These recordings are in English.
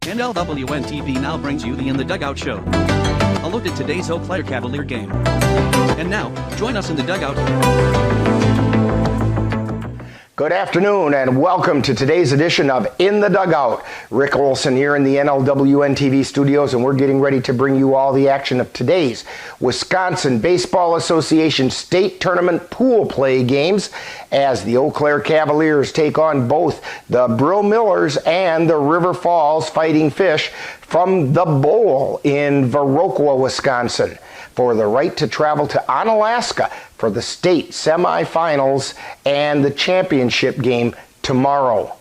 NLWN-TV now brings you the In the Dugout show. A look at today's Eau Claire Cavalier game. And now, join us in the dugout. Good afternoon and welcome to today's edition of In the Dugout. Rick Olson here in the NLWN-TV studios, and we're getting ready to bring you all the action of today's Wisconsin Baseball Association State Tournament pool play games as the Eau Claire Cavaliers take on both the Brill Millers and the River Falls Fighting Fish from the Bowl in Viroqua, Wisconsin, for the right to travel to Onalaska for the state semifinals and the championship game tomorrow.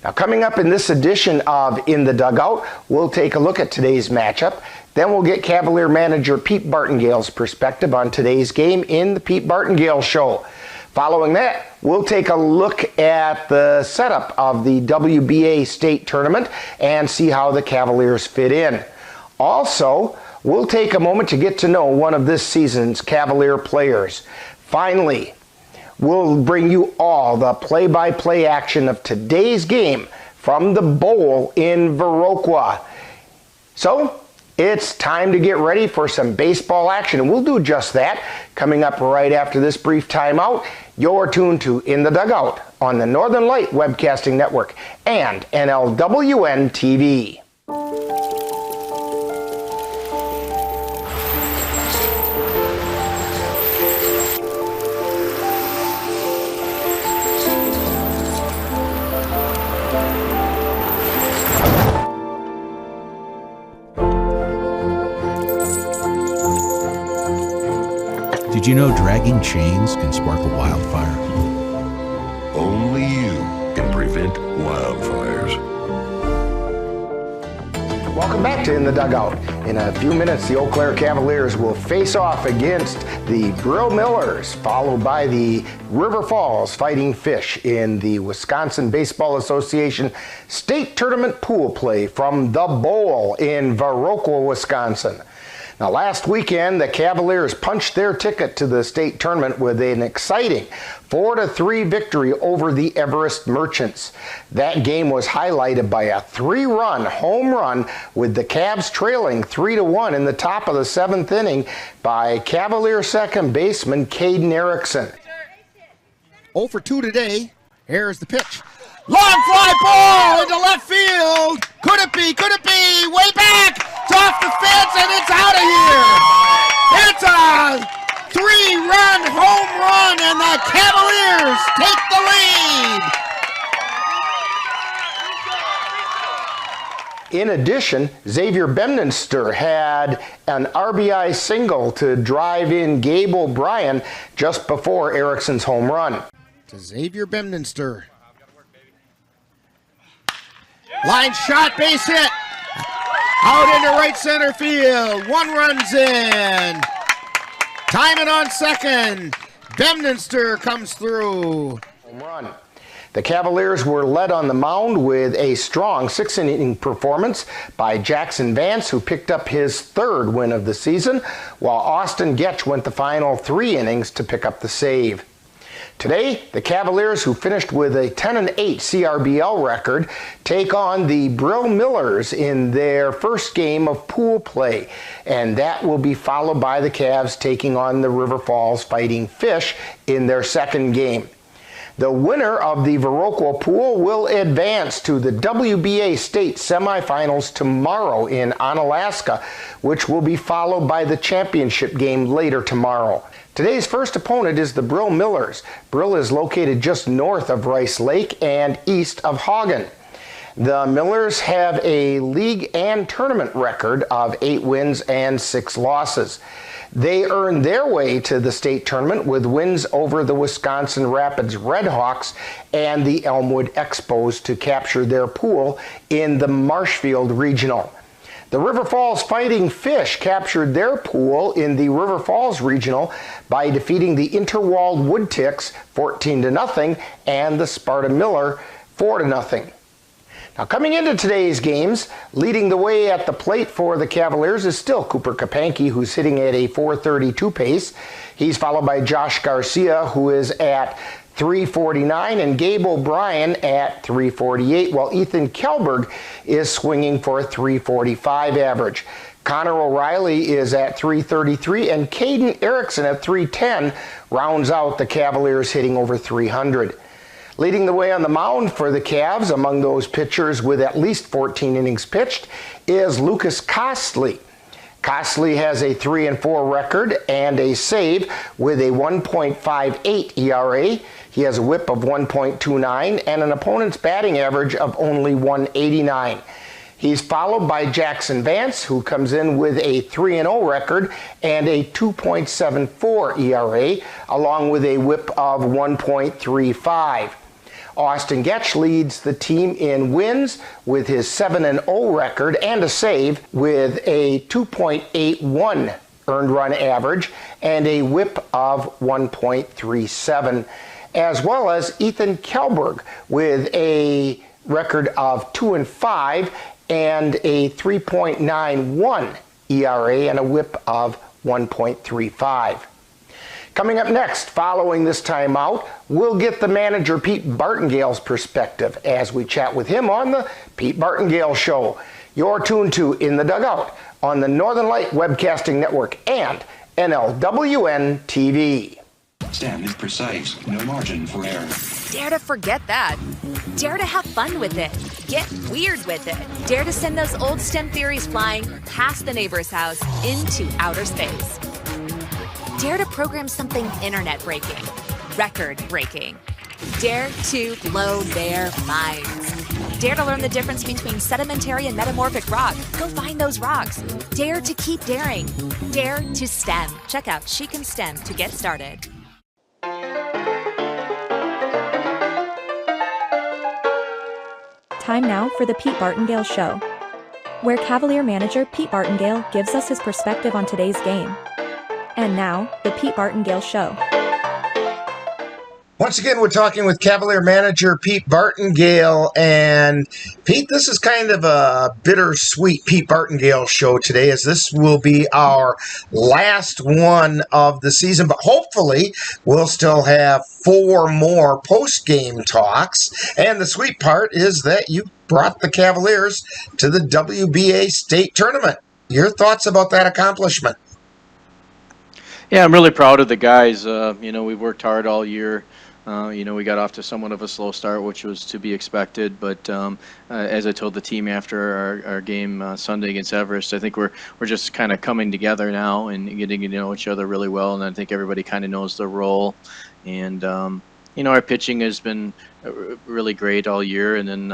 Now, coming up in this edition of In the Dugout, we'll take a look at today's matchup. Then we'll get Cavalier manager Pete Barton-Gale's perspective on today's game in the Pete Barton-Gale Show. Following that, we'll take a look at the setup of the WBA state tournament and see how the Cavaliers fit in. Also, we'll take a moment to get to know one of this season's Cavalier players. Finally, we'll bring you all the play-by-play action of today's game from the Bowl in Viroqua. So, it's time to get ready for some baseball action, and we'll do just that. Coming up right after this brief timeout, you're tuned to In the Dugout on the Northern Light Webcasting Network and NLWN-TV. Did you know dragging chains can spark a wildfire? Only you can prevent wildfires. Welcome back to In the Dugout. In a few minutes, the Eau Claire Cavaliers will face off against the Brill Millers, followed by the River Falls Fighting Fish in the Wisconsin Baseball Association State Tournament pool play from the Bowl in Viroqua, Wisconsin. Now, last weekend, the Cavaliers punched their ticket to the state tournament with an exciting 4-3 victory over the Everest Merchants. That game was highlighted by a 3-run home run, with the Cavs trailing 3-1 in the top of the 7th inning by Cavalier second baseman Caden Erickson. 0 for 2 today. Here's the pitch. Long fly ball into left field. Could it be? Could it be? Way back. It's off the fence and it's out of here. It's a 3-run home run and the Cavaliers take the lead. In addition, Xavier Bemdenster had an RBI single to drive in Gabe O'Brien just before Erickson's home run. To Xavier Bemdenster. Line shot, base hit. Out into right center field. 1 run's in. Timing on second. Bemdenster comes through. Home run. The Cavaliers were led on the mound with a strong 6-inning performance by Jackson Vance, who picked up his 3rd win of the season, while Austin Getch went the final 3 innings to pick up the save. Today, the Cavaliers, who finished with a 10-8 CRBL record, take on the Brill Millers in their first game of pool play, and that will be followed by the Cavs taking on the River Falls Fighting Fish in their second game. The winner of the Viroqua pool will advance to the WBA state semifinals tomorrow in Onalaska, which will be followed by the championship game later tomorrow. Today's first opponent is the Brill Millers. Brill is located just north of Rice Lake and east of Hagen. The Millers have a league and tournament record of 8 wins and 6 losses. They earned their way to the state tournament with wins over the Wisconsin Rapids Redhawks and the Elmwood Expos to capture their pool in the Marshfield Regional. The River Falls Fighting Fish captured their pool in the River Falls Regional by defeating the Interwald Woodticks 14-0 and the Sparta Miller 4-0. Now, coming into today's games, leading the way at the plate for the Cavaliers is still Cooper Kapanke, who's hitting at a .432 pace. He's followed by Josh Garcia, who is at 349, and Gabe O'Brien at 348, while Ethan Kjellberg is swinging for a 345 average. Connor O'Reilly is at 333, and Caden Erickson at 310 rounds out the Cavaliers hitting over 300. Leading the way on the mound for the Cavs among those pitchers with at least 14 innings pitched is Lucas Costley. Costley has a 3-4 record and a save with a 1.58 ERA. He has a whip of 1.29 and an opponent's batting average of only 189. He's followed by Jackson Vance, who comes in with a 3-0 record and a 2.74 ERA, along with a whip of 1.35. Austin Getch leads the team in wins with his 7-0 record and a save with a 2.81 earned run average and a whip of 1.37, as well as Ethan Kjellberg with a record of 2-5 and a 3.91 ERA and a whip of 1.35. Coming up next, following this timeout, we'll get the manager Pete Barton-Gale's perspective as we chat with him on the Pete Barton-Gale Show. You're tuned to In the Dugout on the Northern Light Webcasting Network and NLWN-TV. Stand is precise, no margin for error. Dare to forget that. Dare to have fun with it. Get weird with it. Dare to send those old STEM theories flying past the neighbor's house into outer space. Dare to program something internet-breaking, record-breaking. Dare to blow their minds. Dare to learn the difference between sedimentary and metamorphic rock. Go find those rocks. Dare to keep daring. Dare to STEM. Check out She Can STEM to get started. Time now for the Pete Barton-Gale Show, where Cavalier manager Pete Barton-Gale gives us his perspective on today's game. And now, the Pete Barton-Gale Show. Once again, we're talking with Cavalier manager Pete Barton-Gale. And Pete, this is kind of a bittersweet Pete Barton-Gale show today, as this will be our last one of the season. But hopefully, we'll still have 4 more post-game talks. And the sweet part is that you brought the Cavaliers to the WBA state tournament. Your thoughts about that accomplishment? Yeah, I'm really proud of the guys. We've worked hard all year. We got off to somewhat of a slow start, which was to be expected. But as I told the team after our game Sunday against Everest, I think we're just kind of coming together now and getting to know each other really well. And I think everybody kind of knows their role. And our pitching has been really great all year. And then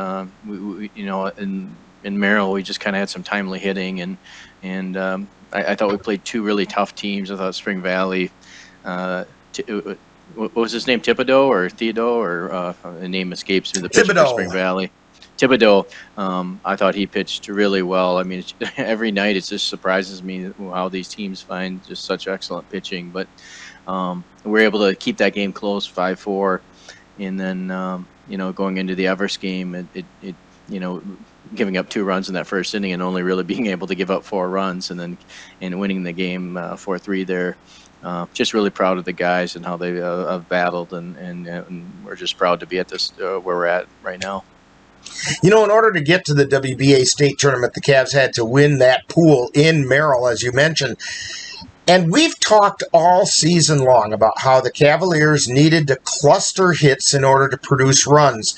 in Merrill, we just kind of had some timely hitting and I thought we played 2 really tough teams. I thought Spring Valley, what was his name, Thibodeau or Theodo, or the name escapes me, the pitcher for Spring Valley. Thibodeau, I thought he pitched really well. I mean, every night it just surprises me how these teams find just such excellent pitching. But we're able to keep that game close, 5-4. And then, going into the Everest game, it giving up 2 runs in that first inning and only really being able to give up 4 runs and winning the game 4-3 there. Just really proud of the guys and how they have battled, and we're just proud to be at this where we're at right now. In order to get to the WBA state tournament, the Cavs had to win that pool in Merrill, as you mentioned. And we've talked all season long about how the Cavaliers needed to cluster hits in order to produce runs.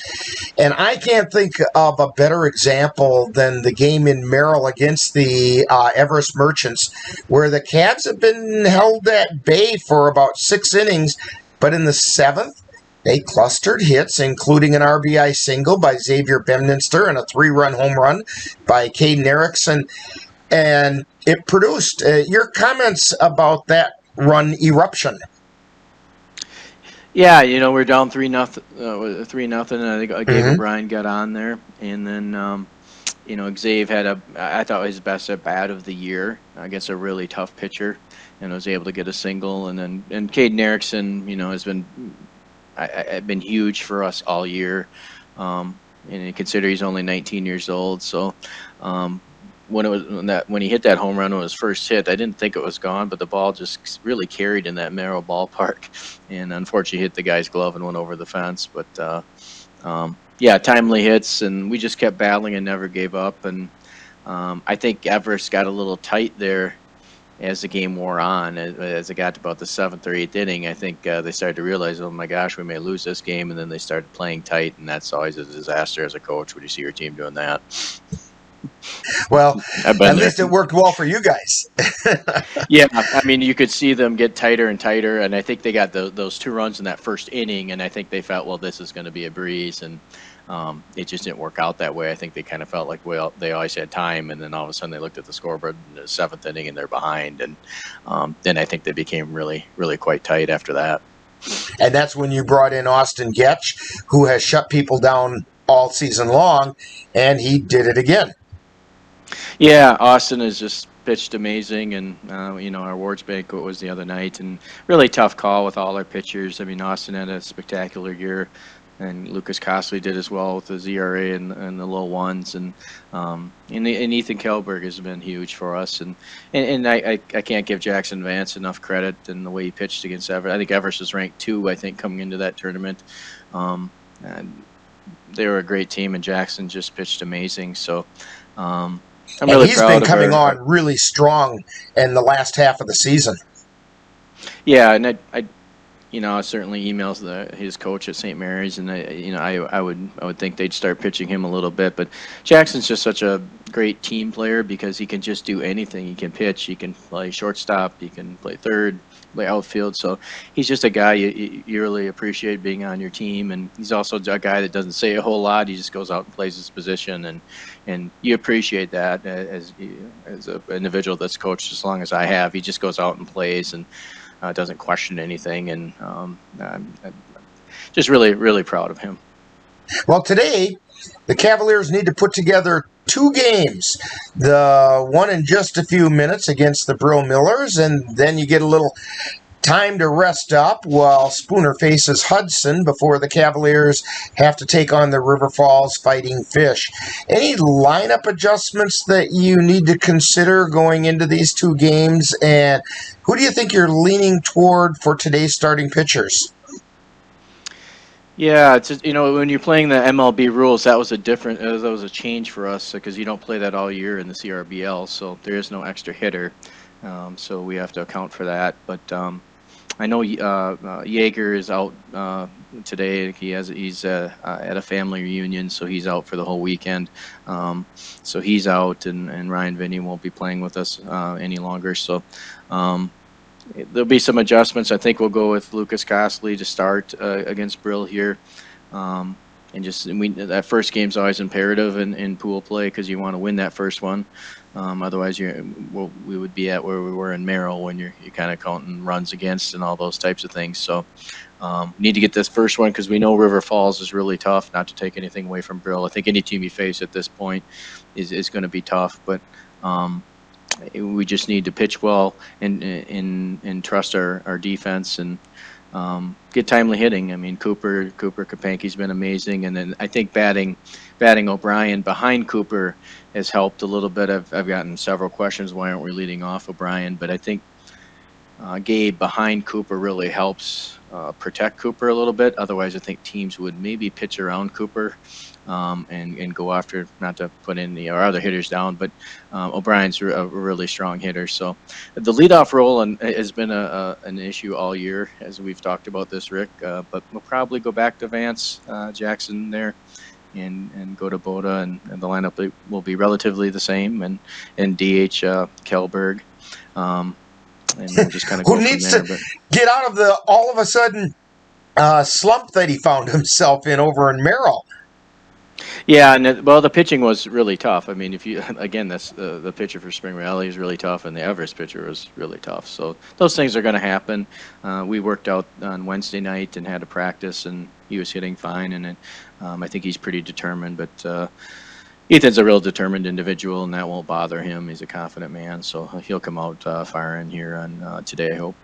And I can't think of a better example than the game in Merrill against the Everest Merchants, where the Cavs have been held at bay for about 6 innings, but in the 7th, they clustered hits, including an RBI single by Xavier Bemninster and a 3-run home run by Caden Erickson. And it produced your comments about that run eruption. Yeah, we're down 3-0. 3-0. And I think Gabe O'Brien got on there, and then Xavier had I thought his best at bat of the year against a really tough pitcher, and was able to get a single. And Caden Erickson, has been huge for us all year, and consider he's only 19 years old, so. when he hit that home run on his first hit, I didn't think it was gone, but the ball just really carried in that Merrill ballpark, and unfortunately hit the guy's glove and went over the fence. But yeah, timely hits, and we just kept battling and never gave up. And I think Everest got a little tight there as the game wore on. As it got to about the 7th or 8th inning, I think they started to realize, oh my gosh, we may lose this game, and then they started playing tight, and that's always a disaster as a coach when you see your team doing that. Well, at least it worked well for you guys. Yeah, I mean, you could see them get tighter and tighter, and I think they got those 2 runs in that first inning, and I think they felt, well, this is going to be a breeze, and it just didn't work out that way. I think they kind of felt like, well, they always had time, and then all of a sudden they looked at the scoreboard in the 7th inning and they're behind, and then I think they became really, really quite tight after that. And that's when you brought in Austin Getch, who has shut people down all season long, and he did it again. Yeah, Austin has just pitched amazing, and our awards banquet was the other night, and really tough call with all our pitchers. I mean, Austin had a spectacular year, and Lucas Cosley did as well with his ERA and the low ones, and Ethan Kjellberg has been huge for us, and I can't give Jackson Vance enough credit in the way he pitched against Everest. I think Everest is ranked 2, I think, coming into that tournament, and they were a great team, and Jackson just pitched amazing. So. I'm really he's proud been of coming her. on really strong in the last half of the season. Yeah, and I certainly emails his coach at St. Mary's, and I would think they'd start pitching him a little bit. But Jackson's just such a great team player because he can just do anything. He can pitch, he can play shortstop, he can play third, play outfield. So he's just a guy you really appreciate being on your team, and he's also a guy that doesn't say a whole lot. He just goes out and plays his position, and you appreciate that as an individual that's coached as long as I have. He just goes out and plays and doesn't question anything, and I'm just really, really proud of him. Well, today, the Cavaliers need to put together 2 games. The one in just a few minutes against the Brill Millers, and then you get a little time to rest up while Spooner faces Hudson before the Cavaliers have to take on the River Falls Fighting Fish. Any lineup adjustments that you need to consider going into these 2 games, and who do you think you're leaning toward for today's starting pitchers? Yeah, it's when you're playing the MLB rules, that was a change for us because you don't play that all year in the CRBL, so there is no extra hitter, so we have to account for that. But I know Yeager is out today. He's at a family reunion, so he's out for the whole weekend. So he's out, and Ryan Vinny won't be playing with us any longer. So there'll be some adjustments. I think we'll go with Lucas Cosley to start against Brill here. And that first game's always imperative in pool play because you want to win that first one. Otherwise, we would be at where we were in Merrill when you're kind of counting runs against and all those types of things. So need to get this first one because we know River Falls is really tough. Not to take anything away from Brill, I think any team you face at this point is going to be tough. But we just need to pitch well and trust our defense and get timely hitting. I mean, Cooper Kapanke's been amazing, and then I think batting O'Brien behind Cooper has helped a little bit. I've gotten several questions, why aren't we leading off O'Brien? But I think Gabe behind Cooper really helps protect Cooper a little bit. Otherwise, I think teams would maybe pitch around Cooper and go after, not to put in our other hitters down, but O'Brien's a really strong hitter. So the leadoff role has been an issue all year, as we've talked about this, Rick. But we'll probably go back to Vance Jackson there and go to Boda, and the lineup will be relatively the same, and DH Kjellberg. And we'll just kind of who needs to get out of the all of a sudden slump that he found himself in over in Merrill. Yeah, and the pitching was really tough. I mean, that's the pitcher for Spring Valley is really tough, and the Everest pitcher was really tough. So those things are going to happen. We worked out on Wednesday night and had a practice, and he was hitting fine, and I think he's pretty determined. But Ethan's a real determined individual, and that won't bother him. He's a confident man, so he'll come out firing here on today, I hope.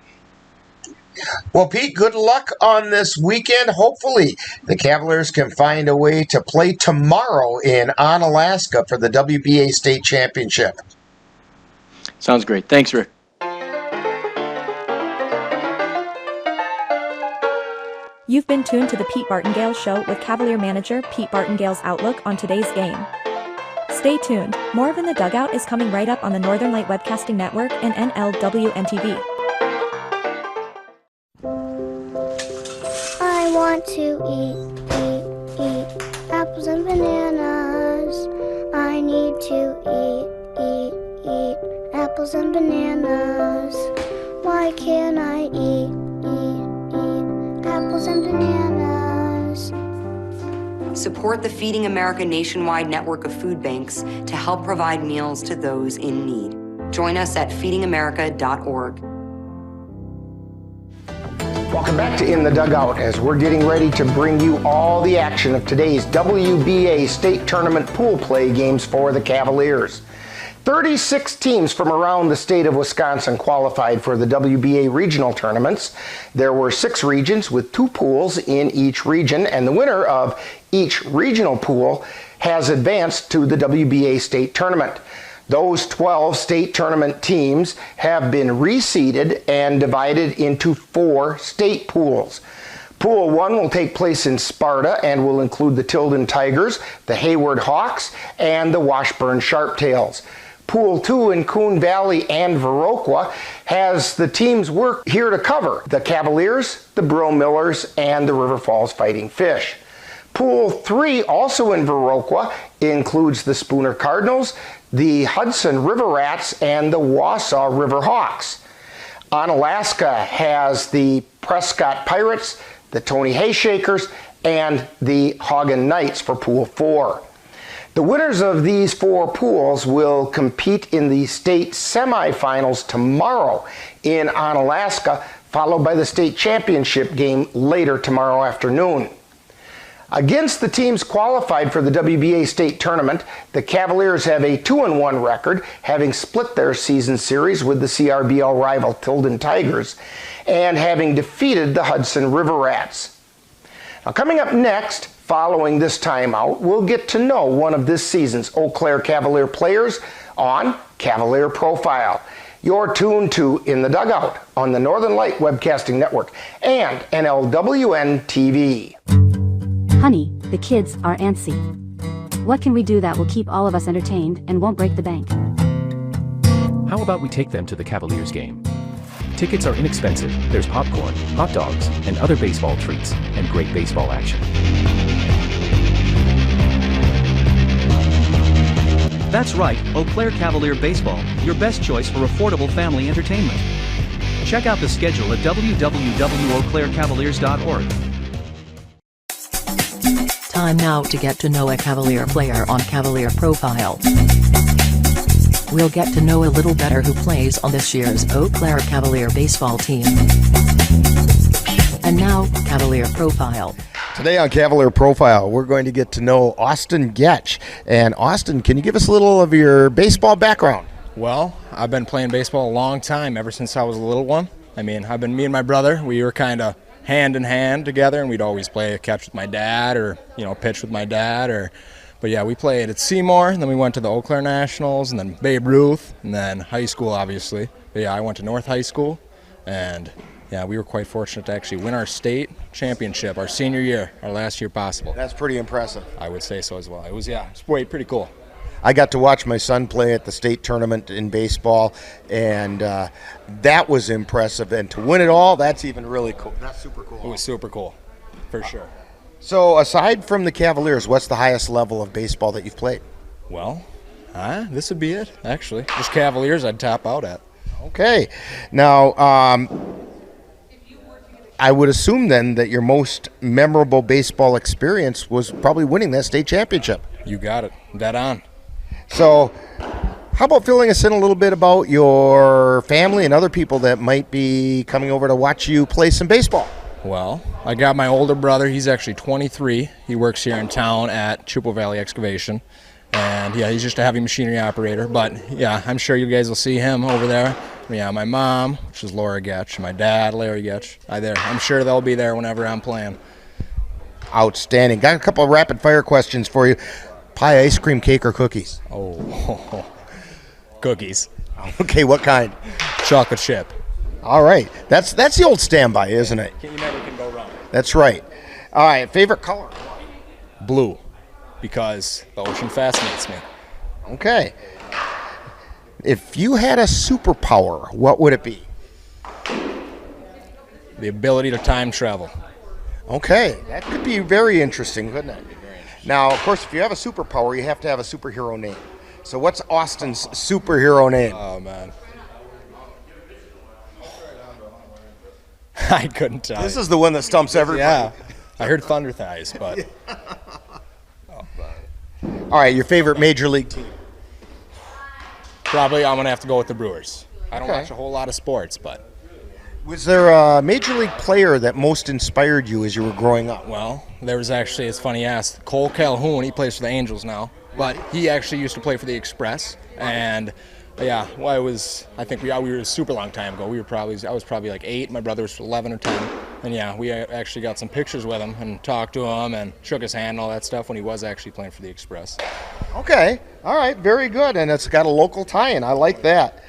Well, Pete, good luck on this weekend. Hopefully, the Cavaliers can find a way to play tomorrow in Onalaska for the WBA State Championship. Sounds great. Thanks, Rick. You've been tuned to the Pete Barton-Gale Show with Cavalier manager Pete Barton-Gale's outlook on today's game. Stay tuned. More of In the Dugout is coming right up on the Northern Light Webcasting Network and NLWN-TV. I want to eat apples and bananas. I need to eat apples and bananas. Why can't I eat apples and bananas? Support the Feeding America nationwide network of food banks to help provide meals to those in need. Join us at feedingamerica.org. Welcome back to In the Dugout as we're getting ready to bring you all the action of today's WBA State Tournament pool play games for the Cavaliers. 36 teams from around the state of Wisconsin qualified for the WBA regional tournaments. There were 6 regions with 2 pools in each region, and the winner of each regional pool has advanced to the WBA State Tournament. Those 12 state tournament teams have been reseeded and divided into 4 state pools. Pool 1 will take place in Sparta and will include the Tilden Tigers, the Hayward Hawks, and the Washburn Sharptails. Pool 2 in Coon Valley and Viroqua has the teams work here to cover: the Cavaliers, the Brill Millers, and the River Falls Fighting Fish. Pool 3, also in Viroqua, includes the Spooner Cardinals, the Hudson River Rats, and the Wausau River Hawks. Onalaska has the Prescott Pirates, the Tony Hayshakers, and the Hagen Knights for Pool 4. The winners of these 4 pools will compete in the state semifinals tomorrow in Onalaska, followed by the state championship game later tomorrow afternoon. Against the teams qualified for the WBA State Tournament, the Cavaliers have a 2-1 record, having split their season series with the CRBL rival Tilden Tigers and having defeated the Hudson River Rats. Now, coming up next, following this timeout, we'll get to know one of this season's Eau Claire Cavalier players on Cavalier Profile. You're tuned to In the Dugout on the Northern Light Webcasting Network and NLWN-TV. Honey, the kids are antsy. What can we do that will keep all of us entertained and won't break the bank? How about we take them to the Cavaliers game? Tickets are inexpensive. There's popcorn, hot dogs, and other baseball treats, and great baseball action. That's right, Eau Claire Cavalier Baseball, your best choice for affordable family entertainment. Check out the schedule at www.eauclaircavaliers.org. Time now to get to know a Cavalier player on Cavalier Profile. We'll get to know a little better who plays on this year's Eau Claire Cavalier baseball team. And now, Cavalier Profile. Today on Cavalier Profile, we're going to get to know Austin Getch. And Austin, can you give us a little of your baseball background? Well, I've been playing baseball a long time, ever since I was a little one. I mean, me and my brother, we were kind of hand in hand together, and we'd always play catch with my dad or, pitch with my dad. But yeah, we played at Seymour, and then we went to the Eau Claire Nationals, and then Babe Ruth, and then high school, obviously. But yeah, I went to North High School, and yeah, we were quite fortunate to actually win our state championship our senior year, our last year possible. That's pretty impressive. I would say so as well. It was pretty cool. I got to watch my son play at the state tournament in baseball, and that was impressive. And to win it all, that's even really cool. That's super cool. It was super cool, for sure. So aside from the Cavaliers, what's the highest level of baseball that you've played? Well, this would be it, actually. Just Cavaliers I'd tap out at. Okay. Now, I would assume then that your most memorable baseball experience was probably winning that state championship. You got it. Dead on. So how about filling us in a little bit about your family and other people that might be coming over to watch you play some baseball? Well, I got my older brother. He's actually 23. He works here in town at Chippewa Valley Excavation. And, yeah, he's just a heavy machinery operator. But, yeah, I'm sure you guys will see him over there. And Yeah, my mom, which is Laura Getch, my dad, Larry Getch. I'm sure they'll be there whenever I'm playing. Outstanding. Got a couple of rapid fire questions for you. Pie, ice cream, cake, or cookies? Oh, cookies. Okay, what kind? Chocolate chip. All right. That's the old standby, isn't it? You never can go wrong. That's right. All right, favorite color? Blue, because the ocean fascinates me. Okay. If you had a superpower, what would it be? The ability to time travel. Okay, that could be very interesting, couldn't it? Now, of course, if you have a superpower, you have to have a superhero name. So what's Austin's superhero name? Oh, man. I couldn't tell. This is the one that stumps everybody. Yeah. I heard Thunder Thighs, but... All right, your favorite Major League team? Probably I'm going to have to go with the Brewers. I don't Okay. watch a whole lot of sports, but... Was there a Major League player that most inspired you as you were growing up? Well, there was actually, it's funny you asked, Cole Calhoun. He plays for the Angels now, but he actually used to play for the Express. And yeah, well, I think we were a super long time ago. I was probably like 8, my brother was 11 or 10. And yeah, we actually got some pictures with him and talked to him and shook his hand and all that stuff when he was actually playing for the Express. Okay, all right, very good. And it's got a local tie-in. I like that.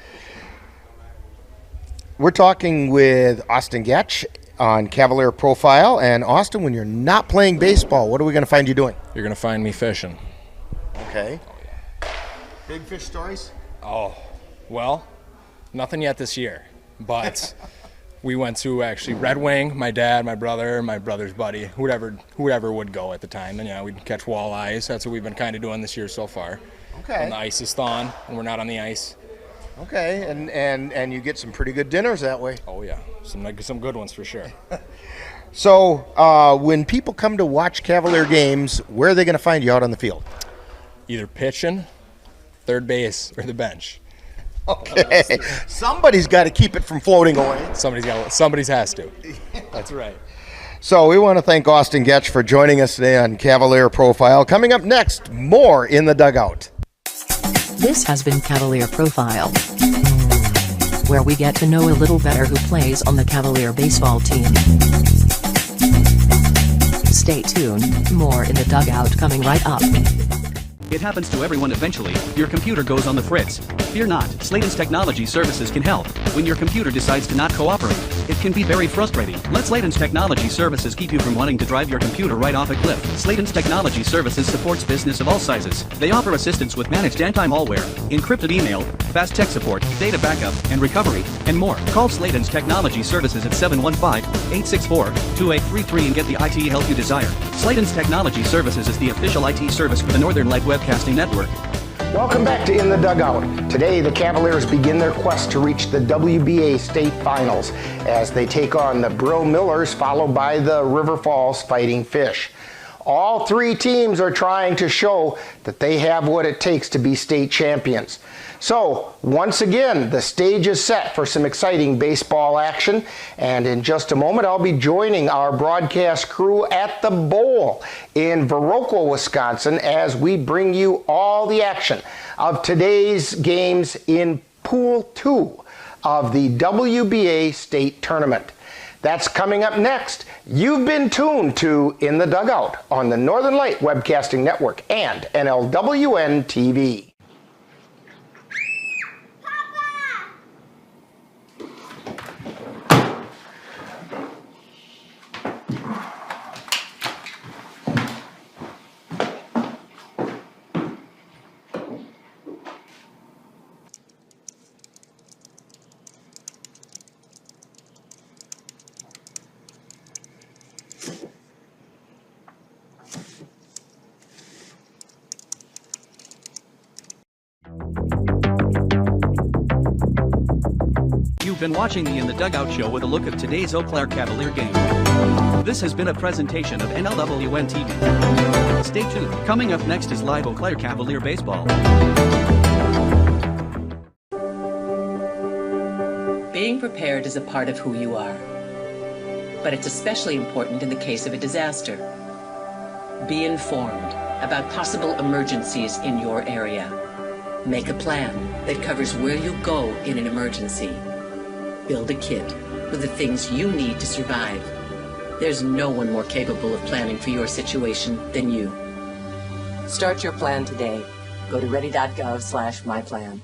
We're talking with Austin Getch on Cavalier Profile. And Austin, when you're not playing baseball, what are we going to find you doing? You're going to find me fishing. Okay. Big fish stories? Oh, well, nothing yet this year. But we went to actually Red Wing, my dad, my brother, my brother's buddy, whoever would go at the time. And yeah, we'd catch walleyes. That's what we've been kind of doing this year so far. Okay. When the ice is thawing and we're not on the ice. Okay, and you get some pretty good dinners that way. Oh yeah, some good ones for sure. So when people come to watch Cavalier games, where are they going to find you out on the field? Either pitching, third base, or the bench. Okay, somebody's got to keep it from floating away. Somebody's has to. That's right. So we want to thank Austin Getch for joining us today on Cavalier Profile. Coming up next, more In the Dugout. This has been Cavalier Profile, where we get to know a little better who plays on the Cavalier baseball team. Stay tuned, more In the Dugout coming right up. It happens to everyone eventually. Your computer goes on the fritz. Fear not, Slayton's Technology Services can help. When your computer decides to not cooperate, it can be very frustrating. Let Slayton's Technology Services keep you from wanting to drive your computer right off a cliff. Slayton's Technology Services supports business of all sizes. They offer assistance with managed anti-malware, encrypted email, fast tech support, data backup, and recovery, and more. Call Slayton's Technology Services at 715-864-2833 and get the IT help you desire. Slayton's Technology Services is the official IT service for the Northern Light Webcasting Network. Welcome back to In the Dugout. Today, the Cavaliers begin their quest to reach the WBA state finals as they take on the Brill Millers, followed by the River Falls Fighting Fish. All three teams are trying to show that they have what it takes to be state champions. So, once again, the stage is set for some exciting baseball action, and in just a moment I'll be joining our broadcast crew at the Bowl in Viroqua, Wisconsin, as we bring you all the action of today's games in Pool 2 of the WBA State Tournament. That's coming up next. You've been tuned to In the Dugout on the Northern Light Webcasting Network and NLWN-TV. You've been watching the In the Dugout show with a look at today's Eau Claire Cavalier game. This has been a presentation of NLWN-TV. Stay tuned. Coming up next is live Eau Claire Cavalier baseball. Being prepared is a part of who you are, but it's especially important in the case of a disaster. Be informed about possible emergencies in your area. Make a plan that covers where you go in an emergency. Build a kit with the things you need to survive. There's no one more capable of planning for your situation than you. Start your plan today. Go to ready.gov/myplan.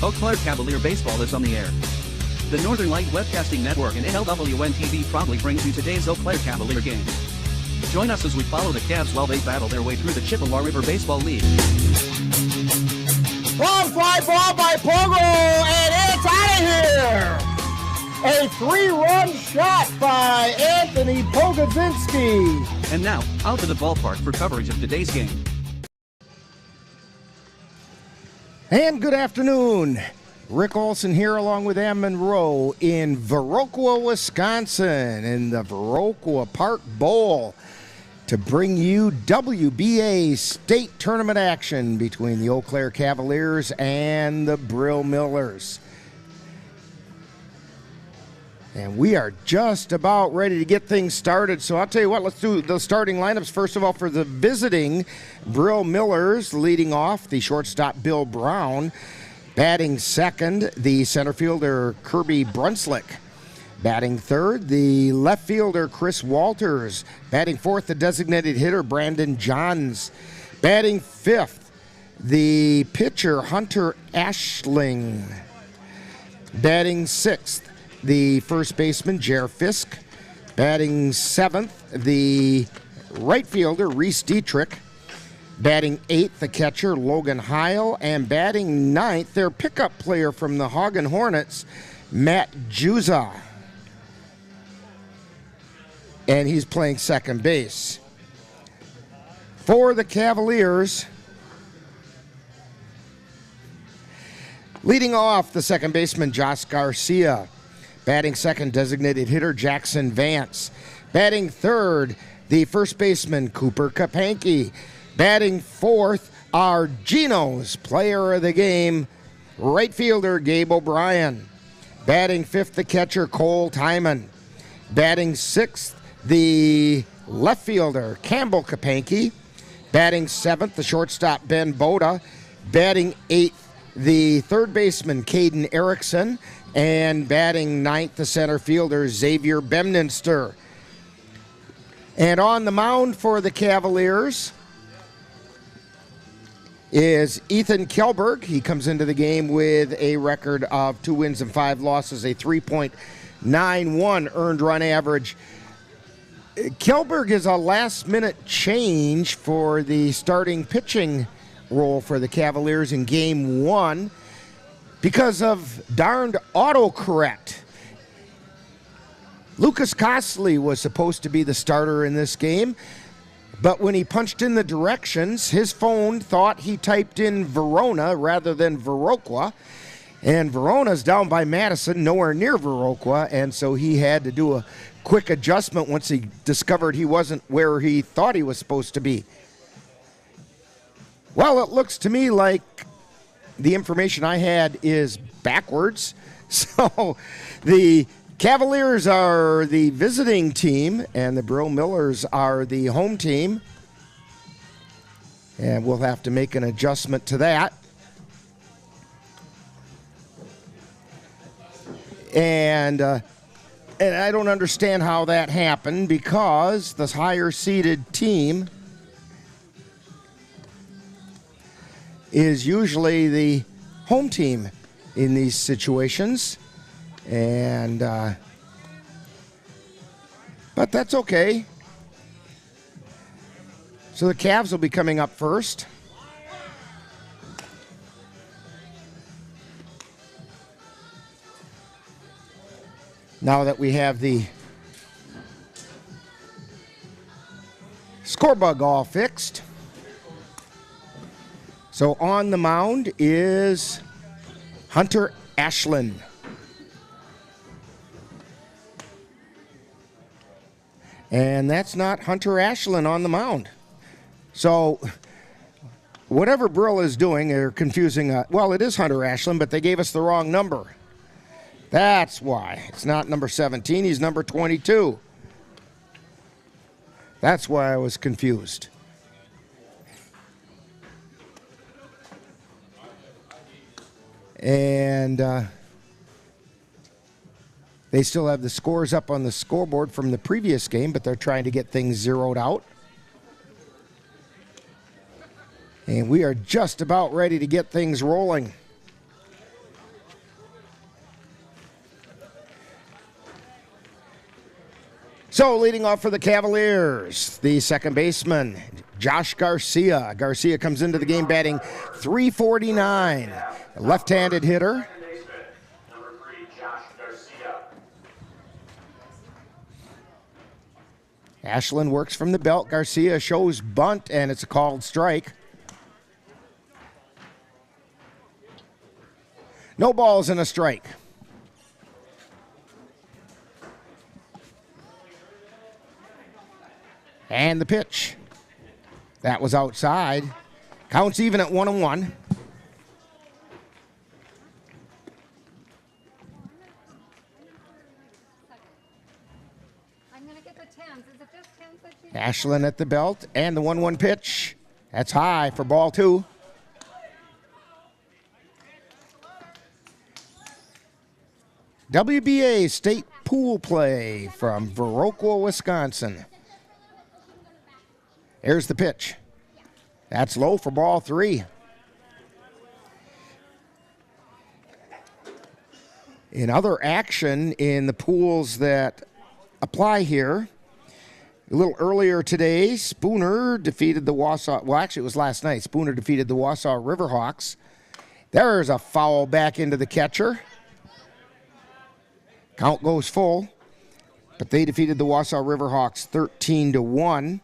Eau Claire Cavalier Baseball is on the air. The Northern Light Webcasting Network and NLWN-TV proudly brings you today's Eau Claire Cavalier game. Join us as we follow the Cavs while they battle their way through the Chippewa River Baseball League. Long fly ball by Pogo, and it's out of here! A 3-run shot by Anthony Pogodzinski. And now, out to the ballpark for coverage of today's game. And good afternoon. Rick Olson here along with Ann Monroe in Viroqua, Wisconsin, in the Viroqua Park Bowl to bring you WBA state tournament action between the Eau Claire Cavaliers and the Brill Millers. And we are just about ready to get things started. So I'll tell you what, let's do the starting lineups. First of all, for the visiting Brill Millers, leading off the shortstop Bill Brown. Batting second, the center fielder Kirby Brunslick. Batting third, the left fielder Chris Walters. Batting fourth, the designated hitter Brandon Johns. Batting fifth, the pitcher Hunter Ashling. Batting sixth, the first baseman Jer Fisk. Batting seventh, the right fielder Reese Dietrich. Batting eighth, the catcher Logan Heil. And batting ninth, their pickup player from the Hagen Hornets, Matt Juza. And he's playing second base. For the Cavaliers, leading off, the second baseman Josh Garcia. Batting second, designated hitter Jackson Vance. Batting third, the first baseman Cooper Kapanke. Batting fourth, our Geno's player of the game, right fielder Gabe O'Brien. Batting fifth, the catcher Cole Timon. Batting sixth, the left fielder Campbell Kapanke. Batting seventh, the shortstop Ben Boda. Batting eighth, the third baseman Caden Erickson. And batting ninth, the center fielder Xavier Bemninster. And on the mound for the Cavaliers is Ethan Kjellberg. He comes into the game with a record of 2 wins and 5 losses, a 3.91 earned run average. Kjellberg is a last-minute change for the starting pitching role for the Cavaliers in Game 1 because of darned autocorrect. Lucas Costley was supposed to be the starter in this game, but when he punched in the directions, his phone thought he typed in Verona rather than Viroqua, and Verona's down by Madison, nowhere near Viroqua, and so he had to do a quick adjustment once he discovered he wasn't where he thought he was supposed to be. Well, it looks to me like the information I had is backwards. So the Cavaliers are the visiting team and the Brill Millers are the home team. And we'll have to make an adjustment to that. And I don't understand how that happened because the higher seeded team is usually the home team in these situations. And but that's okay. So the Cavs will be coming up first. Now that we have the scorebug all fixed. So on the mound is Hunter Ashland. And that's not Hunter Ashland on the mound. So whatever Brill is doing, they're confusing. Well, it is Hunter Ashland, but they gave us the wrong number. That's why. It's not number 17, he's number 22. That's why I was confused. And they still have the scores up on the scoreboard from the previous game, but they're trying to get things zeroed out. And we are just about ready to get things rolling. So leading off for the Cavaliers, the second baseman, Josh Garcia. Garcia comes into the game batting .349, a left-handed hitter. Ashland works from the belt. Garcia shows bunt, and it's a called strike. No balls and a strike. And the pitch. That was outside. Counts even at 1-1. Ashland at the belt, and the 1-1 pitch. That's high for ball 2. WBA state pool play from Viroqua, Wisconsin. Here's the pitch. That's low for ball 3. In other action in the pools that apply here, a little earlier today, Spooner defeated the Wausau, well, actually it was last night. Spooner defeated the Wausau Riverhawks. There's a foul back into the catcher. Count goes full, but they defeated the Wausau Riverhawks 13-1.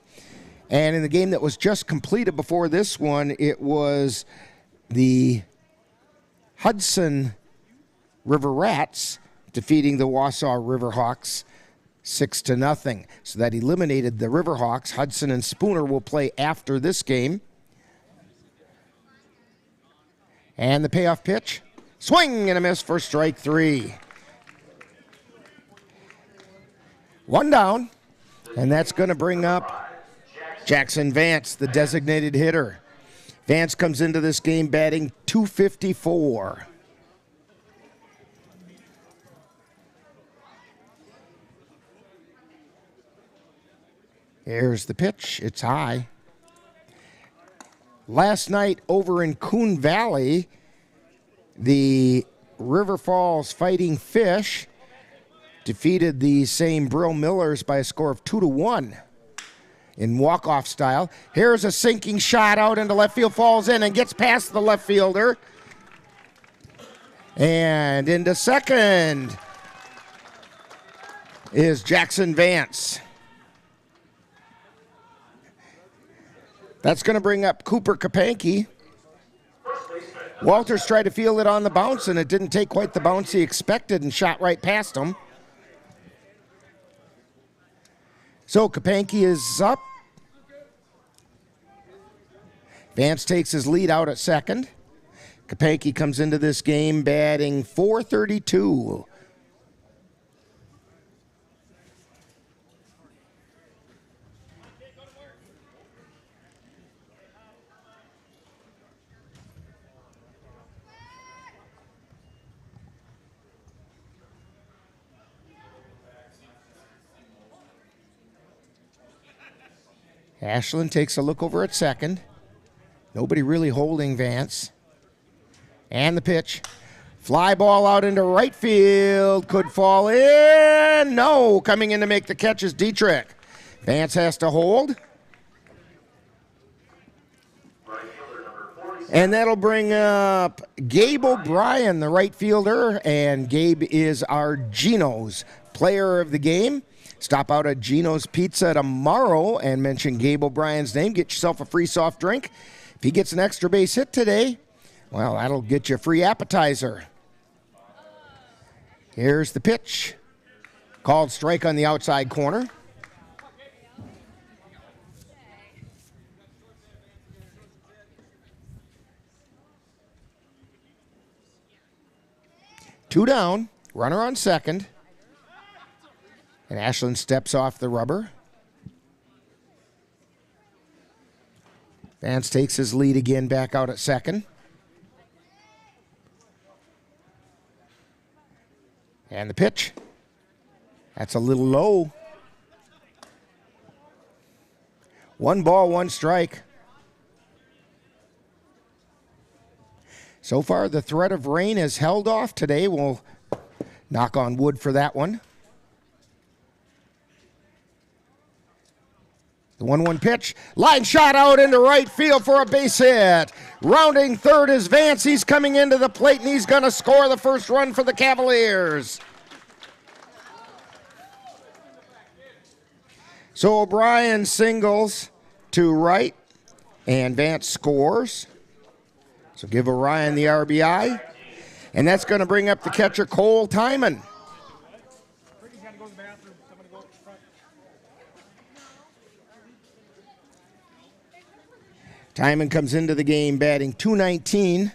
And in the game that was just completed before this one, it was the Hudson River Rats defeating the Wausau Riverhawks 6-0. So that eliminated the Riverhawks. Hudson and Spooner will play after this game. And the payoff pitch. Swing and a miss for strike 3. 1 down. And that's going to bring up Jackson Vance, the designated hitter. Vance comes into this game batting .254. Here's the pitch. It's high. Last night over in Coon Valley, the River Falls Fighting Fish defeated the same Brill Millers by a score of 2-1. In walk-off style. Here's a sinking shot out into left field, falls in and gets past the left fielder. And into second is Jackson Vance. That's going to bring up Cooper Kapanke. Walters tried to field it on the bounce, and it didn't take quite the bounce he expected and shot right past him. So Kapanke is up. Vance takes his lead out at second. Kapanke comes into this game batting .432. Ashland takes a look over at second. Nobody really holding Vance. And the pitch. Fly ball out into right field. Could fall in. No. Coming in to make the catch is Dietrich. Vance has to hold. And that'll bring up Gabe O'Brien, the right fielder. And Gabe is our Geno's player of the game. Stop out at Geno's Pizza tomorrow and mention Gabe O'Brien's name. Get yourself a free soft drink. If he gets an extra base hit today, well, that'll get you a free appetizer. Here's the pitch. Called strike on the outside corner. Two down, runner on second. And Ashland steps off the rubber. Vance takes his lead again back out at second. And the pitch. That's a little low. 1 ball, 1 strike. So far, the threat of rain has held off today. We'll knock on wood for that one. The 1-1 pitch. Line shot out into right field for a base hit. Rounding third is Vance. He's coming into the plate, and he's going to score the first run for the Cavaliers. So O'Brien singles to right, and Vance scores. So give Orion the RBI. And that's going to bring up the catcher, Cole Timon. Timon comes into the game batting .219.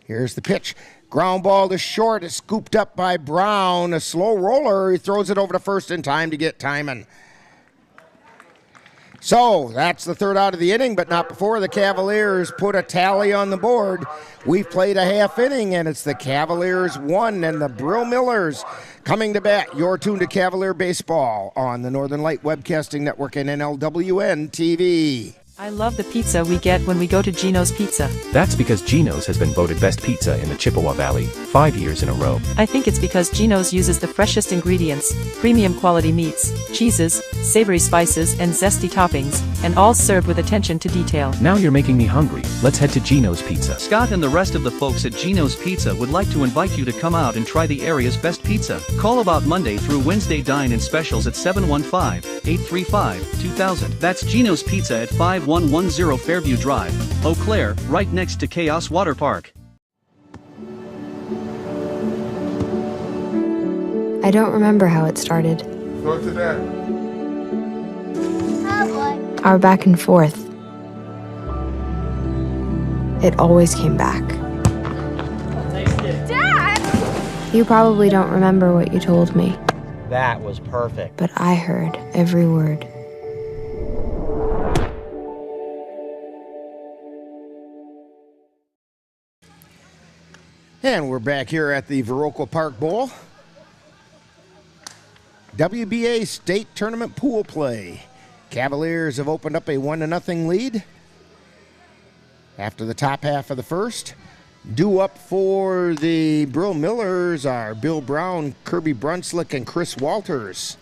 Here's the pitch. Ground ball to short. It's scooped up by Brown. A slow roller. He throws it over to first in time to get Timon. So that's the third out of the inning, but not before the Cavaliers put a tally on the board. We've played a half inning, and it's the Cavaliers 1 and the Brill Millers coming to bat. You're tuned to Cavalier Baseball on the Northern Light Webcasting Network and NLWN-TV. I love the pizza we get when we go to Gino's Pizza. That's because Gino's has been voted best pizza in the Chippewa Valley 5 years in a row. I think it's because Gino's uses the freshest ingredients, premium quality meats, cheeses, savory spices, and zesty toppings, and all served with attention to detail. Now you're making me hungry. Let's head to Gino's Pizza. Scott and the rest of the folks at Gino's Pizza would like to invite you to come out and try the area's best pizza. Call about Monday through Wednesday dine-in specials at 715-835-2000. That's Gino's Pizza at 5110 Fairview Drive, Eau Claire, right next to Chaos Water Park. I don't remember how it started. Go to that. Our back and forth. It always came back. Dad! You probably don't remember what you told me, That was perfect. but I heard every word. And we're back here at the Viroqua Park Bowl. WBA State Tournament pool play. Cavaliers have opened up a 1-0 lead after the top half of the first. Due up for the Brill Millers are Bill Brown, Kirby Brunslick, and Chris Walters.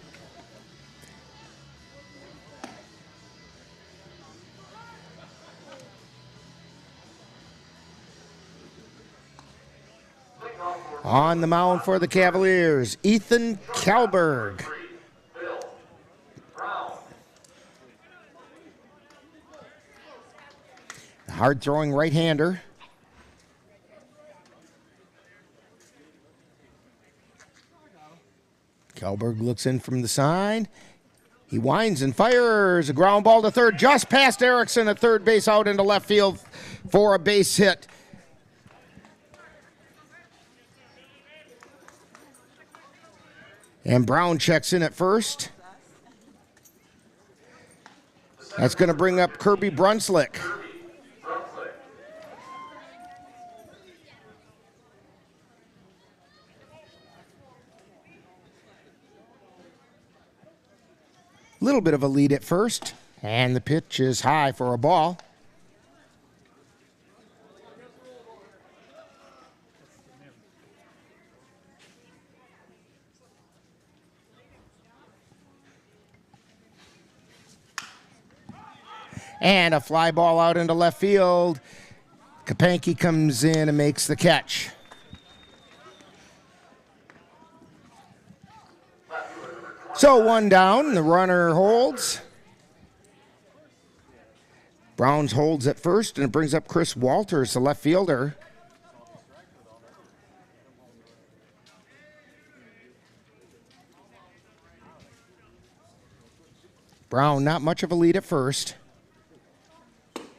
On the mound for the Cavaliers, Ethan Kalberg. Hard-throwing right-hander. Kalberg looks in from the side. He winds and fires. A ground ball to third, just past Erickson at third base, out into left field for a base hit. And Brown checks in at first. That's going to bring up Kirby Brunslick. Little bit of a lead at first, and the pitch is high for a ball. And a fly ball out into left field. Kapanke comes in and makes the catch. So 1 down, the runner holds. Browns holds at first, and it brings up Chris Walters, the left fielder. Brown, not much of a lead at first.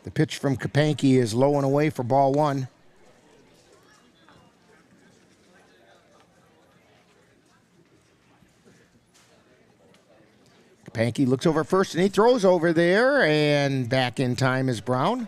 The pitch from Kapanke is low and away for ball 1. Kapanke looks over first, and he throws over there, and back in time is Brown.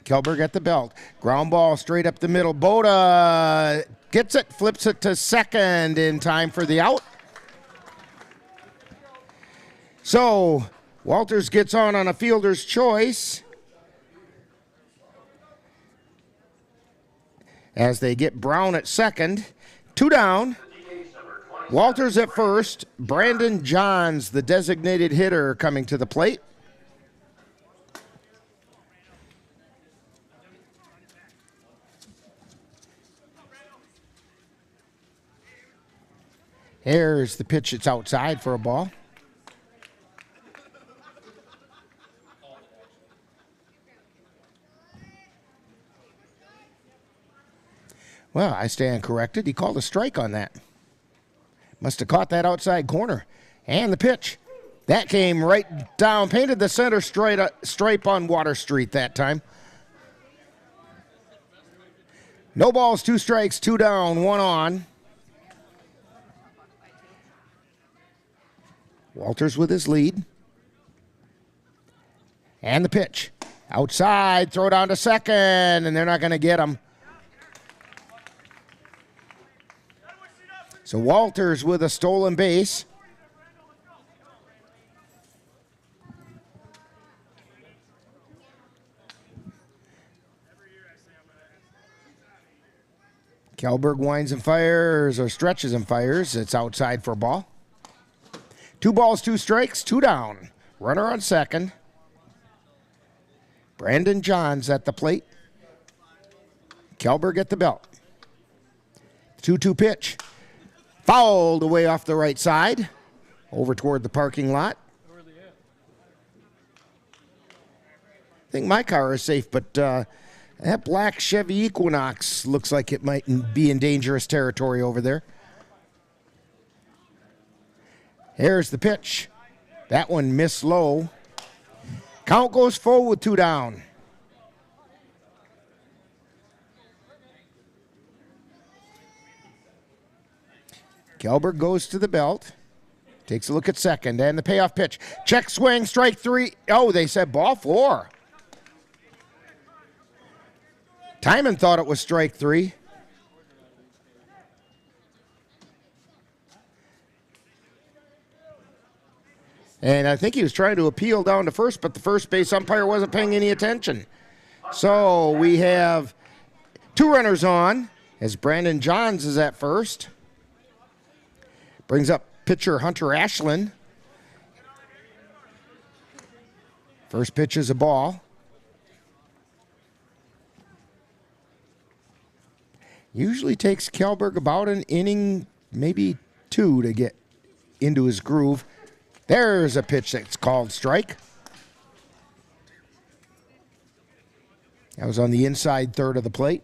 Kjellberg at the belt. Ground ball straight up the middle. Boda gets it, flips it to second in time for the out. So Walters gets on a fielder's choice as they get Brown at second. 2 down. Walters at first. Brandon Johns, the designated hitter, coming to the plate. Here's the pitch. It's outside for a ball. Well, I stand corrected. He called a strike on that. Must have caught that outside corner. And the pitch. That came right down, painted the center stripe on Water Street that time. No balls, 2 strikes, 2 down, 1 on. Walters with his lead. And the pitch. Outside, throw down to second, and they're not going to get him. So Walters with a stolen base. Kjellberg winds and fires, or stretches and fires. It's outside for a ball. 2 balls, 2 strikes, 2 down. Runner on second. Brandon Johns at the plate. Kjellberg at the belt. 2-2 pitch. Fouled away off the right side. Over toward the parking lot. I think my car is safe, but that black Chevy Equinox looks like it might be in dangerous territory over there. Here's the pitch. That one missed low. Count goes full with 2 down. Kjellberg goes to the belt. Takes a look at second and the payoff pitch. Check swing, strike 3. Oh, they said ball 4. Timon thought it was strike 3. And I think he was trying to appeal down to first, but the first base umpire wasn't paying any attention. So we have 2 runners on as Brandon Johns is at first. Brings up pitcher Hunter Ashland. First pitch is a ball. Usually takes Kjellberg about an inning, maybe 2 to get into his groove. There's a pitch that's called strike. That was on the inside third of the plate.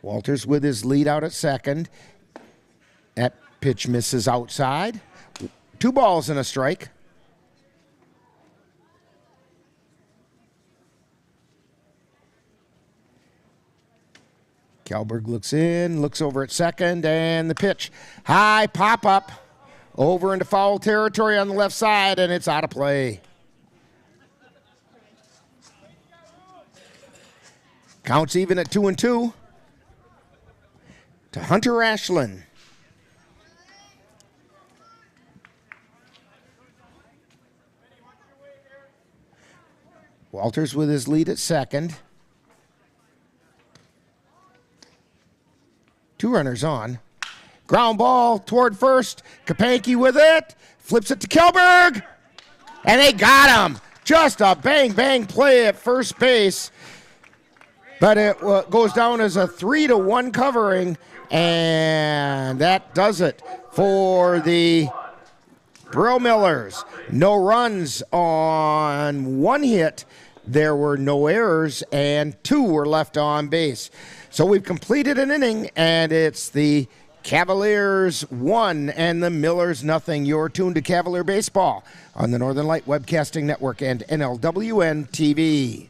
Walters with his lead out at second. That pitch misses outside. 2 balls and a strike. Kjellberg looks in, looks over at second, and the pitch. High pop-up over into foul territory on the left side, and it's out of play. Counts even at 2-2 to Hunter Ashland. Walters with his lead at second. 2 runners on. Ground ball toward first. Kapanke with it. Flips it to Kjellberg. And they got him. Just a bang-bang play at first base. But it goes down as a 3-1 covering. And that does it for the Brill Millers. No runs on 1 hit. There were no errors, and 2 were left on base. So we've completed an inning, and it's the Cavaliers 1 and the Millers 0. You're tuned to Cavalier Baseball on the Northern Light Webcasting Network and NLWN-TV.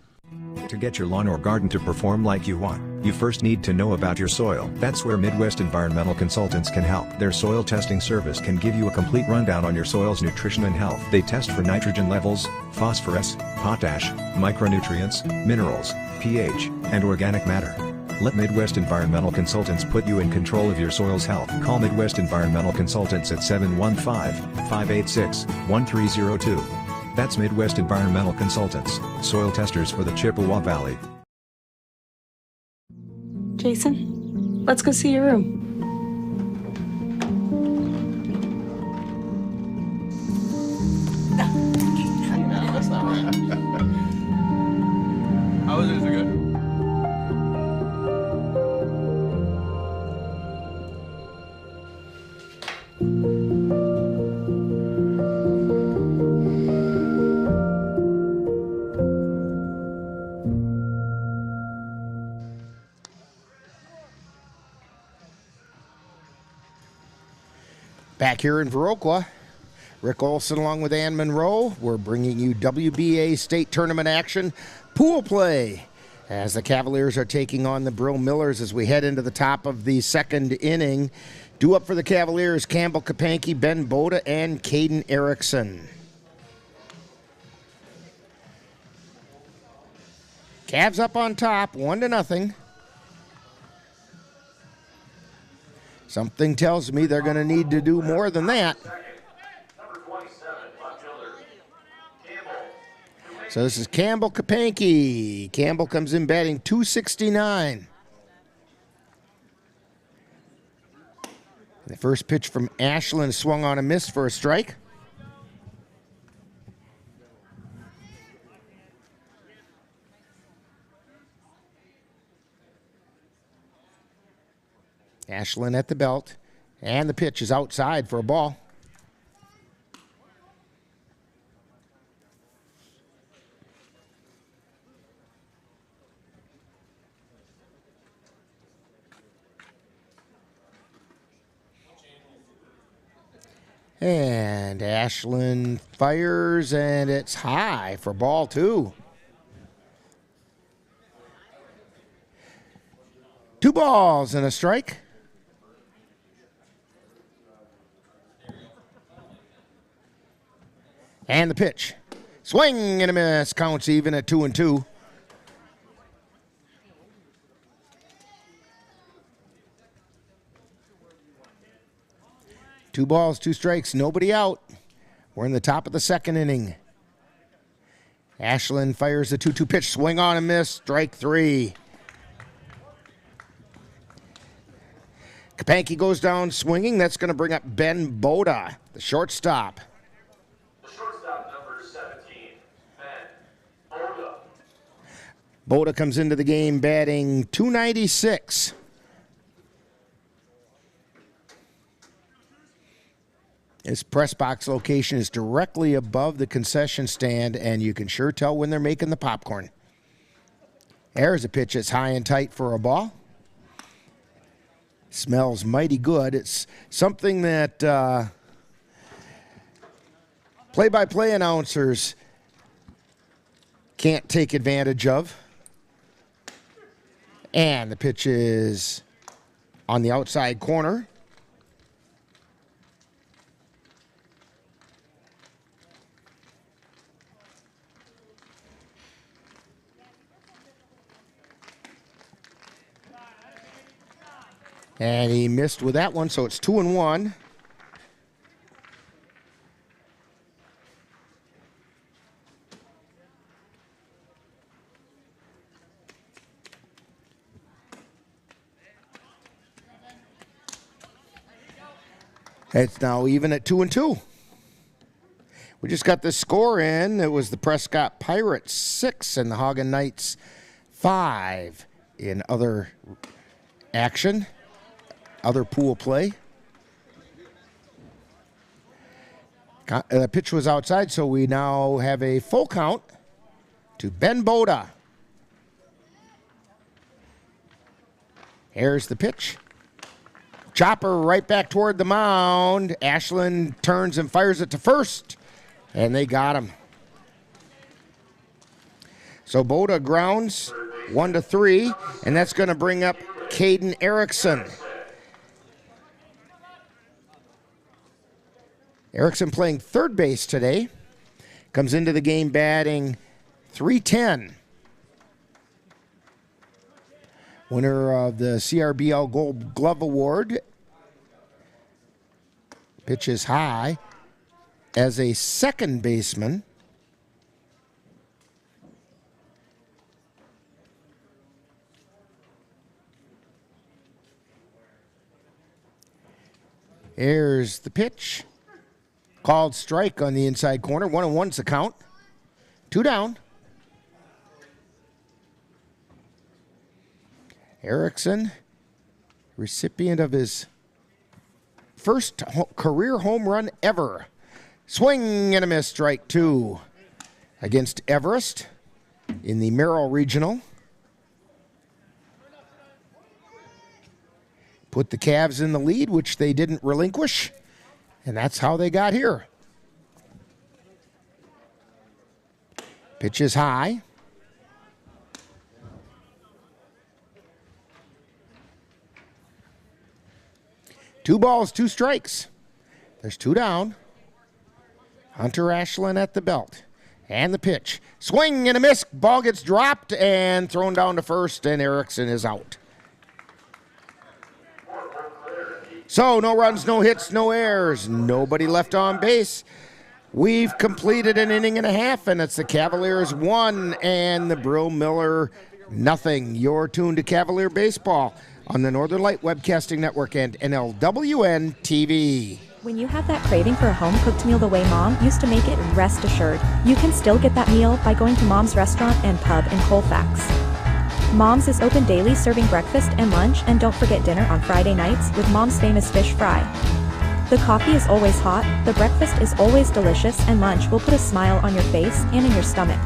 To get your lawn or garden to perform like you want, You first need to know about your soil. That's where Midwest Environmental Consultants can help. Their soil testing service can give you a complete rundown on your soil's nutrition and health. They test for nitrogen levels, phosphorus, potash, micronutrients, minerals, pH, and organic matter. Let Midwest Environmental Consultants put you in control of your soil's health. Call Midwest Environmental Consultants at 715-586-1302. That's Midwest Environmental Consultants, soil testers for the Chippewa Valley. Jason, let's go see your room. That's not right. How is it? Is it good? Back here in Viroqua, Rick Olson along with Ann Monroe, we're bringing you WBA state tournament action, pool play, as the Cavaliers are taking on the Brill Millers as we head into the top of the second inning. Due up for the Cavaliers, Campbell Kapanke, Ben Boda, and Caden Erickson. Cavs up on top, 1-0. Something tells me they're going to need to do more than that. So this is Campbell Kapanke. Campbell comes in batting .269. The first pitch from Ashland swung on a miss for a strike. Ashland at the belt, and the pitch is outside for a ball. And Ashland fires, and it's high for ball two. 2 balls and a strike. And the pitch. Swing and a miss. Counts even at 2-2. Two balls, 2 strikes, nobody out. We're in the top of the second inning. Ashland fires the 2-2 pitch. Swing on and miss. Strike 3. Kapanke goes down swinging. That's going to bring up Ben Boda, the shortstop. Number 17, Ben Boda. Boda comes into the game batting .296. His press box location is directly above the concession stand, and you can sure tell when they're making the popcorn. There's a pitch that's high and tight for a ball. Smells mighty good. It's something that play-by-play announcers can't take advantage of. And the pitch is on the outside corner. And he missed with that one, so it's 2-1. It's now even at 2-2. We just got the score in. It was the Prescott Pirates 6 and the Hagen Knights 5 in other action. Other pool play. The pitch was outside, so we now have a full count to Ben Boda. Here's the pitch. Chopper right back toward the mound. Ashland turns and fires it to first, and they got him. So Boda grounds 1-3, and that's going to bring up Caden Erickson. Erickson playing third base today. Comes into the game batting .310. Winner of the CRBL Gold Glove Award. Pitches high as a second baseman. Here's the pitch. Called strike on the inside corner. 1-1's the count. 2 down. Erickson, recipient of his first career home run ever. Swing and a miss, strike 2 against Everest in the Merrill Regional. Put the Cavs in the lead, which they didn't relinquish, and that's how they got here. Pitch is high. Two balls, 2 strikes. There's 2 down. Hunter Ashland at the belt. And the pitch. Swing and a miss. Ball gets dropped and thrown down to first, and Erickson is out. So, no runs, no hits, no errors. Nobody left on base. We've completed an inning and a half, and it's the Cavaliers 1 and the Brill Miller nothing. You're tuned to Cavalier Baseball on the Northern Light Webcasting Network and NLWN-TV. When you have that craving for a home-cooked meal the way Mom used to make it, rest assured, you can still get that meal by going to Mom's Restaurant and Pub in Colfax. Mom's is open daily, serving breakfast and lunch, and don't forget dinner on Friday nights with Mom's famous fish fry. The coffee is always hot, the breakfast is always delicious, and lunch will put a smile on your face and in your stomach.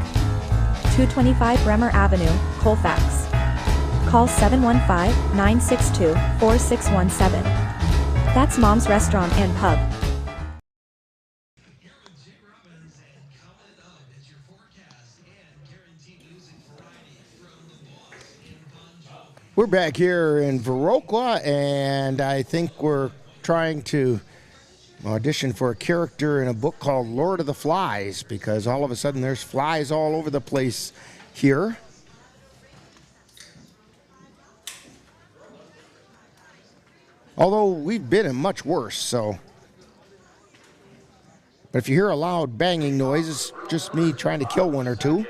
225 Bremer Avenue, Colfax. Call 715-962-4617. That's Mom's Restaurant and Pub. We're back here in Viroqua, and I think we're trying to audition for a character in a book called Lord of the Flies, because all of a sudden there's flies all over the place here. Although we've been in much worse, so. But if you hear a loud banging noise, it's just me trying to kill one or two.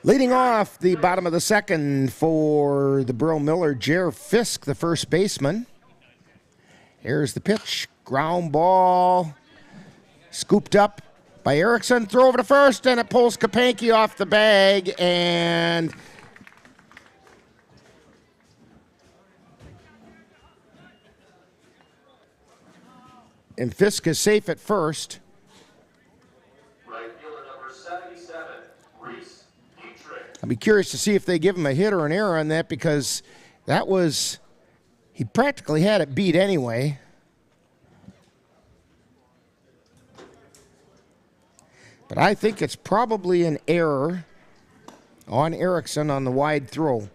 Leading off the bottom of the second for the Brill Miller, Jer Fisk, the first baseman. Here's the pitch. Ground ball. Scooped up by Erickson. Throw over to first, and it pulls Kapanke off the bag, and Fisk is safe at first. I'll be curious to see if they give him a hit or an error on that, because that was, he practically had it beat anyway. But I think it's probably an error on Erickson on the wide throw.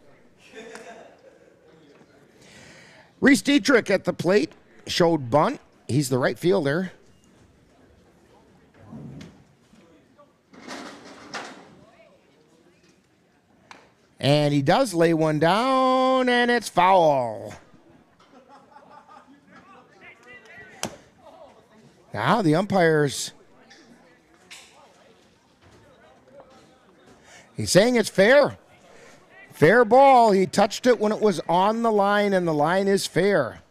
Reese Dietrich at the plate, showed bunt. He's the right fielder. And he does lay one down, and it's foul. Now the umpires, he's saying it's fair. Fair ball. He touched it when it was on the line, and the line is fair.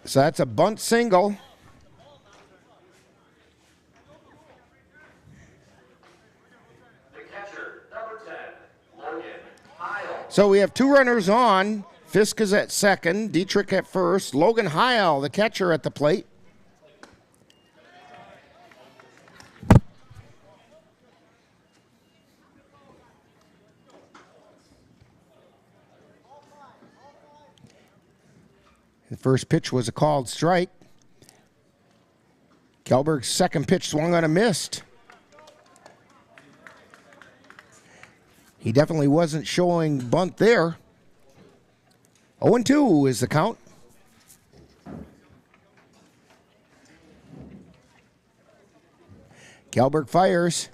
So that's a bunt single. So we have 2 runners on. Fisk is at second, Dietrich at first. Logan Heil, the catcher, at the plate. The first pitch was a called strike. Kjellberg's second pitch swung on a missed. He definitely wasn't showing bunt there. 0-2 is the count. Kjellberg fires.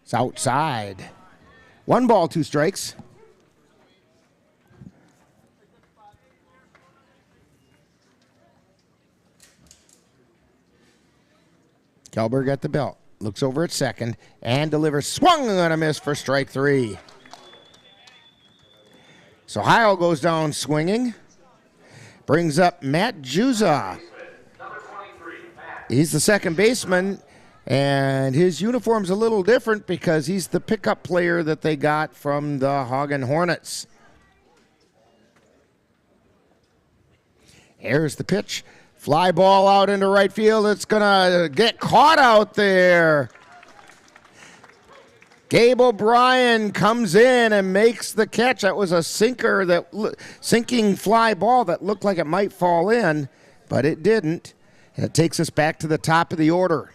It's outside. 1 ball, 2 strikes. Kjellberg at the belt. Looks over at second and delivers. Swung on a miss for strike 3. So Heil goes down swinging. Brings up Matt Juza. He's the second baseman, and his uniform's a little different because he's the pickup player that they got from the Hagen Hornets. Here's the pitch. Fly ball out into right field. It's going to get caught out there. Gabe O'Brien comes in and makes the catch. That was a sinking fly ball that looked like it might fall in, but it didn't. And it takes us back to the top of the order.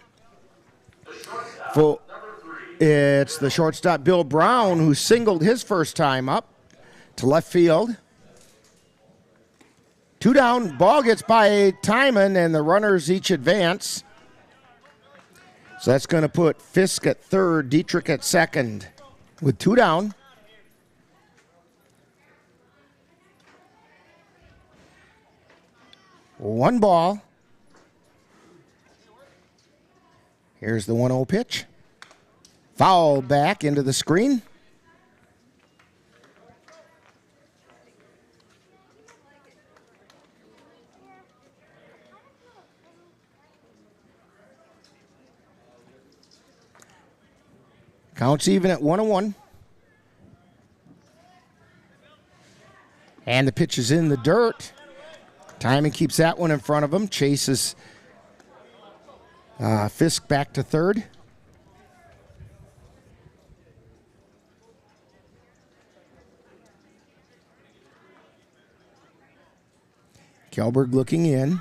It's the shortstop, Bill Brown, who singled his first time up to left field. 2 down, ball gets by Timon, and the runners each advance. So that's going to put Fisk at third, Dietrich at second. With 2 down. One ball. Here's the 1-0 pitch. Foul back into the screen. Counts even at 1-1. And the pitch is in the dirt. Timon keeps that one in front of him. Chases Fisk back to third. Kjellberg looking in.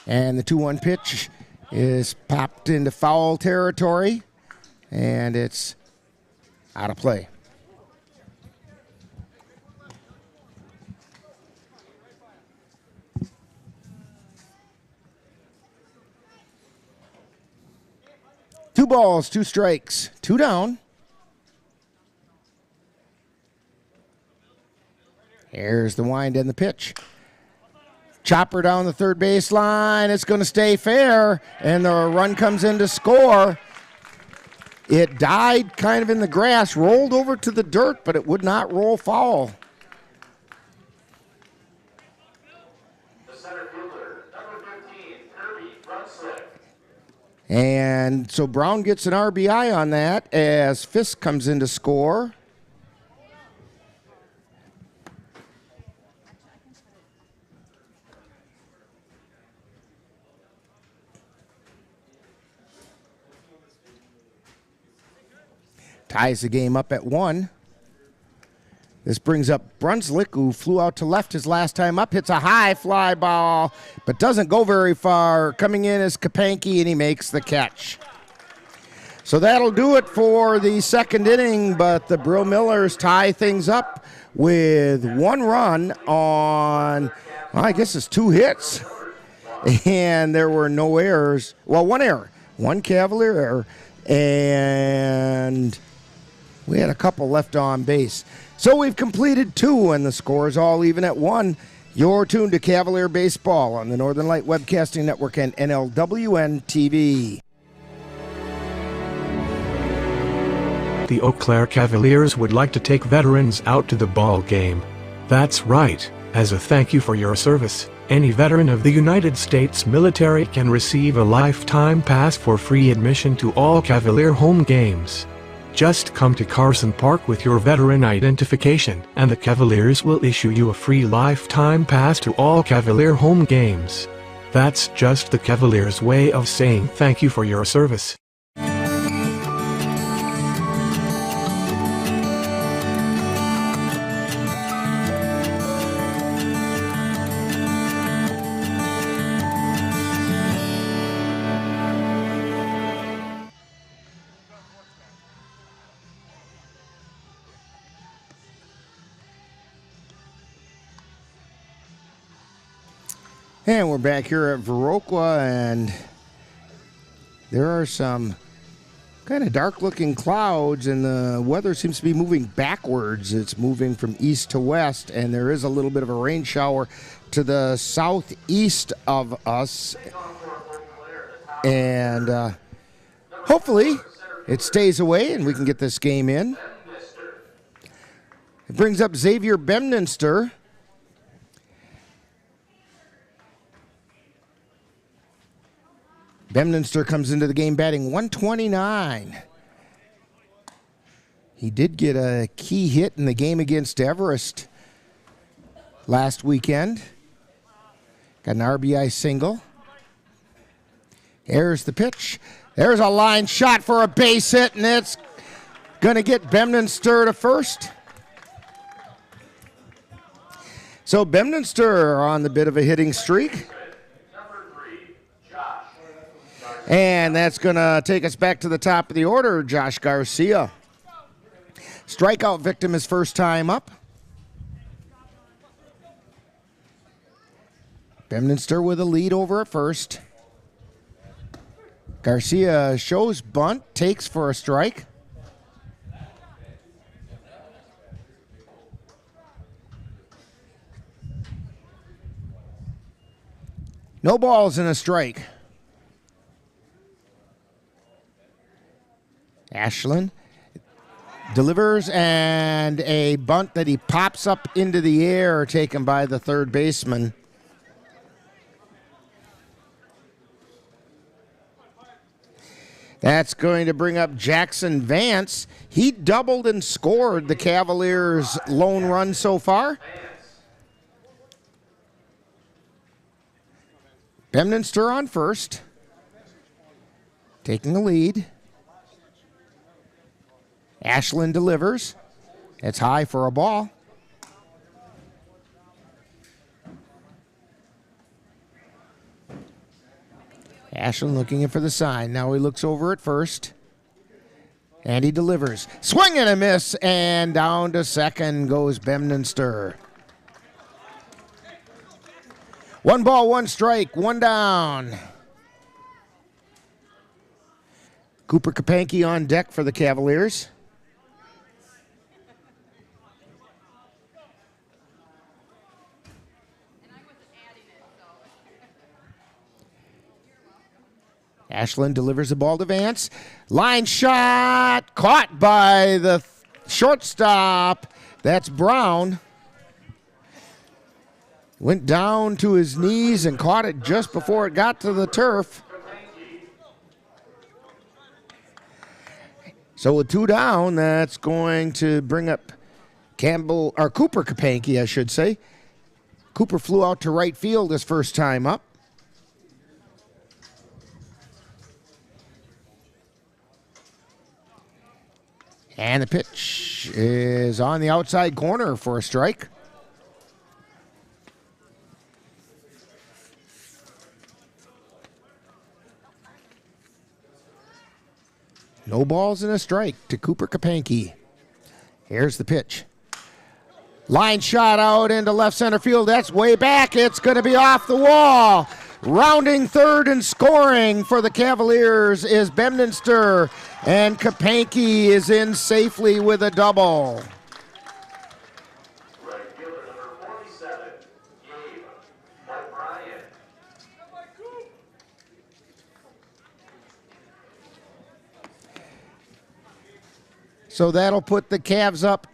And the 2-1 pitch is popped into foul territory. And it's out of play. Two balls, 2 strikes, 2 down. Here's the wind and the pitch. Chopper down the third baseline. It's going to stay fair, and the run comes in to score. It died kind of in the grass, rolled over to the dirt, but it would not roll foul. And so Brown gets an RBI on that as Fisk comes in to score. Ties the game up at 1. This brings up Brunswick, who flew out to left his last time up, hits a high fly ball, but doesn't go very far. Coming in is Kapanke, and he makes the catch. So that'll do it for the second inning, but the Brill Millers tie things up with 1 run on, well, I guess it's 2 hits. And there were no errors. Well, 1 error. 1 Cavalier error. And we had a couple left on base. So we've completed 2, and the score is all even at 1. You're tuned to Cavalier Baseball on the Northern Light Webcasting Network and NLWN-TV. The Eau Claire Cavaliers would like to take veterans out to the ball game. That's right. As a thank you for your service, any veteran of the United States military can receive a lifetime pass for free admission to all Cavalier home games. Just come to Carson Park with your veteran identification, and the Cavaliers will issue you a free lifetime pass to all Cavalier home games. That's just the Cavaliers' way of saying thank you for your service. And we're back here at Viroqua, and there are some kind of dark-looking clouds, and the weather seems to be moving backwards. It's moving from east to west, and there is a little bit of a rain shower to the southeast of us. And hopefully it stays away and we can get this game in. It brings up Xavier Bemminster. Bemminster comes into the game batting 129. He did get a key hit in the game against Everest last weekend. Got an RBI single. Here's the pitch. There's a line shot for a base hit, and it's going to get Bemminster to first. So Bemminster on the bit of a hitting streak. And that's going to take us back to the top of the order, Josh Garcia. Strikeout victim his first time up. Bemminster with a lead over at first. Garcia shows bunt, takes for a strike. No balls and a strike. Ashland delivers, and a bunt that he pops up into the air, taken by the third baseman. That's going to bring up Jackson Vance. He doubled and scored the Cavaliers' lone run so far. Bemminster on first, taking the lead. Ashland delivers. It's high for a ball. Ashland looking in for the sign. Now he looks over at first. And he delivers. Swing and a miss, and down to second goes Bemminster. 1 ball, 1 strike, 1 down. Cooper Kapanke on deck for the Cavaliers. Ashland delivers the ball to Vance. Line shot, caught by the shortstop. That's Brown. Went down to his knees and caught it just before it got to the turf. So with 2 down, that's going to bring up Cooper Kapanke, I should say. Cooper flew out to right field his first time up. And the pitch is on the outside corner for a strike. No balls and a strike to Cooper Kapanke. Here's the pitch. Line shot out into left center field. That's way back. It's going to be off the wall. Rounding third and scoring for the Cavaliers is Bemminster, and Kapanke is in safely with a double. So that'll put the Cavs up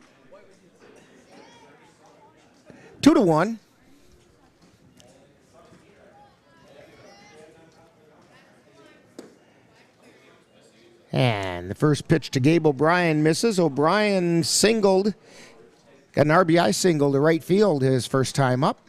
2-1. And the first pitch to Gabe O'Brien misses. O'Brien singled, got an RBI single to right field his first time up.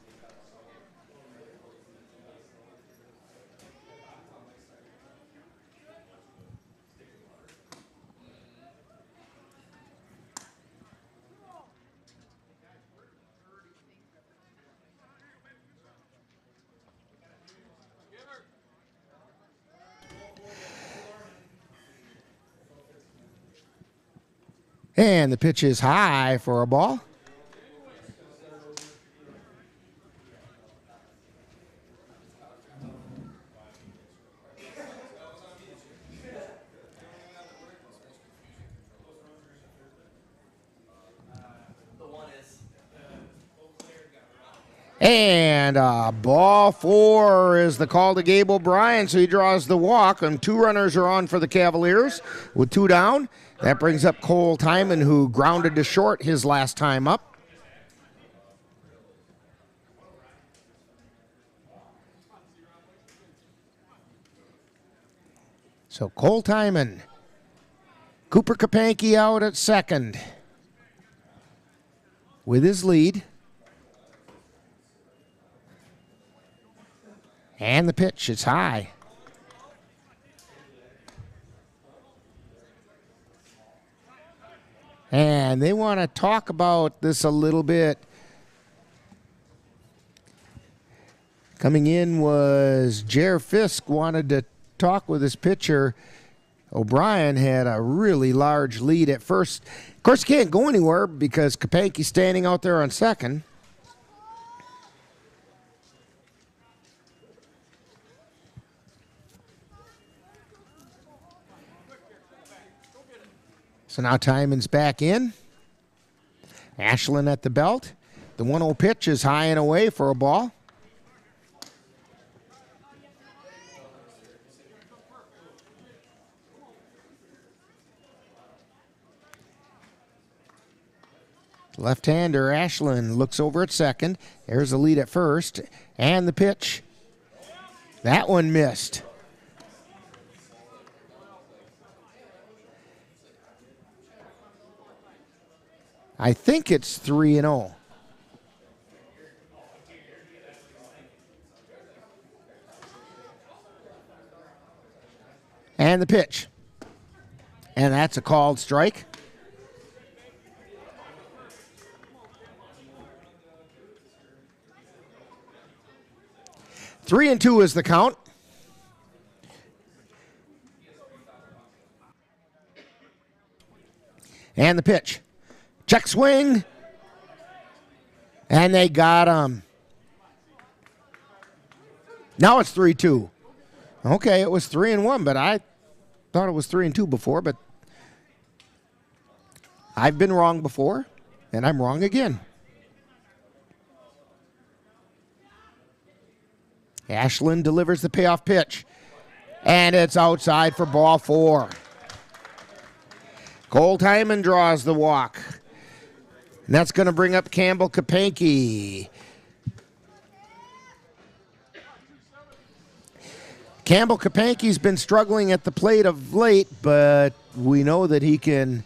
And the pitch is high for a ball. And ball 4 is the call to Gabe O'Brien, so he draws the walk, and 2 runners are on for the Cavaliers with 2 down. That brings up Cole Timon, who grounded to short his last time up. So Cole Timon, Cooper Kapanke out at second with his lead. And the pitch is high. And they want to talk about this a little bit. Coming in was Jer Fisk, wanted to talk with his pitcher. O'Brien had a really large lead at first. Of course, he can't go anywhere because Kapanke's standing out there on second. So now Timon's back in. Ashland at the belt. The 1-0 pitch is high and away for a ball. Left-hander Ashland looks over at second. There's the lead at first. And the pitch. That one missed. I think it's 3-0. And the pitch. And that's a called strike. Three and 2 is the count. And the pitch. Check swing. And they got him. Now it's 3-2. Okay, it was 3-1, but I thought it was 3-2 before, but I've been wrong before, and I'm wrong again. Ashland delivers the payoff pitch, and it's outside for ball 4. Cole Timon draws the walk. And that's going to bring up Campbell Kapanke. Campbell Kapanke's been struggling at the plate of late, but we know that he can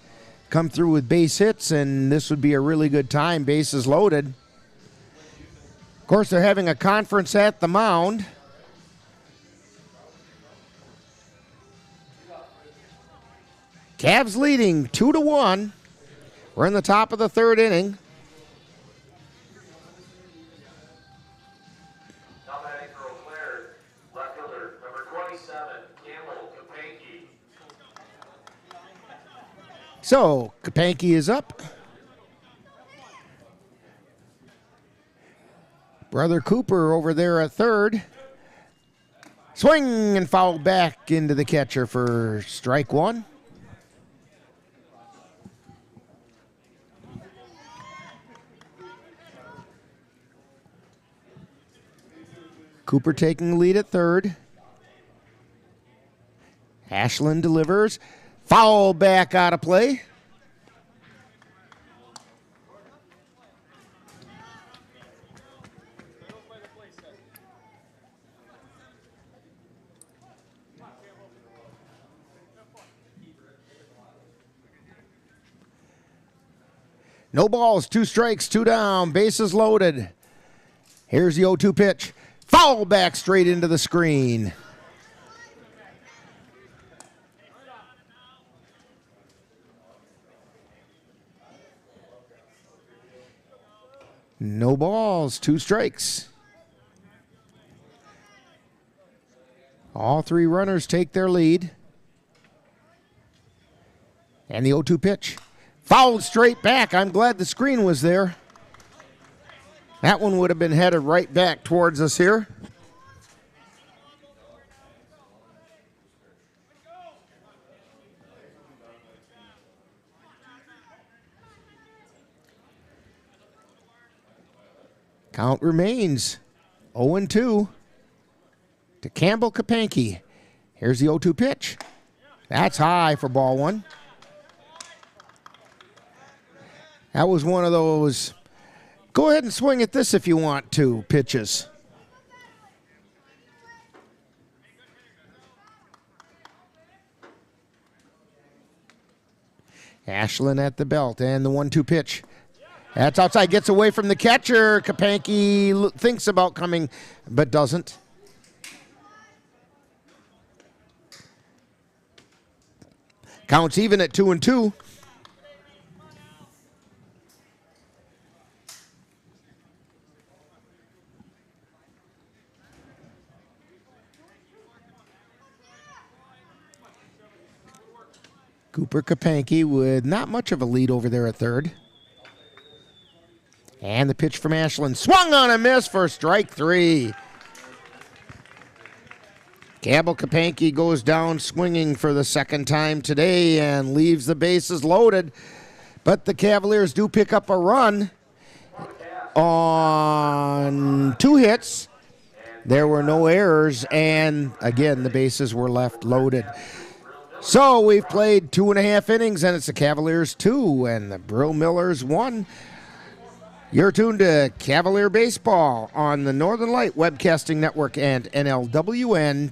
come through with base hits, and this would be a really good time, bases loaded. Of course, they're having a conference at the mound. Cavs leading 2-1. We're in the top of the 3rd inning. Now batting for Eau Claire, left fielder, number 27, Campbell Kapanke. So, Kapanke is up. Brother Cooper over there at third. Swing and foul back into the catcher for strike 1. Cooper taking the lead at third. Ashland delivers. Foul back out of play. No balls, 2 strikes, 2 down, bases loaded. Here's the 0-2 pitch. Foul back straight into the screen. No balls, 2 strikes. All 3 runners take their lead. And the 0-2 pitch. Fouled straight back. I'm glad the screen was there. That one would have been headed right back towards us here. Count remains 0-2 to Campbell Kapanke. Here's the 0-2 pitch. That's high for ball one. That was one of those, go ahead and swing at this if you want to, pitches. Ashland at the belt, and the 1-2 pitch. That's outside, gets away from the catcher. Kapanke thinks about coming, but doesn't. Counts even at 2-2. Cooper Kapanke with not much of a lead over there at third. And the pitch from Ashland. Swung on a miss for strike three. Campbell Kapanke goes down swinging for the second time today and leaves the bases loaded. But the Cavaliers do pick up a run on 2 hits. There were no errors, and again, the bases were left loaded. So we've played 2.5 innings, and it's the Cavaliers 2 and the Brill Millers 1. You're tuned to Cavalier Baseball on the Northern Light Webcasting Network and NLWN-TV.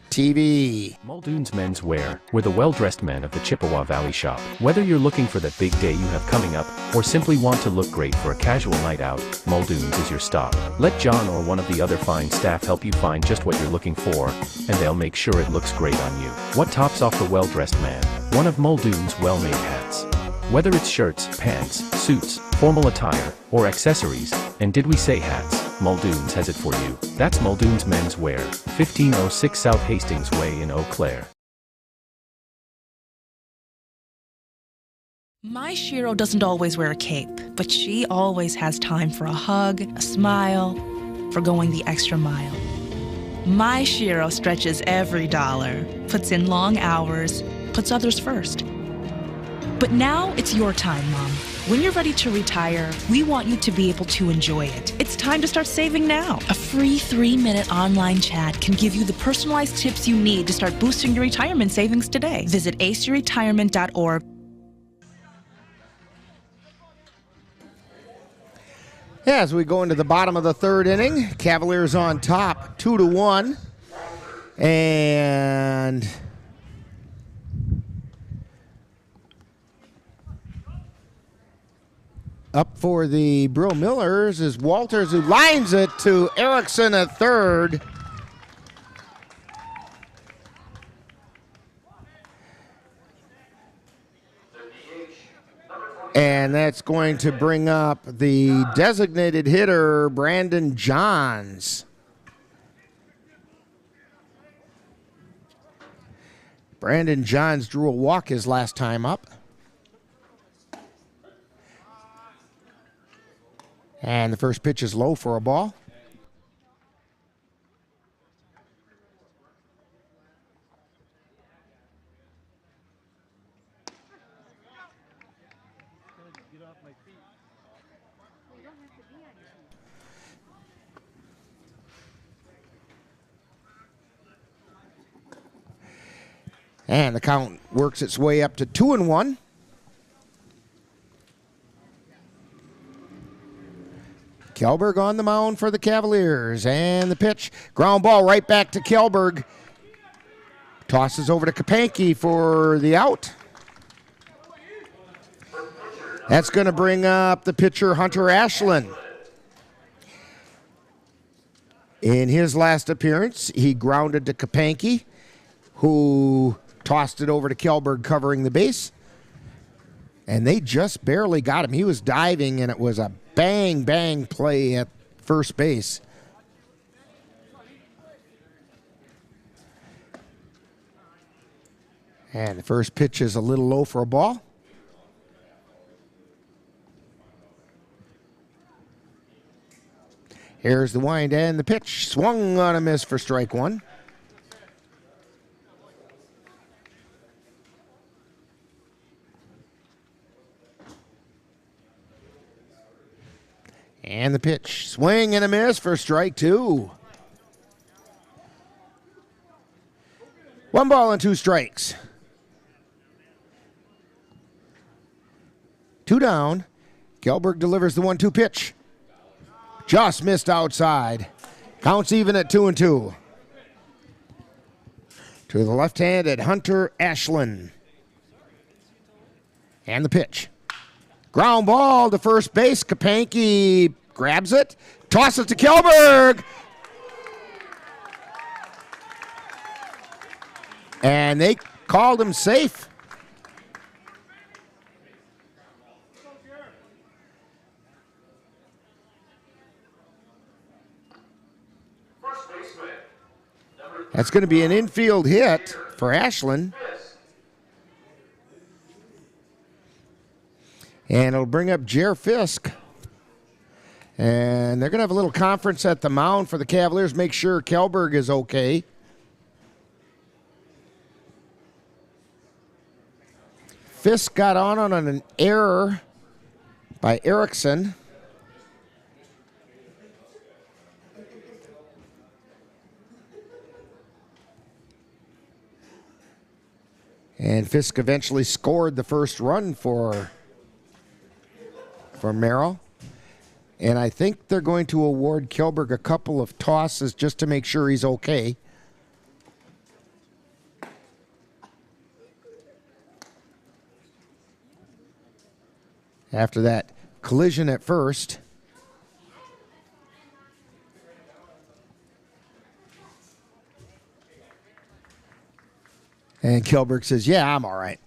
Muldoon's Menswear. We're the well-dressed men of the Chippewa Valley shop. Whether you're looking for that big day you have coming up, or simply want to look great for a casual night out, Muldoon's is your stop. Let John or one of the other fine staff help you find just what you're looking for, and they'll make sure it looks great on you. What tops off the well-dressed man? One of Muldoon's well-made hats. Whether it's shirts, pants, suits, formal attire, or accessories, and did we say hats, Muldoon's has it for you. That's Muldoon's Menswear, 1506 South Hastings Way in Eau Claire. My Shiro doesn't always wear a cape, but she always has time for a hug, a smile, for going the extra mile. My Shiro stretches every dollar, puts in long hours, puts others first. But now it's your time, Mom. When you're ready to retire, we want you to be able to enjoy it. It's time to start saving now. A free 3-minute online chat can give you the personalized tips you need to start boosting your retirement savings today. Visit aceyourretirement.org. Yeah, as we go into the bottom of the third inning, Cavaliers on top, 2-1. And up for the Brill Millers is Walters, who lines it to Erickson at third. And that's going to bring up the designated hitter, Brandon Johns. Brandon Johns drew a walk his last time up. And the first pitch is low for a ball. And the count works its way up to 2-1. Kjellberg on the mound for the Cavaliers. And the pitch, ground ball right back to Kjellberg. Tosses over to Kapanke for the out. That's going to bring up the pitcher, Hunter Ashland. In his last appearance, he grounded to Kapanke, who tossed it over to Kjellberg covering the base. And they just barely got him. He was diving, and it was a bang, bang play at first base. And the first pitch is a little low for a ball. Here's the wind and the pitch. Swung on a miss for strike one. And the pitch. Swing and a miss for strike 2. 1 ball and 2 strikes. 2 down. Kjellberg delivers the 1-2 pitch. Just missed outside. Counts even at 2-2. To the left-handed Hunter Ashland. And the pitch. Ground ball to first base. Kapanke grabs it. Tosses to Kjellberg. And they called him safe. That's going to be an infield hit for Ashland. And it'll bring up Jer Fisk. And they're going to have a little conference at the mound for the Cavaliers, make sure Kjellberg is okay. Fisk got on an error by Erickson. And Fisk eventually scored the first run for Merrill. And I think they're going to award Kjellberg a couple of tosses just to make sure he's okay. After that collision at first. And Kjellberg says, yeah, I'm all right.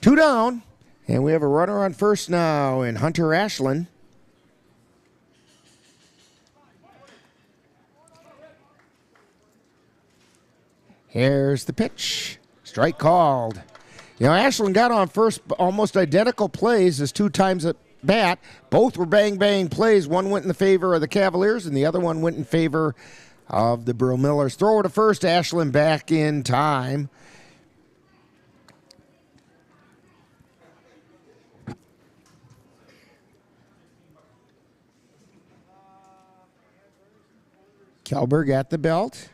Two down, and we have a runner on first now in Hunter Ashland. Here's the pitch. Strike called. You know, Ashland got on first, almost identical plays as 2 times at bat. Both were bang-bang plays. One went in the favor of the Cavaliers, and the other one went in favor of the Brill Millers. Throw to first, Ashland back in time. Kjellberg at the belt.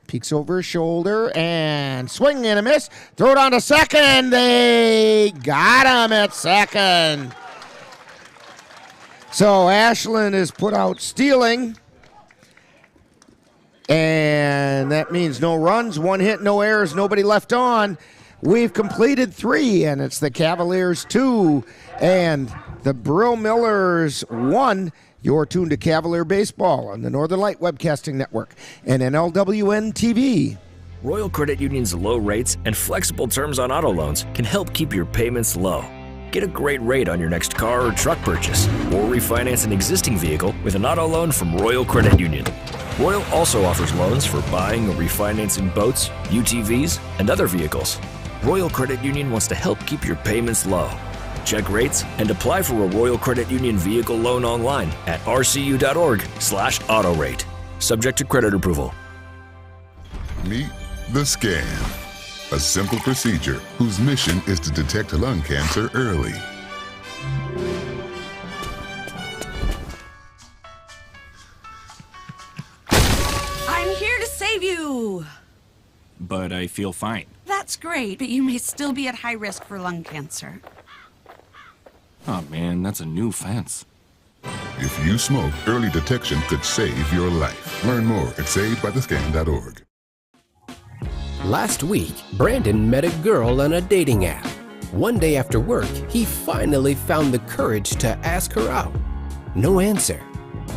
Peeks over his shoulder and swing and a miss. Throw it on to second. They got him at second. So Ashland is put out stealing. And that means no runs, 1 hit, no errors, nobody left on. We've completed 3, and it's the Cavaliers 2 and the Brill Millers 1. You're tuned to Cavalier Baseball on the Northern Light Webcasting Network and NLWN-TV. Royal Credit Union's low rates and flexible terms on auto loans can help keep your payments low. Get a great rate on your next car or truck purchase, or refinance an existing vehicle with an auto loan from Royal Credit Union. Royal also offers loans for buying or refinancing boats, UTVs, and other vehicles. Royal Credit Union wants to help keep your payments low. Check rates and apply for a Royal Credit Union vehicle loan online at rcu.org/autorate. Subject to credit approval. Meet the scan, a simple procedure whose mission is to detect lung cancer early. I'm here to save you. But I feel fine. That's great, but you may still be at high risk for lung cancer. Oh man, that's a new fence. If you smoke, early detection could save your life. Learn more at savedbythescan.org. Last week, Brandon met a girl on a dating app. One day after work, he finally found the courage to ask her out. No answer.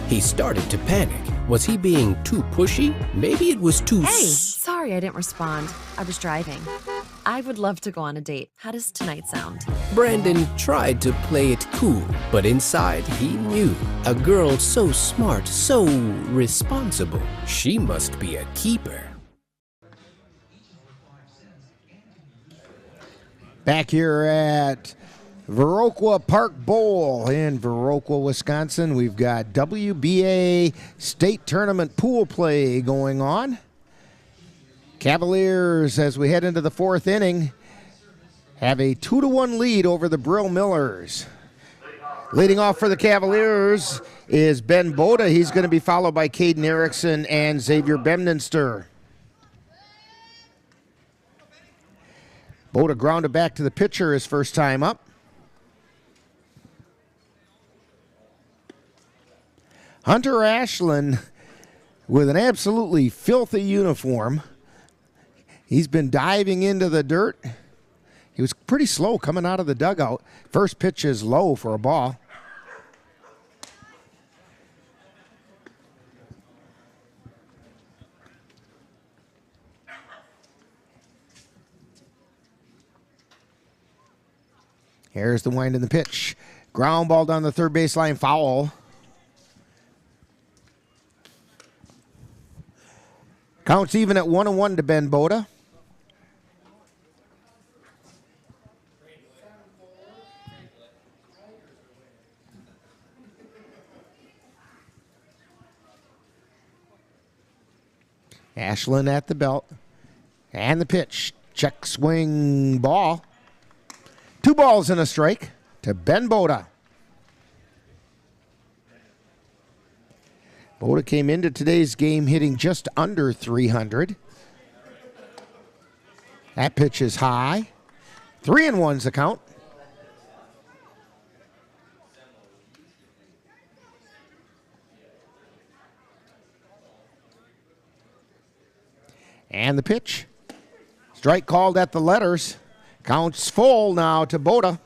He started to panic. Was he being too pushy? Maybe it was too... Hey, sorry I didn't respond. I was driving. I would love to go on a date. How does tonight sound? Brandon tried to play it cool, but inside he knew. A girl so smart, so responsible. She must be a keeper. Back here at Viroqua Park Bowl in Viroqua, Wisconsin, we've got WBA state tournament pool play going on. Cavaliers, as we head into the 4th inning, have a 2-1 lead over the Brill Millers. Leading off for the Cavaliers is Ben Boda. He's going to be followed by Caden Erickson and Xavier Bemninster. Boda grounded back to the pitcher his first time up. Hunter Ashland with an absolutely filthy uniform. He's been diving into the dirt. He was pretty slow coming out of the dugout. First pitch is low for a ball. Here's the wind in the pitch. Ground ball down the third baseline, foul. Counts even at 1-1 to Ben Boda. Ashland at the belt. And the pitch. Check swing ball. 2 balls and a strike to Ben Boda. Boda came into today's game hitting just under 300. That pitch is high. 3-1's the count. And the pitch. Strike called at the letters. Counts full now to Boda.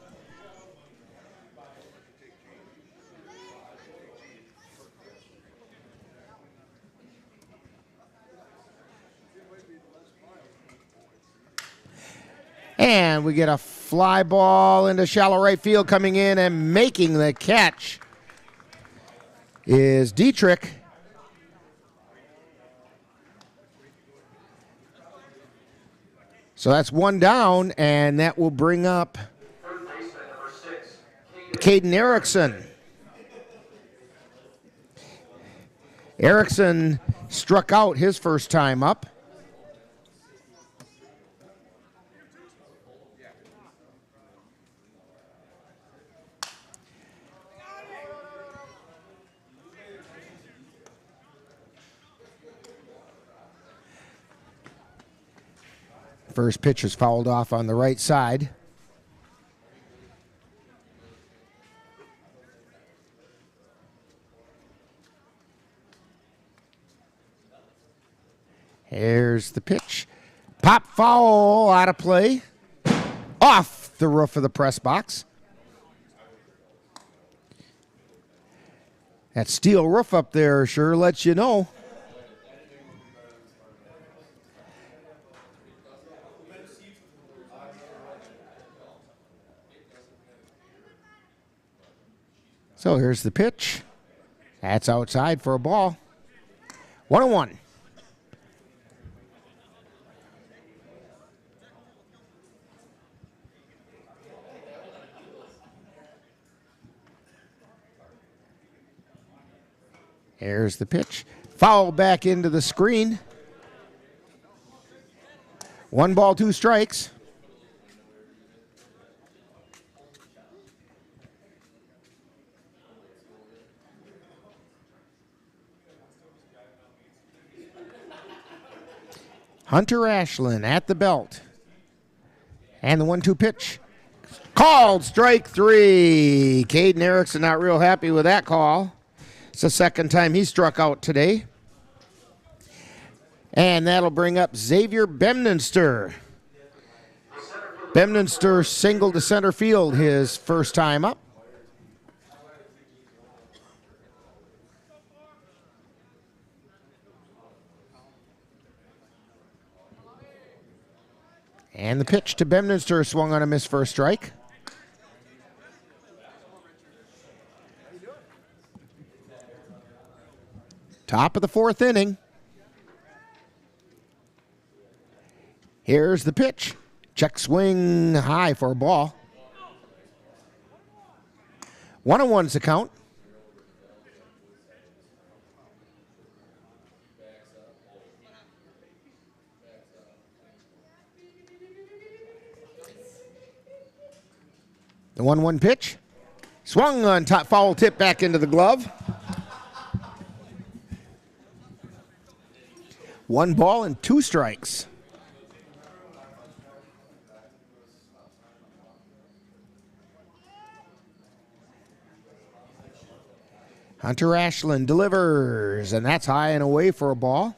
And we get a fly ball into shallow right field. Coming in and making the catch is Dietrich. So that's 1 down, and that will bring up Caden Erickson. Erickson struck out his first time up. First pitch is fouled off on the right side. Here's the pitch. Pop foul out of play. Off the roof of the press box. That steel roof up there sure lets you know. So here's the pitch. That's outside for a ball. 1-1. Here's the pitch. Foul back into the screen. 1 ball, 2 strikes. Hunter Ashland at the belt. And the 1-2 pitch. Called strike 3. Caden Erickson not real happy with that call. It's the second time he struck out today. And that'll bring up Xavier Bemninster. Bemninster singled to center field his first time up. And the pitch to Bemninster swung on a missed first strike. Top of the 4th inning. Here's the pitch. Check swing high for a ball. 1-1's the count. The 1-1 pitch. Swung on top, foul tip back into the glove. 1 ball and 2 strikes. Hunter Ashland delivers, and that's high and away for a ball.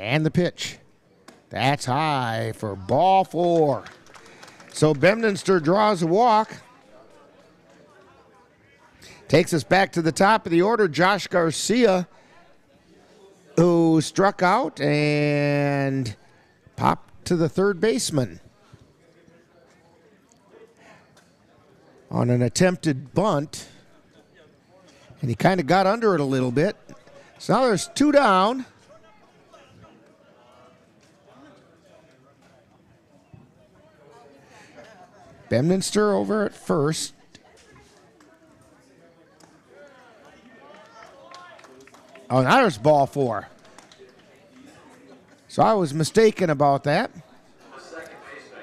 And the pitch. That's high for ball 4. So Bedminster draws a walk. Takes us back to the top of the order. Josh Garcia, who struck out and popped to the third baseman on an attempted bunt. And he kind of got under it a little bit. So now there's 2 down. Bedminster over at first. Oh, now there's ball 4. So I was mistaken about that. The second baseman,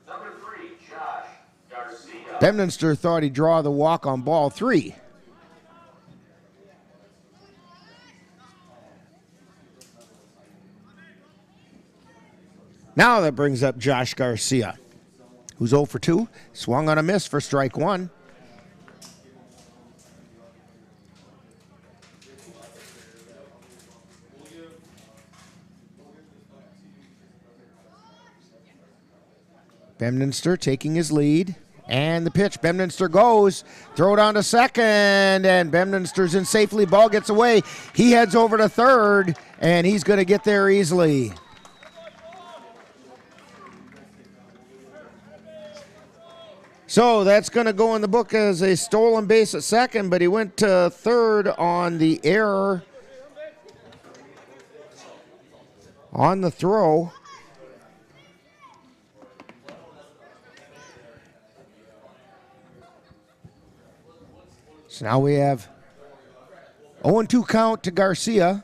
number 3, Josh Garcia. Bedminster thought he'd draw the walk on ball 3. Now that brings up Josh Garcia, who's 0 for 2. Swung on a miss for strike 1. Bedminster taking his lead. And the pitch. Bedminster goes. Throw down to second. And Bedminster's in safely. Ball gets away. He heads over to third. And he's going to get there easily. So that's going to go in the book as a stolen base at second, but he went to third on the error on the throw. So now we have 0-2 count to Garcia.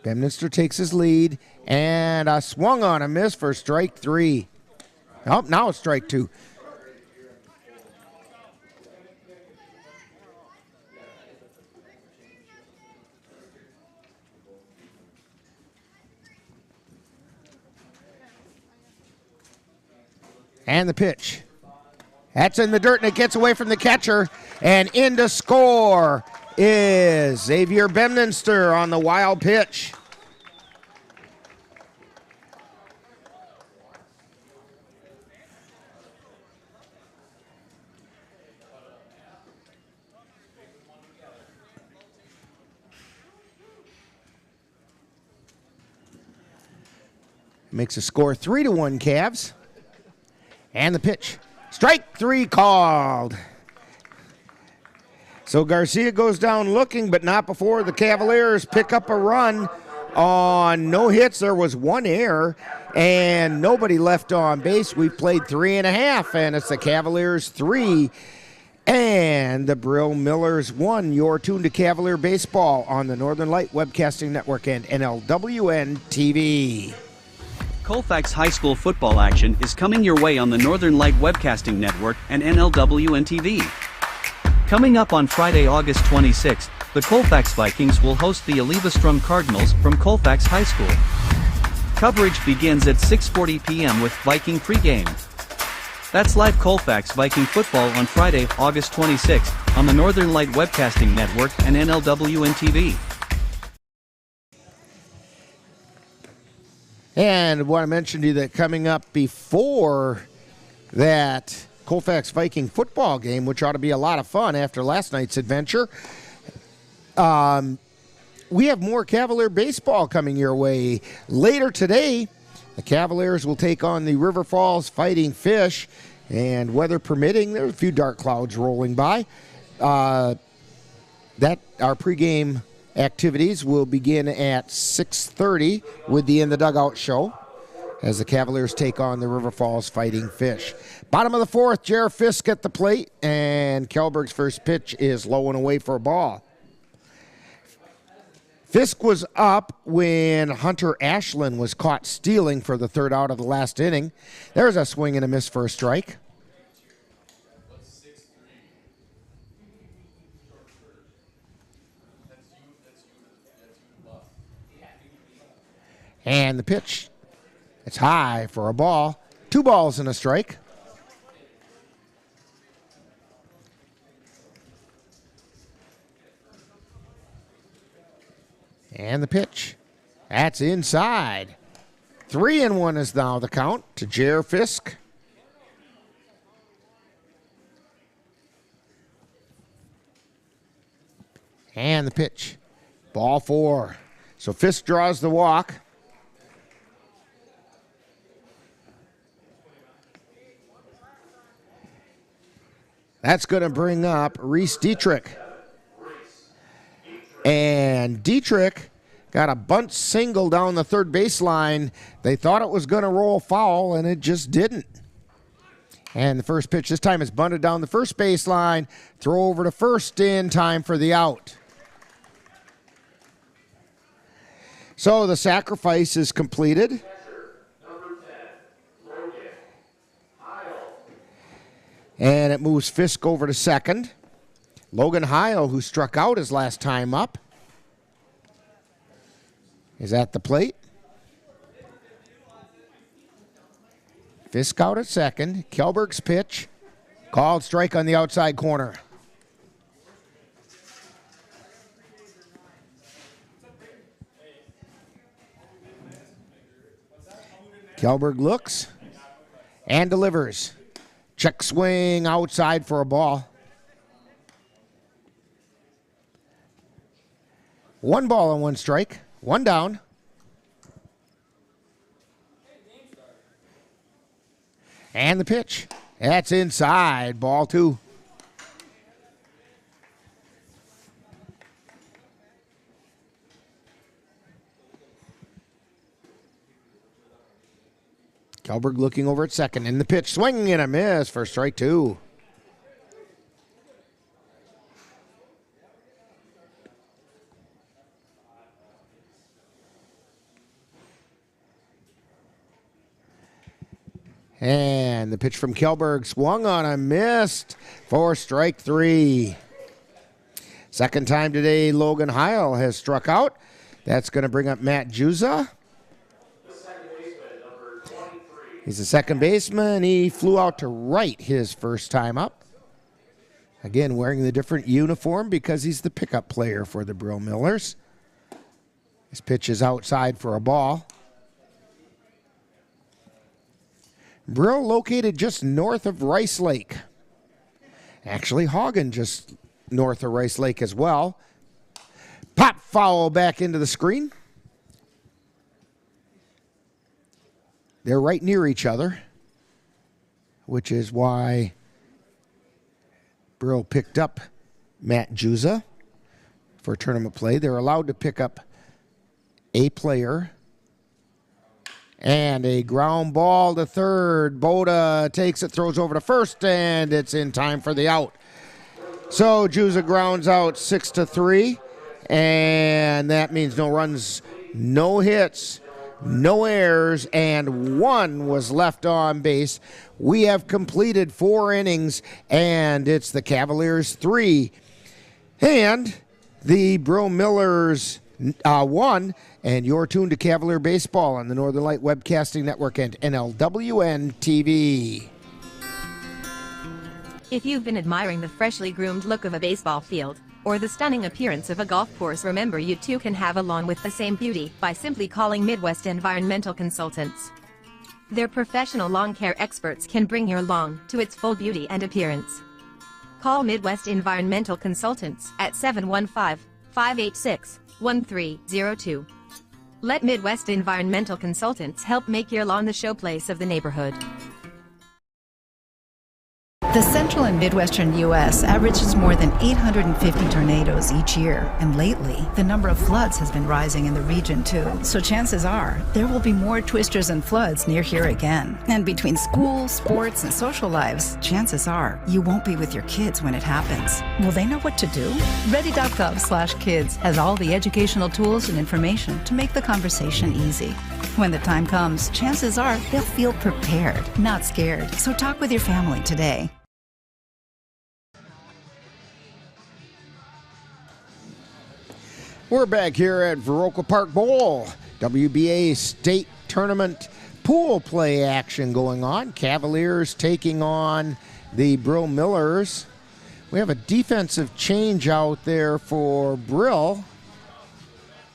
Bedminster takes his lead, and a swung on a miss for strike 3. Oh, now it's strike 2. And the pitch. That's in the dirt, and it gets away from the catcher. And in to score is Xavier Bedminster on the wild pitch. Makes a score 3-1 Cavs. And the pitch. Strike 3 called. So Garcia goes down looking, but not before the Cavaliers pick up a run on no hits. There was 1 error and nobody left on base. We played 3.5, and it's the Cavaliers 3 and the Brill Millers 1. You're tuned to Cavalier Baseball on the Northern Light Webcasting Network and NLWN-TV. Colfax High School football action is coming your way on the Northern Light Webcasting Network and NLWN-TV. Coming up on Friday, August 26th, the Colfax Vikings will host the Elevastrom Cardinals from Colfax High School. Coverage begins at 6:40 p.m. with Viking pregame. That's live Colfax Viking football on Friday, August 26th, on the Northern Light Webcasting Network and NLWN-TV. And I want to mention to you that coming up before that Colfax Viking football game, which ought to be a lot of fun after last night's adventure, we have more Cavalier baseball coming your way. Later today, the Cavaliers will take on the River Falls Fighting Fish, and weather permitting, there's a few dark clouds rolling by. Our pregame activities will begin at 6:30 with the In the Dugout show. as the Cavaliers take on the River Falls Fighting Fish. Bottom of the fourth, Jer Fisk at the plate, and Kjellberg's first pitch is low and away for a ball. Fisk was up when Hunter Ashland was caught stealing for the third out of the last inning. There's a swing and a miss for a strike. And the pitch, it's high for a ball. 2 balls and a strike. And the pitch, that's inside. 3-1 is now the count to Jer Fisk. And the pitch, ball 4. So Fisk draws the walk. That's going to bring up Reese Dietrich. And Dietrich got a bunt single down the third baseline. They thought it was going to roll foul, and it just didn't. And the first pitch this time is bunted down the first baseline. Throw over to first in time for the out. So the sacrifice is completed. And it moves Fisk over to second. Logan Heil, who struck out his last time up, is at the plate. Fisk out at second. Kjellberg's pitch. Called strike on the outside corner. Kjellberg looks and delivers. Check swing outside for a ball. 1 ball and 1 strike. 1 down. And the pitch. That's inside. Ball 2. Kjellberg looking over at second. And the pitch, swinging and a miss for strike 2. And the pitch from Kjellberg swung on and missed for strike 3. Second time today, Logan Heil has struck out. That's going to bring up Matt Juza. He's the second baseman. He flew out to right his first time up. Again, wearing the different uniform because he's the pickup player for the Brill Millers. His pitch is outside for a ball. Brill located just north of Rice Lake. Actually, Hagen just north of Rice Lake as well. Pop foul back into the screen. They're right near each other, which is why Brill picked up Matt Juza for tournament play. They're allowed to pick up a player. And a ground ball to third. Boda takes it, throws over to first, and it's in time for the out. So Juza grounds out 6-3, and that means no runs, no hits, no errors, and 1 was left on base. We have completed 4 innings, and it's the Cavaliers 3 and the Brill Millers 1. And you're tuned to Cavalier Baseball on the Northern Light Webcasting Network and NLWN-TV. If you've been admiring the freshly groomed look of a baseball field, or the stunning appearance of a golf course, remember you too can have a lawn with the same beauty by simply calling Midwest Environmental Consultants. Their professional lawn care experts can bring your lawn to its full beauty and appearance. Call Midwest Environmental Consultants at 715-586-1302. Let Midwest Environmental Consultants help make your lawn the showplace of the neighborhood. The central and midwestern U.S. averages more than 850 tornadoes each year, and lately, the number of floods has been rising in the region too. So chances are, there will be more twisters and floods near here again. And between school, sports, and social lives, chances are, you won't be with your kids when it happens. Will they know what to do? Ready.gov/kids has all the educational tools and information to make the conversation easy. When the time comes, chances are they'll feel prepared, not scared. So talk with your family today. We're back here at Viroqua Park Bowl. WBA state tournament pool play action going on. Cavaliers taking on the Brill Millers. We have a defensive change out there for Brill.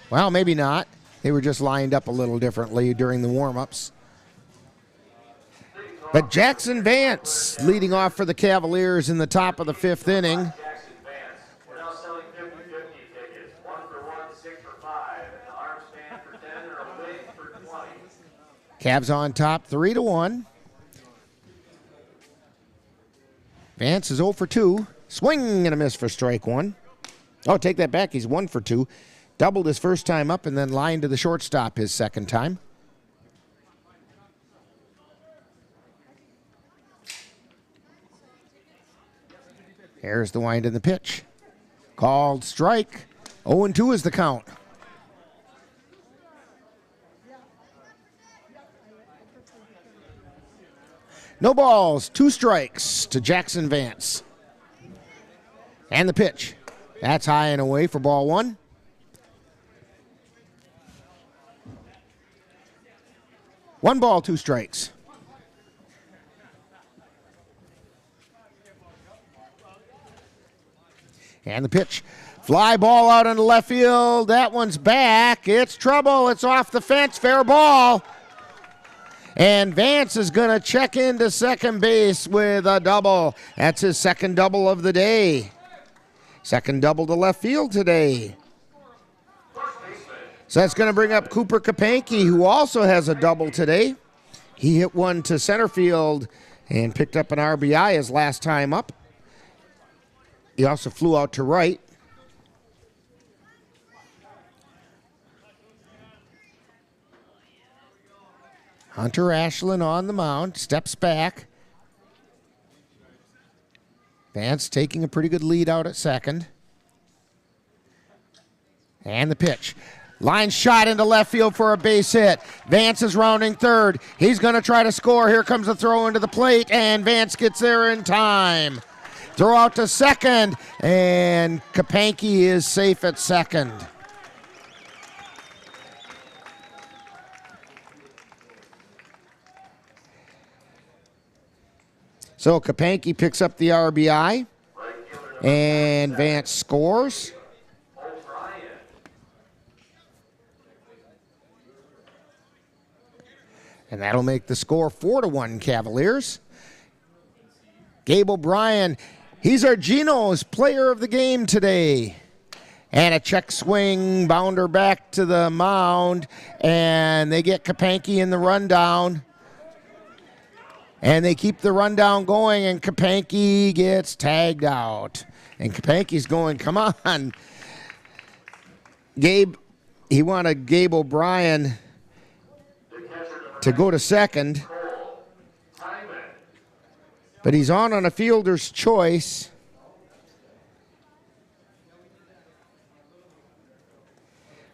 Well, maybe not. They were just lined up a little differently during the warm-ups. But Jackson Vance leading off for the Cavaliers in the top of the 5th inning. Cavs on top 3-1. Vance is 0 for 2. Swing and a miss for strike one. Oh, take that back. He's 1 for 2. Doubled his first time up and then lined to the shortstop his second time. Here's the wind and the pitch. Called strike. 0-2 is the count. No balls, 2 strikes to Jackson Vance. And the pitch. That's high and away for ball 1. One ball, 2 strikes. And the pitch. Fly ball out into left field. That one's back. It's trouble. It's off the fence. Fair ball. And Vance is going to check into second base with a double. That's his second double of the day. Second double to left field today. So that's going to bring up Cooper Kapanke, who also has a double today. He hit one to center field and picked up an RBI his last time up. He also flew out to right. Hunter Ashland on the mound, steps back. Vance taking a pretty good lead out at second. And the pitch. Line shot into left field for a base hit. Vance is rounding third. He's going to try to score. Here comes the throw into the plate, and Vance gets there in time. Throw out to second, and Kapanke is safe at second. So Kapanke picks up the RBI, and Vance scores. And that'll make the score 4-1 Cavaliers. Gabe O'Brien, he's our Geno's player of the game today. And a check swing, bounder back to the mound, and they get Kapanke in the rundown. And they keep the rundown going, and Kapanke gets tagged out. And Kapanke's going, come on. Gabe, he wanted Gabe O'Brien to go to second. But he's on a fielder's choice.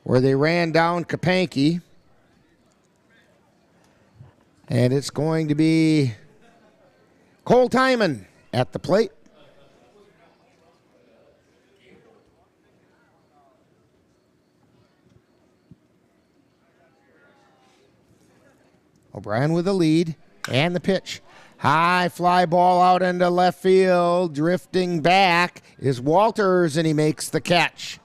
Where they ran down Kapanke. And it's going to be Cole Timon at the plate. O'Brien with the lead and the pitch. High fly ball out into left field. Drifting back is Walters, and he makes the catch.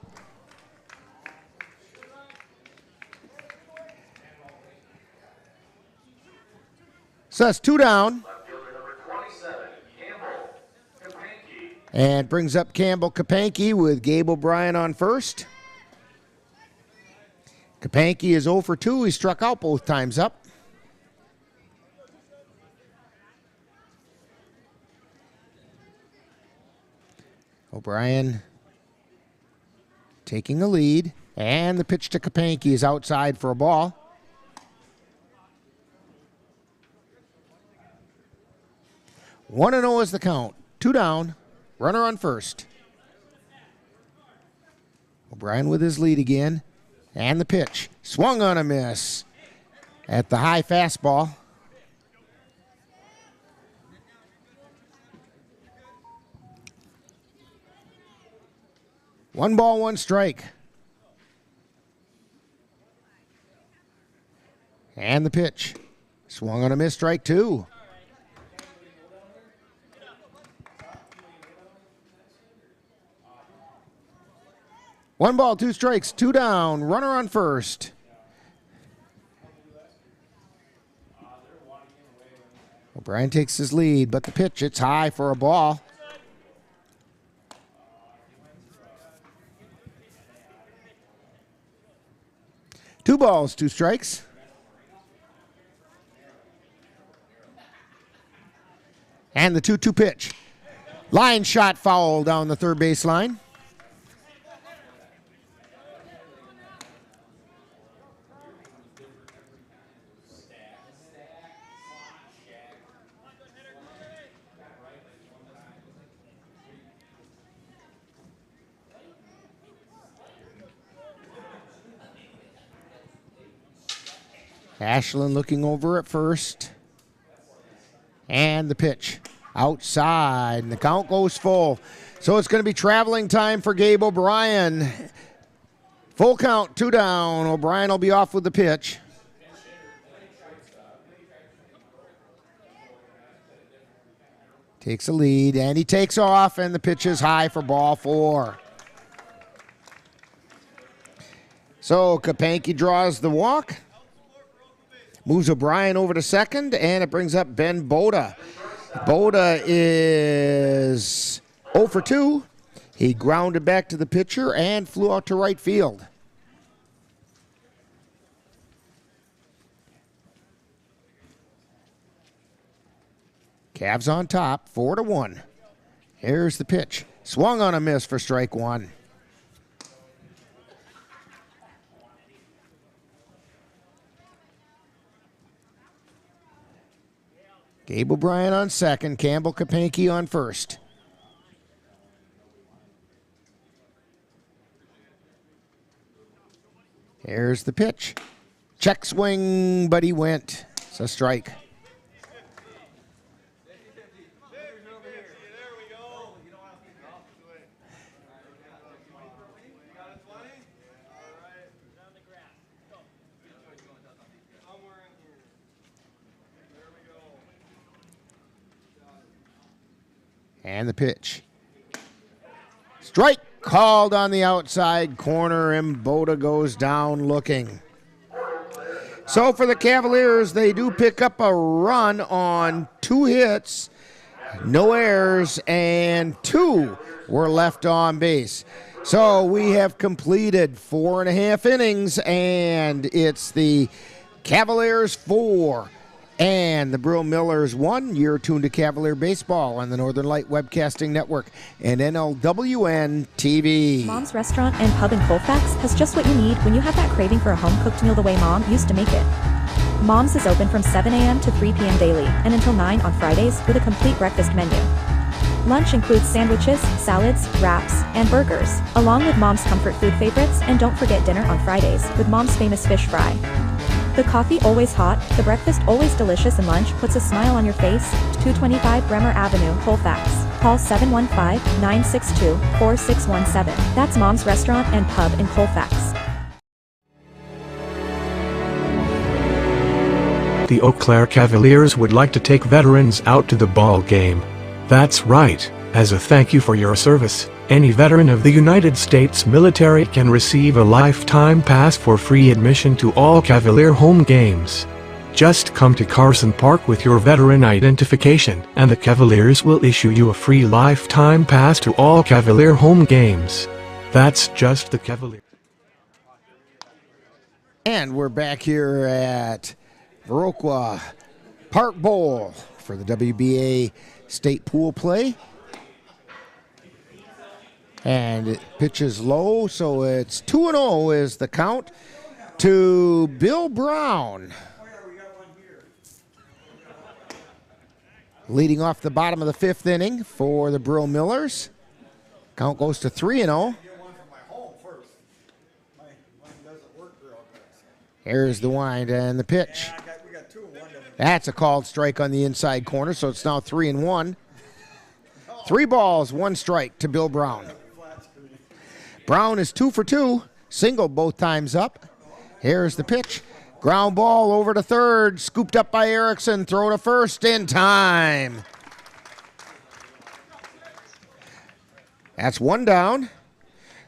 So that's 2 down. And brings up Campbell Kapanke with Gabe O'Brien on first. Kapanke is 0 for 2. He struck out both times up. O'Brien taking a lead, and the pitch to Kapanke is outside for a ball. One and 0 is the count. 2 down, runner on first. O'Brien with his lead again, and the pitch. Swung on a miss at the high fastball. One ball, one strike. And the pitch. Swung on a miss, strike 2. One ball, 2 strikes, 2 down, runner on first. O'Brien takes his lead, but the pitch, it's high for a ball. Two balls, 2 strikes. And the 2-2 pitch. Line shot foul down the third baseline. Ashland looking over at first. And the pitch outside, and the count goes full. So it's going to be traveling time for Gabe O'Brien. Full count, 2 down. O'Brien will be off with the pitch. Takes a lead, and he takes off, and the pitch is high for ball 4. So Kapanke draws the walk. Moves O'Brien over to second, and it brings up Ben Boda. Boda is 0 for 2. He grounded back to the pitcher and flew out to right field. Cavs on top, 4-1. Here's the pitch. Swung on a miss for strike 1. Gabe O'Brien on second, Campbell Kapanke on first. Here's the pitch. Check swing, but he went. It's a strike. And the pitch. Strike called on the outside corner, and Boda goes down looking. So for the Cavaliers, they do pick up a run on 2 hits, no errors, and 2 were left on base. So we have completed 4.5 innings, and it's the Cavaliers 4 and the Brill Millers 1. You're tuned to Cavalier Baseball on the Northern Light Webcasting Network and NLWN-TV. Mom's Restaurant and Pub in Colfax has just what you need when you have that craving for a home-cooked meal the way Mom used to make it. Mom's is open from 7 a.m. to 3 p.m. daily and until 9 on Fridays with a complete breakfast menu. Lunch includes sandwiches, salads, wraps, and burgers, along with Mom's comfort food favorites, and don't forget dinner on Fridays with Mom's famous fish fry. The coffee always hot, the breakfast always delicious, and lunch puts a smile on your face. 225 Bremer Avenue, Colfax. Call 715-962-4617. That's Mom's Restaurant and Pub in Colfax. The Eau Claire Cavaliers would like to take veterans out to the ball game. That's right. As a thank you for your service, any veteran of the United States military can receive a lifetime pass for free admission to all Cavalier home games. Just come to Carson Park with your veteran identification, and the Cavaliers will issue you a free lifetime pass to all Cavalier home games. That's just the Cavalier. And we're back here at Viroqua Park Bowl for the WBA State Pool Play. And it pitches low, so it's 2-0 is the count to Bill Brown. Leading off the bottom of the 5th inning for the Brill Millers. Count goes to 3-0. Here's the wind and the pitch. That's a called strike on the inside corner, so it's now 3-1. 3 balls, 1 strike to Bill Brown. Brown is 2 for 2, single both times up. Here's the pitch. Ground ball over to third, scooped up by Erickson, throw to first in time. That's 1 down.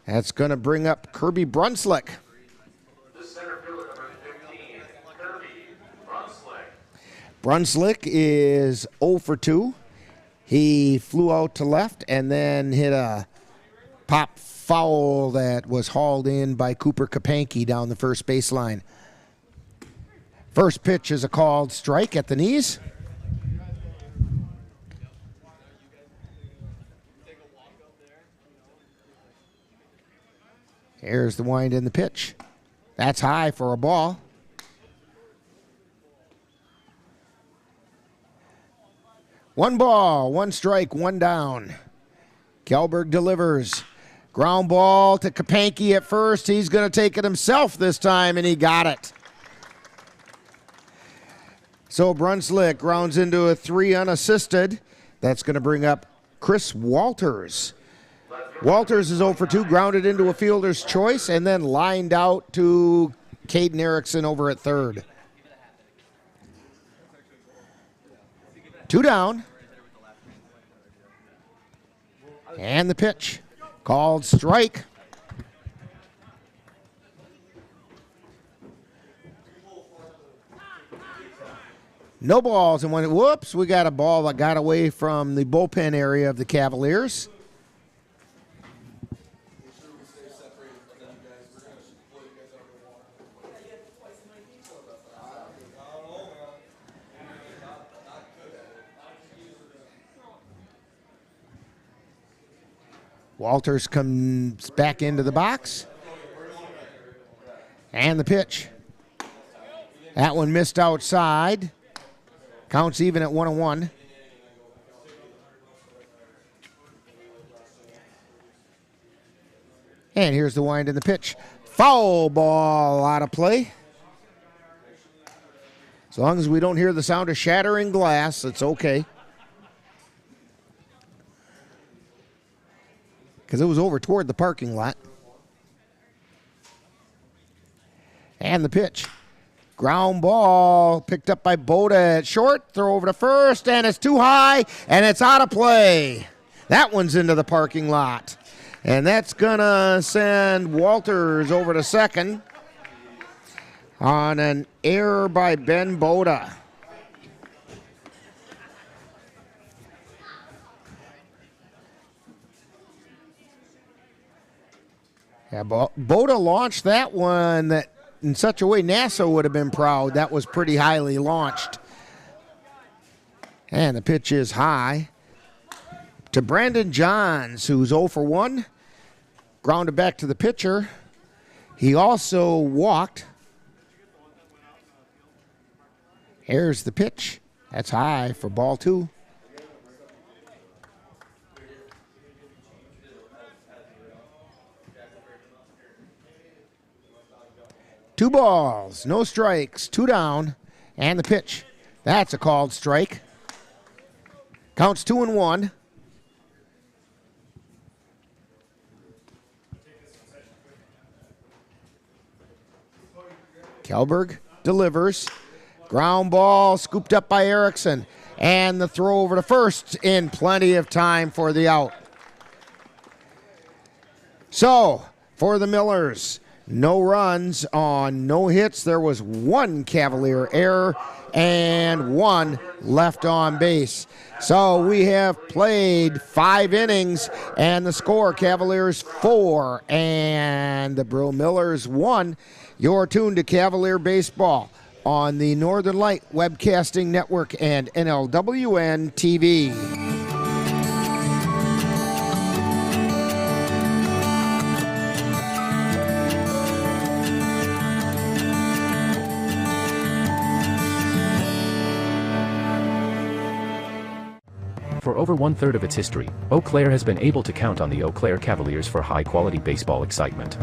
That's going to bring up Kirby Brunslick. The center fielder, number 15, Kirby Brunslick. Brunslick is 0 for 2. He flew out to left and then hit a pop foul that was hauled in by Cooper Kapanke down the first baseline. First pitch is a called strike at the knees. Here's the wind in the pitch. That's high for a ball. One ball, 1 strike, 1 down. Kjellberg delivers. Ground ball to Kapanke at first. He's going to take it himself this time, and he got it. So Brunslick grounds into a 3 unassisted. That's going to bring up Chris Walters. Walters is 0 for 2, grounded into a fielder's choice, and then lined out to Caden Erickson over at third. 2 down. And the pitch. Called strike. No balls. And when whoops, we got a ball that got away from the bullpen area of the Cavaliers. Walters comes back into the box. And the pitch. That one missed outside. Counts even at 1-1. And here's the wind in the pitch. Foul ball out of play. As long as we don't hear the sound of shattering glass, it's okay. Because it was over toward the parking lot. And the pitch. Ground ball picked up by Boda at short. Throw over to first, and it's too high, and it's out of play. That one's into the parking lot. And that's going to send Walters over to second on an error by Ben Boda. Yeah, Boda launched that one that in such a way NASA would have been proud. That was pretty highly launched. And the pitch is high to Brandon Johns, who's 0 for 1. Grounded back to the pitcher. He also walked. Here's the pitch. That's high for ball 2. Two balls, no strikes, 2 down, and the pitch. That's a called strike. Counts 2-1. Kjellberg delivers. Ground ball scooped up by Erickson. And the throw over to first in plenty of time for the out. So, for the Millers, no runs on no hits. There was 1 Cavalier error and 1 left on base. So we have played 5 innings, and the score, Cavaliers 4 and the Brill Millers 1. You're tuned to Cavalier Baseball on the Northern Light Webcasting Network and NLWN-TV. over 1/3 of its history, Eau Claire has been able to count on the Eau Claire Cavaliers for high-quality baseball excitement.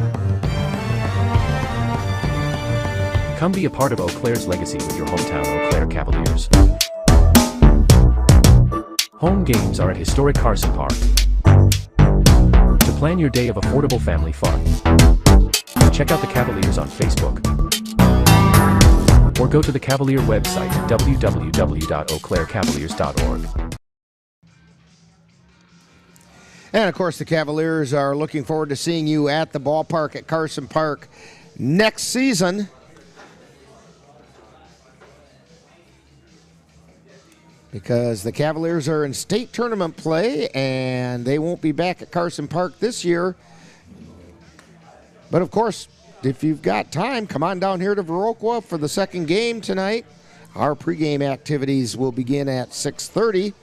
Come be a part of Eau Claire's legacy with your hometown Eau Claire Cavaliers. Home games are at historic Carson Park. To plan your day of affordable family fun, check out the Cavaliers on Facebook. Or go to the Cavalier website at www.eauclaircavaliers.org. And of course, the Cavaliers are looking forward to seeing you at the ballpark at Carson Park next season. Because the Cavaliers are in state tournament play and they won't be back at Carson Park this year. But of course, if you've got time, come on down here to Viroqua for the second game tonight. Our pregame activities will begin at 6:30.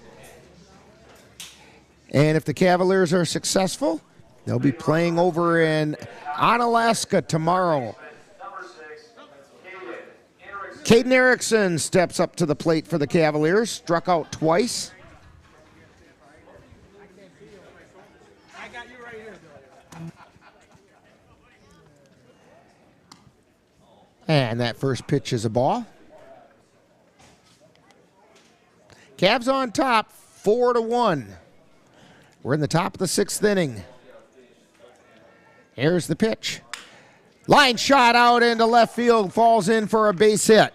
And if the Cavaliers are successful, they'll be playing over in Onalaska tomorrow. Caden Erickson steps up to the plate for the Cavaliers, struck out twice. And that first pitch is a ball. Cavs on top, 4-1. We're in the top of the 6th inning. Here's the pitch. Line shot out into left field, falls in for a base hit.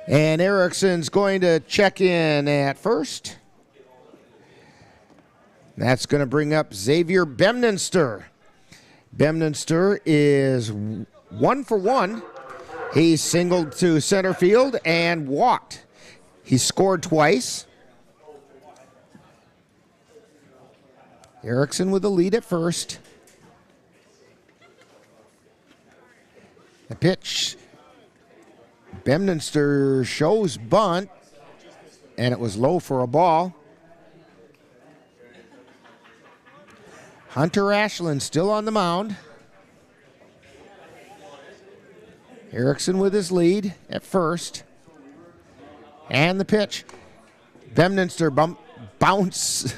And Erickson's going to check in at first. That's going to bring up Xavier Bemninster. Bemninster is 1 for 1. He singled to center field and walked. He scored twice. Erickson with the lead at first. The pitch. Bemninster shows bunt, and it was low for a ball. Hunter Ashland still on the mound. Erickson with his lead at first. And the pitch. Bemninster bunts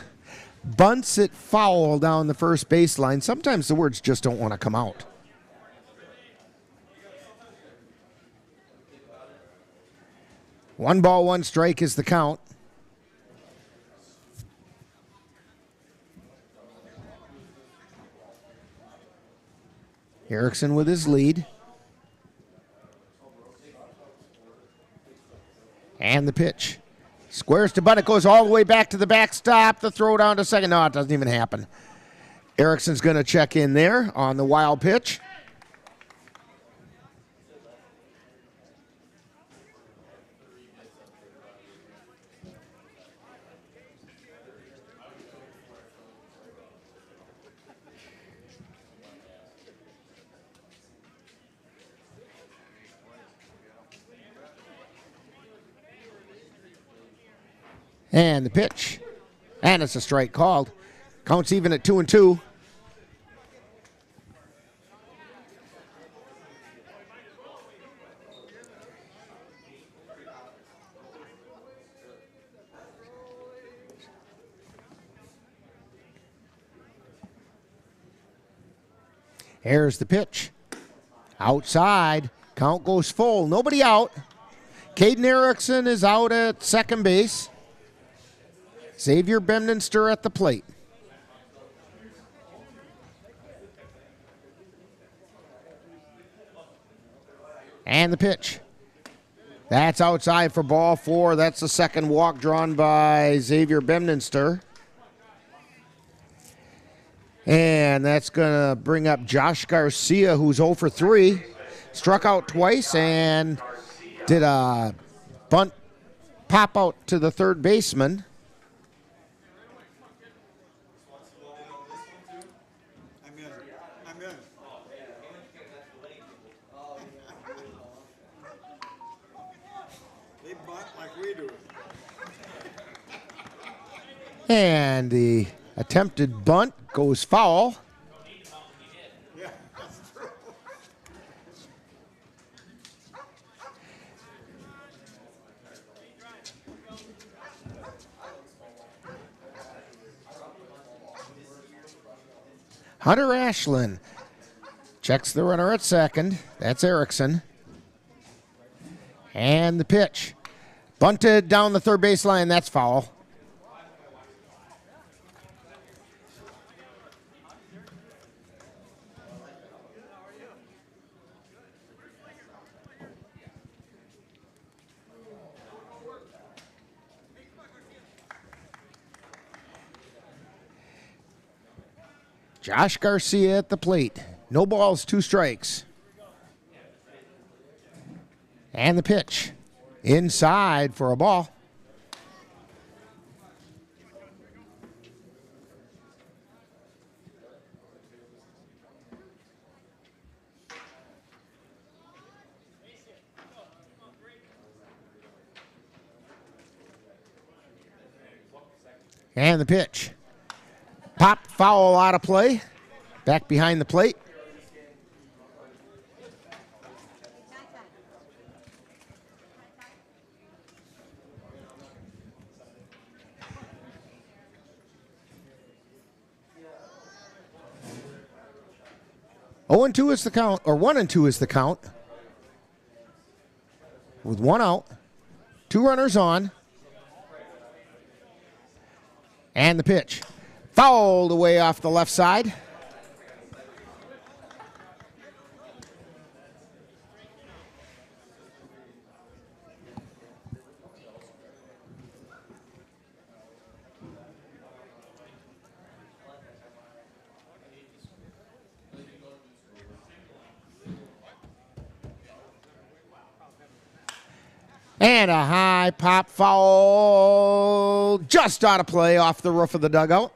it foul down the first baseline. Sometimes the words just don't want to come out. One ball, one strike is the count. Erickson with his lead. And the pitch. Squares to bunt. It goes all the way back to the backstop. The throw down to second. No, it doesn't even happen. Erickson's going to check in there on the wild pitch. And the pitch. And it's a strike called. Counts even at 2-2. Here's the pitch. Outside. Count goes full. Nobody out. Caden Erickson is out at second base. Xavier Bemninster at the plate. And the pitch. That's outside for ball 4. That's the second walk drawn by Xavier Bemninster. And that's going to bring up Josh Garcia, who's 0 for 3. Struck out twice and did a bunt pop out to the third baseman. And the attempted bunt goes foul. Hunter Ashland checks the runner at second. That's Erickson. And the pitch. Bunted down the third baseline. That's foul. Josh Garcia at the plate. No balls, 2 strikes. And the pitch. Inside for a ball. And the pitch. Pop foul out of play. Back behind the plate. Oh and 2 is the count, or 1 and 2 is the count. With 1 out. 2 runners on. And the pitch. Fouled away off the left side. And a high pop foul just out of play off the roof of the dugout.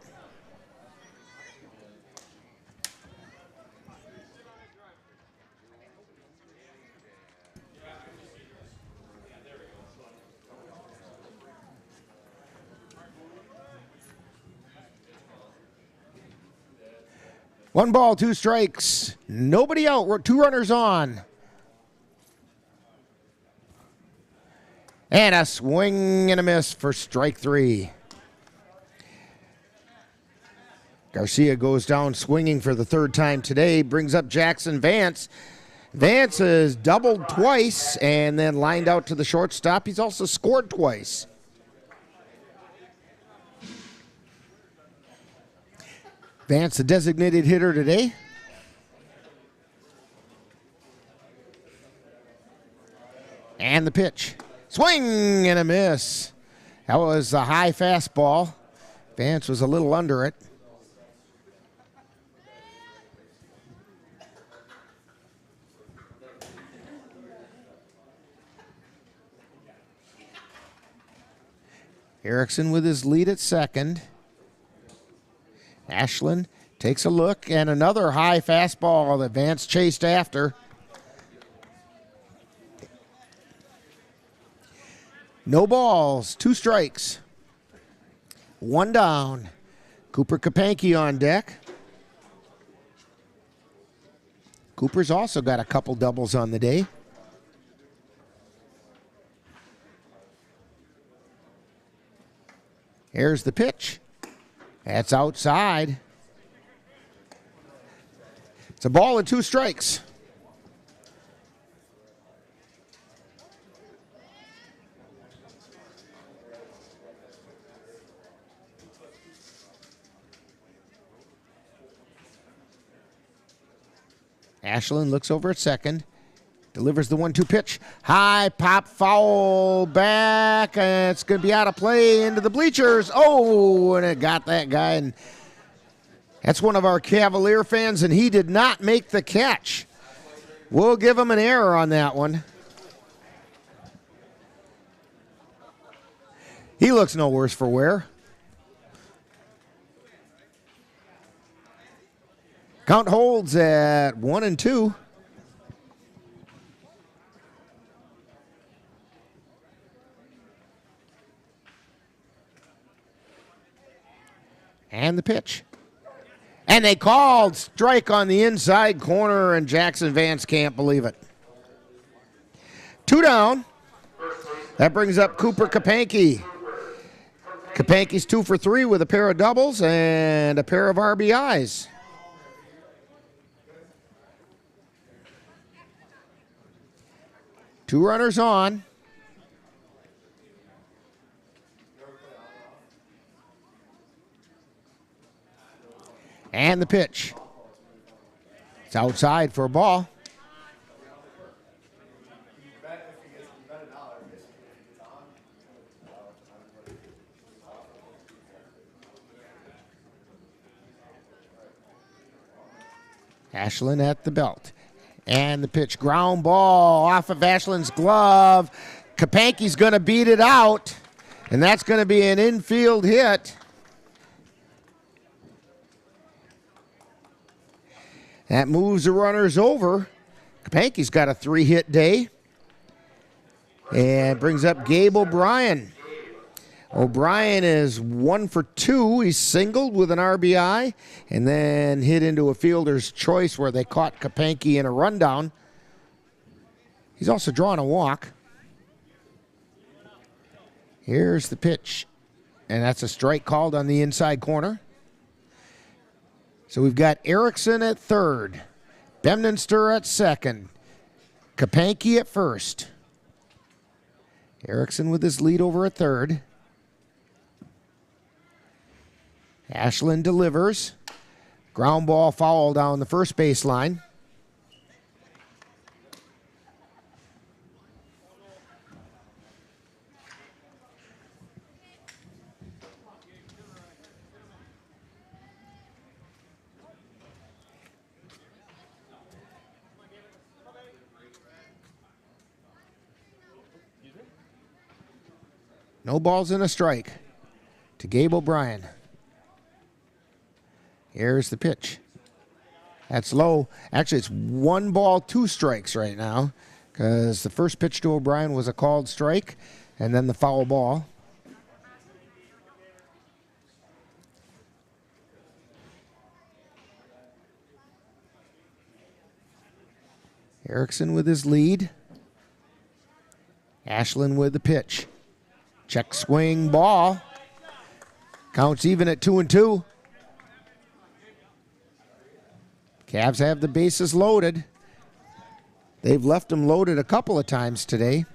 One ball, 2 strikes. Nobody out. 2 runners on. And a swing and a miss for strike 3. Garcia goes down swinging for the 3rd time today. Brings up Jackson Vance. Vance has doubled twice and then lined out to the shortstop. He's also scored twice. Vance, the designated hitter today. And the pitch. Swing and a miss. That was a high fastball. Vance was a little under it. Erickson with his lead at second. Ashland takes a look, and another high fastball that Vance chased after. No balls, 2 strikes. 1 down. Cooper Kapanke on deck. Cooper's also got a couple doubles on the day. Here's the pitch. That's outside. It's a ball and 2 strikes. Ashland looks over at second. Delivers the 1-2 pitch. High pop foul back. And it's going to be out of play into the bleachers. Oh, and it got that guy. And that's one of our Cavalier fans, and he did not make the catch. We'll give him an error on that one. He looks no worse for wear. Count holds at 1 and 2. And the pitch. And they called strike on the inside corner, and Jackson Vance can't believe it. 2 down. That brings up Cooper Kapanke. Kapanke's 2 for 3 with a pair of doubles and a pair of RBIs. 2 runners on. And the pitch. It's outside for a ball. Ashland at the belt. And the pitch, ground ball off of Ashland's glove. Kapanke's going to beat it out, and that's going to be an infield hit. That moves the runners over. Kapanke's got a 3-hit day. And brings up Gabe O'Brien. O'Brien is 1 for 2. He's singled with an RBI and then hit into a fielder's choice where they caught Kapanke in a rundown. He's also drawn a walk. Here's the pitch. And that's a strike called on the inside corner. So we've got Erickson at third, Bemninster at second, Kapanke at first. Erickson with his lead over at third. Ashland delivers. Ground ball foul down the first baseline. No balls and a strike to Gabe O'Brien. Here's the pitch. That's low. Actually, it's 1 ball, 2 strikes right now because the first pitch to O'Brien was a called strike and then the foul ball. Erickson with his lead. Ashland with the pitch. Check swing ball. Counts even at 2-2. Cavs have the bases loaded. They've left them loaded a couple of times today.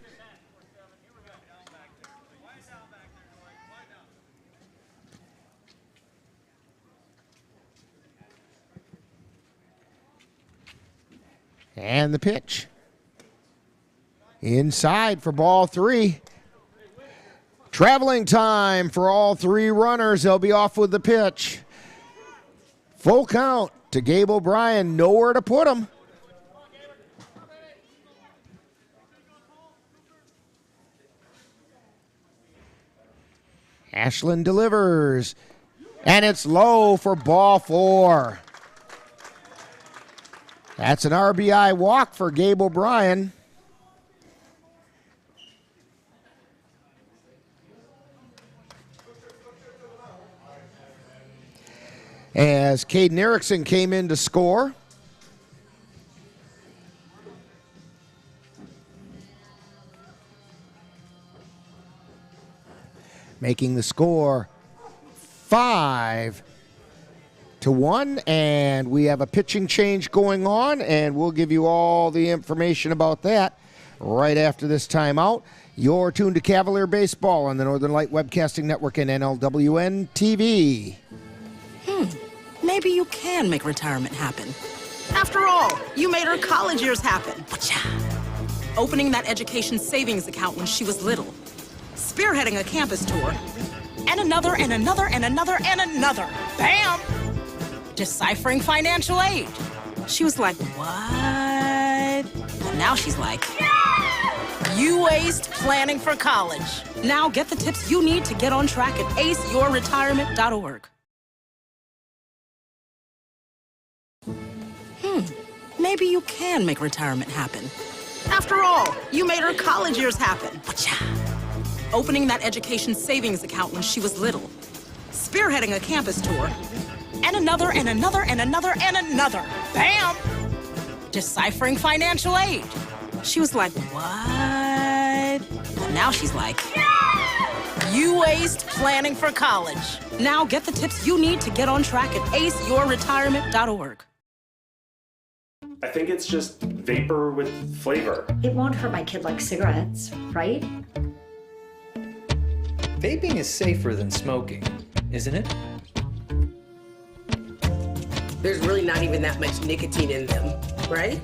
And the pitch. Inside for ball 3. Traveling time for all 3 runners. They'll be off with the pitch. Full count to Gabe O'Brien. Nowhere to put him. Ashland delivers. And it's low for ball 4. That's an RBI walk for Gabe O'Brien. As Caden Erickson came in to score. Making the score 5-1, and we have a pitching change going on, and we'll give you all the information about that right after this timeout. You're tuned to Cavalier Baseball on the Northern Light Webcasting Network and NLWN-TV. Maybe you can make retirement happen. After all, you made her college years happen. Opening that education savings account when she was little. Spearheading a campus tour. And another, and another, and another, and another. Bam! Deciphering financial aid. She was like, what? And now she's like, you aced planning for college. Now get the tips you need to get on track at aceyourretirement.org. Maybe you can make retirement happen. After all, you made her college years happen. Opening that education savings account when she was little. Spearheading a campus tour. And another, and another, and another, and another. Bam! Deciphering financial aid. She was like, what? And now she's like, you aced planning for college. Now get the tips you need to get on track at aceyourretirement.org. I think it's just vapor with flavor. It won't hurt my kid like cigarettes, right? Vaping is safer than smoking, isn't it? There's really not even that much nicotine in them, right?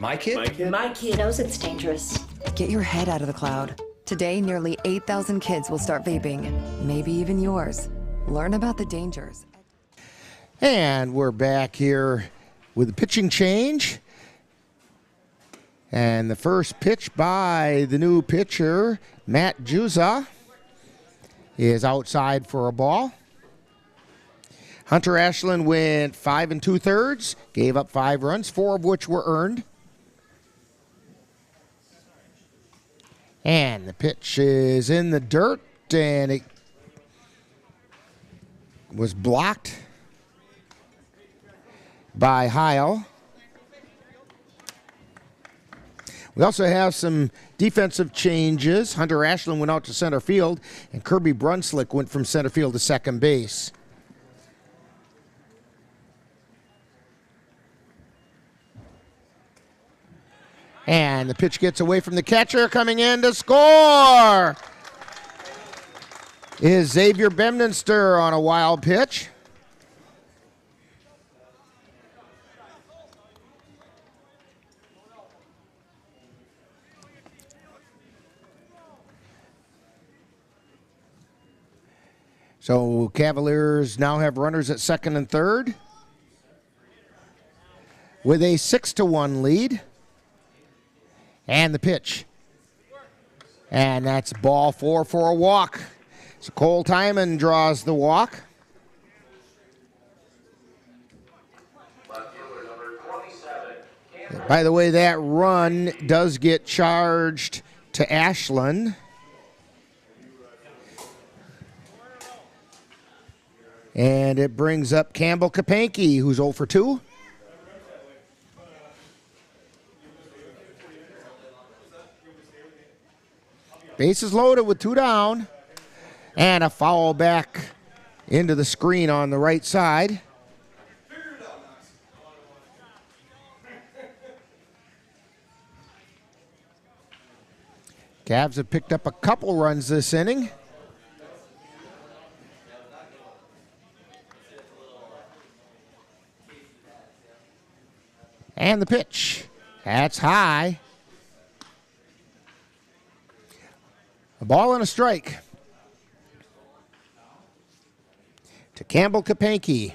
My kid? My kid knows it's dangerous. Get your head out of the cloud. Today, nearly 8,000 kids will start vaping, maybe even yours. Learn about the dangers. And we're back here with the pitching change. And the first pitch by the new pitcher, Matt Juza, is outside for a ball. Hunter Ashland went 5 2/3, gave up 5 runs, 4 of which were earned. And the pitch is in the dirt, and it was blocked by Heil. We also have some defensive changes. Hunter Ashland went out to center field, and Kirby Brunslick went from center field to second base. And the pitch gets away from the catcher. Coming in to score is Xavier Bemdenster on a wild pitch. So Cavaliers now have runners at second and third with a 6-1 lead. And the pitch. And that's ball 4 for a walk. So Cole Timon draws the walk. By the way, that run does get charged to Ashland. And it brings up Campbell Kapanke, who's 0 for 2. Bases loaded with 2 down. And a foul back into the screen on the right side. Cavs have picked up a couple runs this inning. And the pitch. That's high. A ball and a strike to Campbell Kapanke.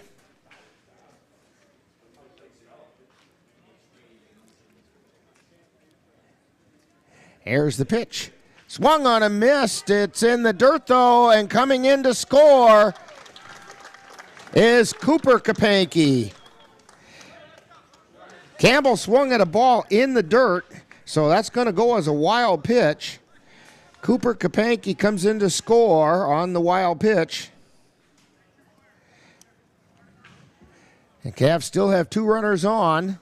Here's the pitch. Swung on and missed. It's in the dirt, though, and coming in to score is Cooper Kapanke. Campbell swung at a ball in the dirt, so that's going to go as a wild pitch. Cooper Kapanke comes in to score on the wild pitch. And Cavs still have 2 runners on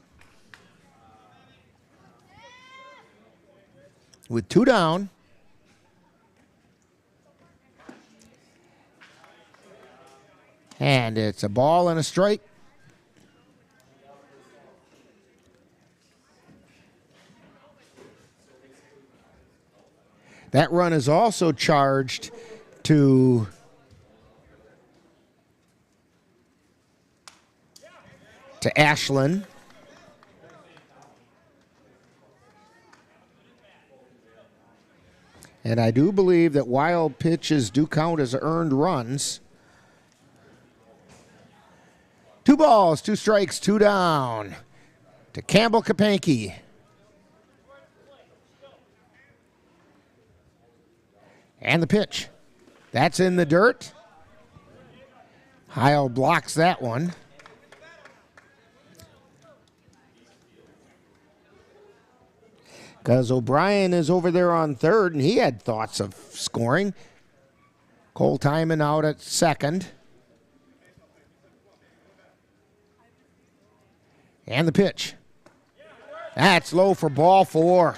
with 2 down. And it's a ball and a strike. That run is also charged to Ashland. And I do believe that wild pitches do count as earned runs. 2 balls, 2 strikes, 2 down to Campbell Kapanke. And the pitch. That's in the dirt. Heil blocks that one. Because O'Brien is over there on third, and he had thoughts of scoring. Cole Timon out at second. And the pitch. That's low for ball 4.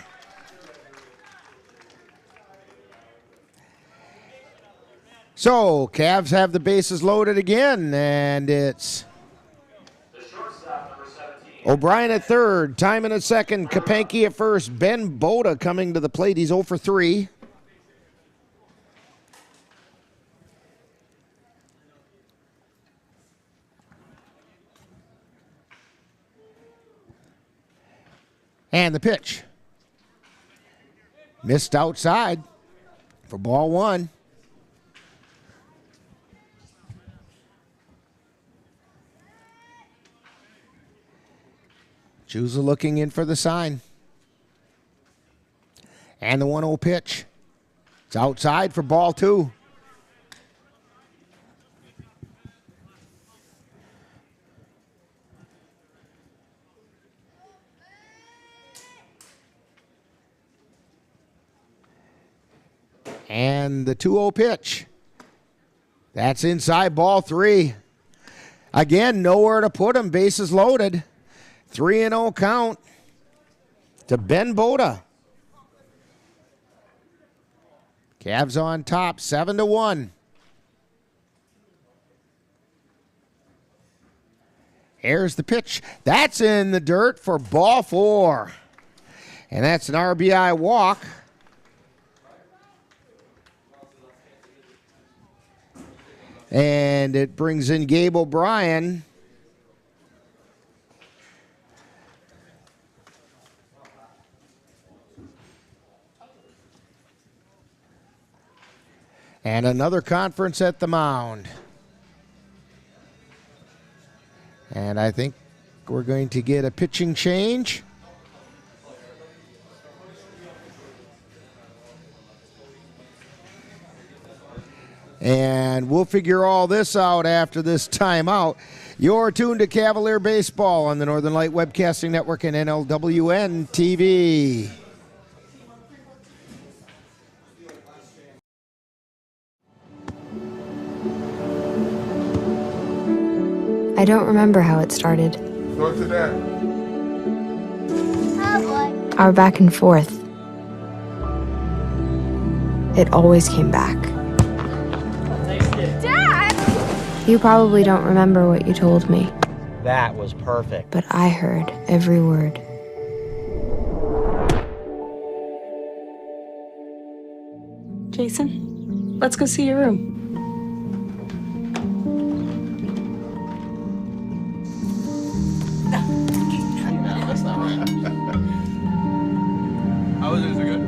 So, Cavs have the bases loaded again, and it's O'Brien at third, Timon at second, Kapanke at first, Ben Boda coming to the plate. He's 0 for 3. And the pitch. Missed outside for ball 1. Juza looking in for the sign. And the 1-0 pitch. It's outside for ball 2. And the 2-0 pitch. That's inside ball 3. Again, nowhere to put him. Bases loaded. 3-0 count to Ben Boda. Cavs on top, 7-1. Here's the pitch. That's in the dirt for ball 4. And that's an RBI walk. And it brings in Gabe O'Brien. And another conference at the mound. And I think we're going to get a pitching change. And we'll figure all this out after this timeout. You're tuned to Cavalier Baseball on the Northern Light Webcasting Network and NLWN-TV. I don't remember how it started. Go to that. Our back and forth. It always came back. Dad! You probably don't remember what you told me, That was perfect. but I heard every word. Jason, let's go see your room. That's not right. How was it? Is it good?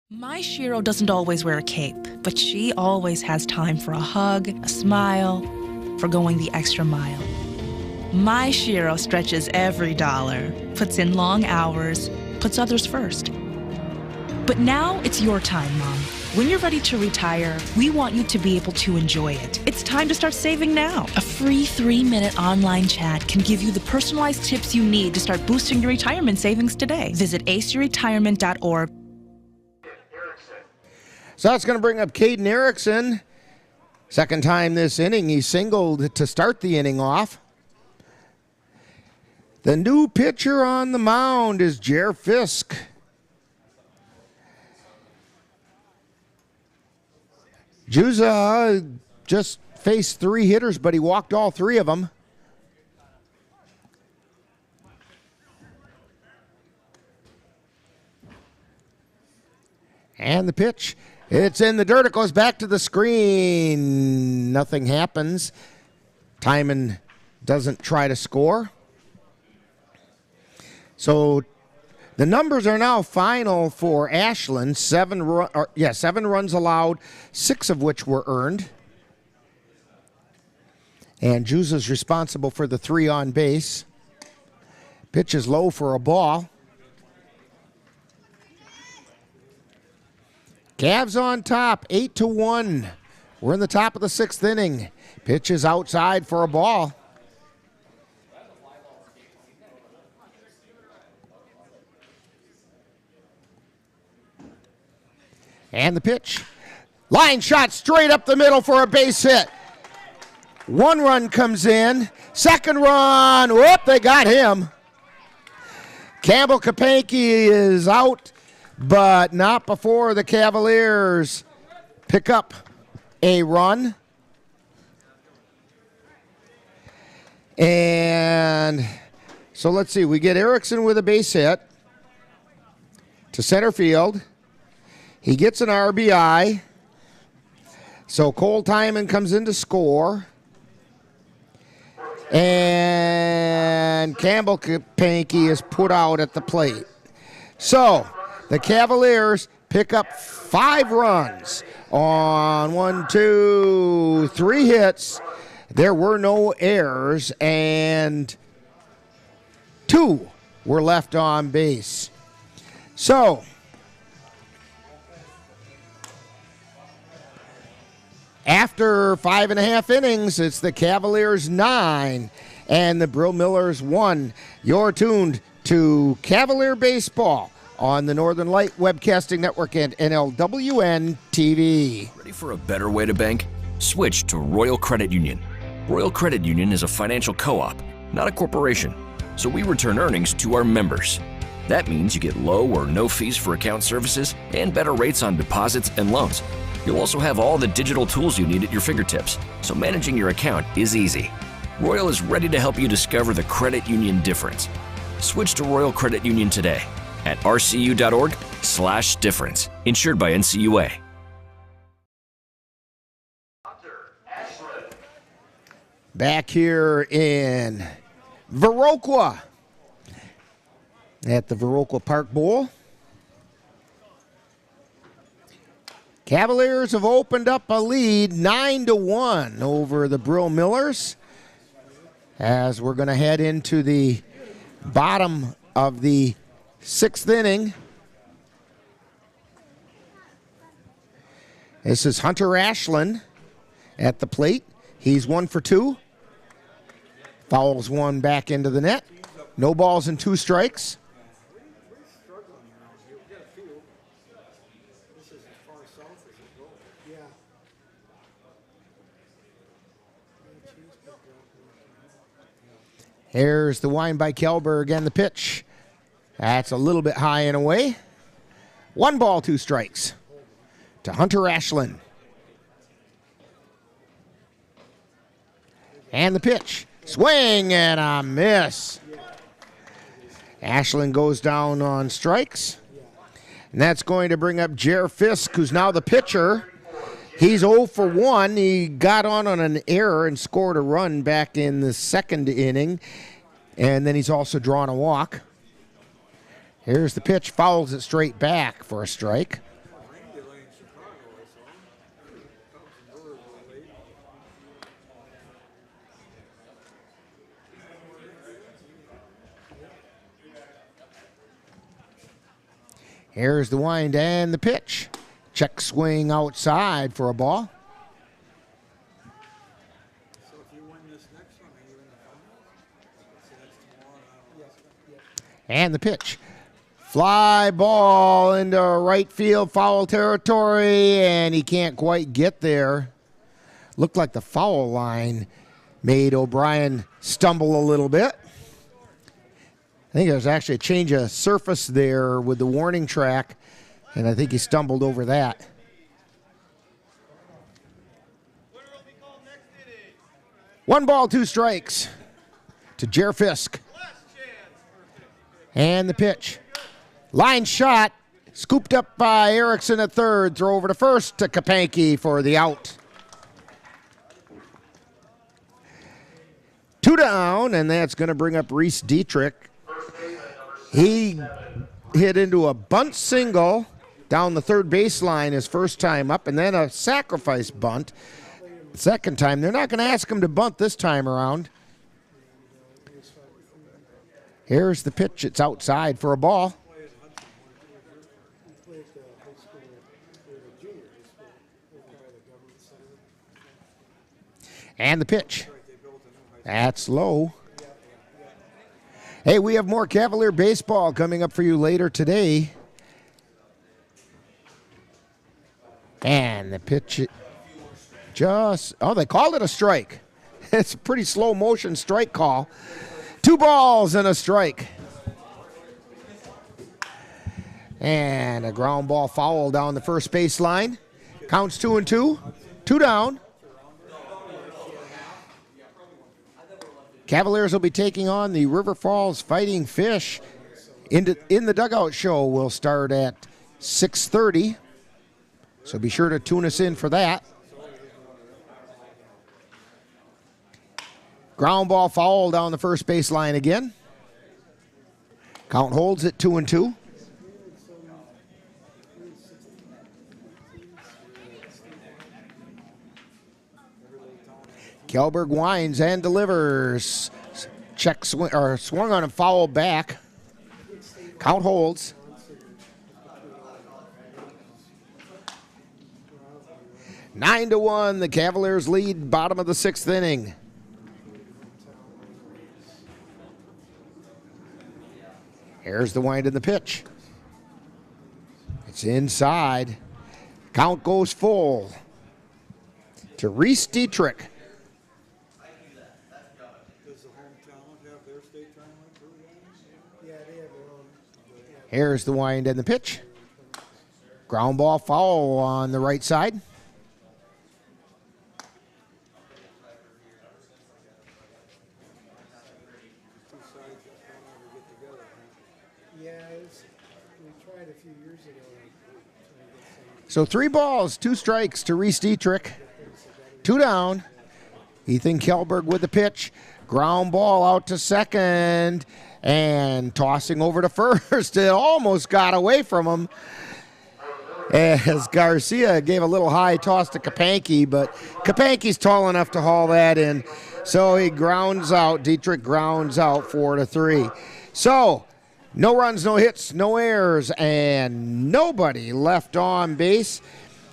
My Shiro doesn't always wear a cape, but she always has time for a hug, a smile, for going the extra mile. My Shiro stretches every dollar, puts in long hours, puts others first. But now it's your time, Mom. When you're ready to retire, we want you to be able to enjoy it. It's time to start saving now. A free 3-minute online chat can give you the personalized tips you need to start boosting your retirement savings today. Visit aceyourretirement.org. So that's going to bring up Caden Erickson. Second time this inning, he singled to start the inning off. The new pitcher on the mound is Jer Fisk. Juza just faced 3 hitters, but he walked all 3 of them. And the pitch. It's in the dirt. It goes back to the screen. Nothing happens. Timon doesn't try to score. So the numbers are now final for Ashland. 7 runs allowed, 6 of which were earned. And Juza's responsible for the 3 on base. Pitch is low for a ball. Cavs on top, 8-1. We're in the top of the 6th inning. Pitch is outside for a ball. And the pitch. Line shot straight up the middle for a base hit. 1 run comes in. 2nd run. Whoop, they got him. Campbell Kapanke is out, but not before the Cavaliers pick up a run. And so let's see. We get Erickson with a base hit to center field. He gets an RBI. So Cole Timon comes in to score. And Campbell Kapanke is put out at the plate. So the Cavaliers pick up 5 runs on 1, 2, 3 hits. There were no errors, and 2 were left on base. So after 5.5 innings, it's the Cavaliers 9 and the Brill Millers 1. You're tuned to Cavalier Baseball on the Northern Light Webcasting Network and NLWN-TV. Ready for a better way to bank? Switch to Royal Credit Union. Royal Credit Union is a financial co-op, not a corporation, so we return earnings to our members. That means you get low or no fees for account services and better rates on deposits and loans. You'll also have all the digital tools you need at your fingertips, so managing your account is easy. Royal is ready to help you discover the credit union difference. Switch to Royal Credit Union today at rcu.org/difference. Insured by NCUA. Back here in Viroqua at the Viroqua Park Bowl. Cavaliers have opened up a lead 9-1 over the Brill Millers as we're going to head into the bottom of the 6th inning. This is Hunter Ashland at the plate. He's 1 for 2. Fouls 1 back into the net. No balls and 2 strikes. Here's the wind by Kjellberg and the pitch. That's a little bit high and away. 1 ball, 2 strikes to Hunter Ashland. And the pitch. Swing and a miss. Ashland goes down on strikes. And that's going to bring up Jer Fisk, who's now the pitcher. He's 0 for 1. He got on an error and scored a run back in the 2nd inning. And then he's also drawn a walk. Here's the pitch. Fouls it straight back for a strike. Here's the wind and the pitch. Check swing outside for a ball. And the pitch. Fly ball into right field, foul territory, and he can't quite get there. Looked like the foul line made O'Brien stumble a little bit. I think there's actually a change of surface there with the warning track, and I think he stumbled over that. One ball, 2 strikes to Jer Fisk. And the pitch. Line shot, scooped up by Erickson at third. Throw over to first to Kapanke for the out. 2 down, and that's going to bring up Reese Dietrich. He hit into a bunt single down the third baseline his first time up, and then a sacrifice bunt. Second time, they're not going to ask him to bunt this time around. Here's the pitch. It's outside for a ball. And the pitch. That's low. Hey, we have more Cavalier baseball coming up for you later today. And the pitch just, oh, they called it a strike. It's a pretty slow motion strike call. 2 balls and a strike. And a ground ball foul down the first baseline. Counts 2-2. 2 down. Cavaliers will be taking on the River Falls Fighting Fish. In the dugout show will start at 6:30. So be sure to tune us in for that. Ground ball foul down the first baseline again. Count holds at 2-2. Kjellberg winds and delivers. Check swung on and foul back. Count holds. Nine to 1, the Cavaliers lead bottom of the 6th inning. Here's the wind in the pitch. It's inside. Count goes full to Reese Dietrich. Here's the wind and the pitch. Ground ball foul on the right side. So 3 balls, 2 strikes to Reese Dietrich. 2 down. Ethan Kjellberg with the pitch. Ground ball out to second. And tossing over to first. It almost got away from him. As Garcia gave a little high toss to Kapanke, but Kapanke's tall enough to haul that in. So he grounds out. Dietrich grounds out 4-3. So no runs, no hits, no errors, and nobody left on base.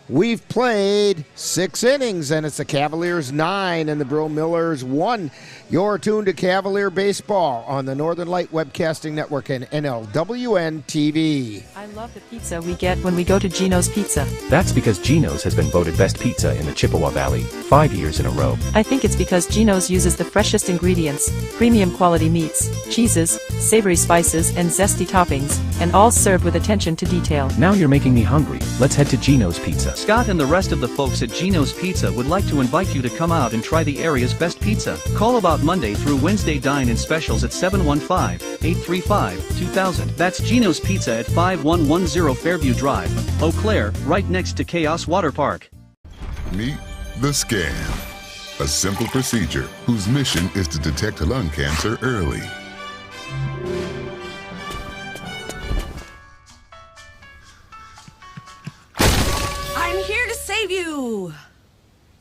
We've played 6 innings, and it's the Cavaliers 9 and the Brill Millers 1. You're tuned to Cavalier Baseball on the Northern Light Webcasting Network and NLWN-TV. I love the pizza we get when we go to Gino's Pizza. That's because Gino's has been voted best pizza in the Chippewa Valley 5 years in a row. I think it's because Gino's uses the freshest ingredients, premium quality meats, cheeses, savory spices, and zesty toppings, and all served with attention to detail. Now you're making me hungry. Let's head to Gino's Pizza. Scott and the rest of the folks at Gino's Pizza would like to invite you to come out and try the area's best pizza. Call about Monday through Wednesday dine-in specials at 715-835-2000. That's Gino's Pizza at 5110 Fairview Drive, Eau Claire, right next to Chaos Water Park. Meet the scan, a simple procedure whose mission is to detect lung cancer early. I'm here to save you!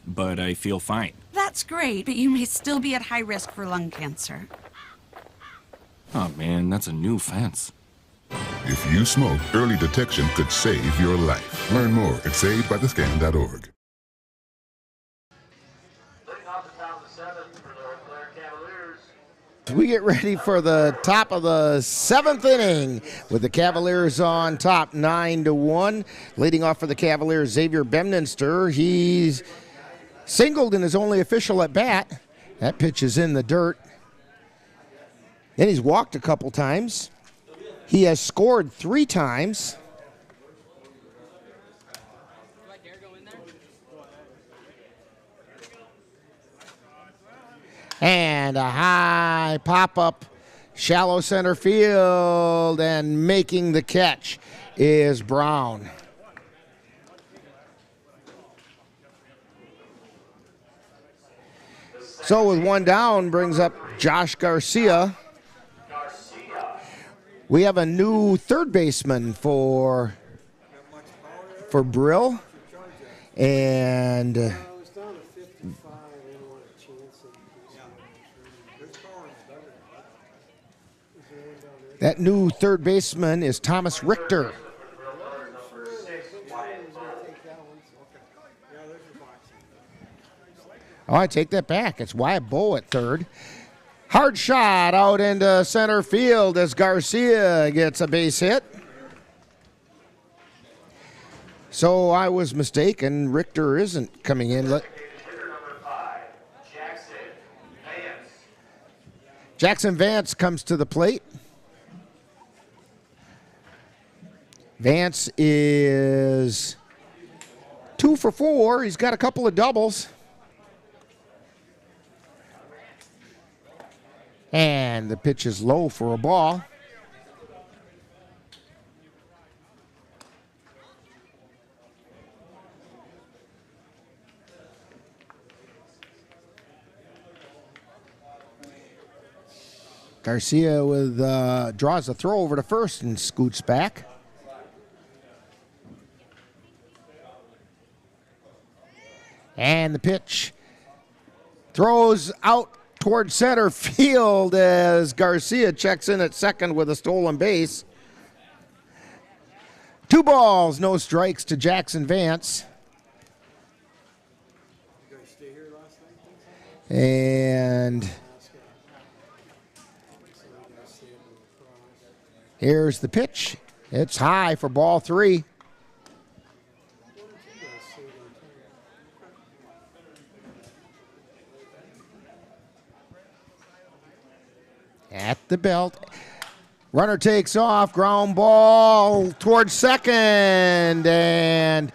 But I feel fine. That's great, but you may still be at high risk for lung cancer. Oh man, that's a new fence. If you smoke, early detection could save your life. Learn more at savedbythescan.org. We get ready for the top of the 7th inning with the Cavaliers on top 9-1. Leading off for the Cavaliers, Xavier Bemninster. He's singled in his only official at bat. That pitch is in the dirt. Then he's walked a couple times. He has scored 3 times. And a high pop-up, shallow center field, and making the catch is Brown. So with 1 down, brings up Josh Garcia. We have a new third baseman for Brill. And that new third baseman is Thomas Richter. Oh, I take that back. It's Wyatt Bowe at third. Hard shot out into center field as Garcia gets a base hit. So I was mistaken. Richter isn't coming in. Jackson Vance comes to the plate. Vance is 2 for 4. He's got a couple of doubles. And the pitch is low for a ball. Garcia with draws a throw over to first and scoots back. And the pitch throws out toward center field as Garcia checks in at second with a stolen base. 2 balls, no strikes to Jackson Vance. And here's the pitch. It's high for ball 3. At the belt. Runner takes off. Ground ball towards second. And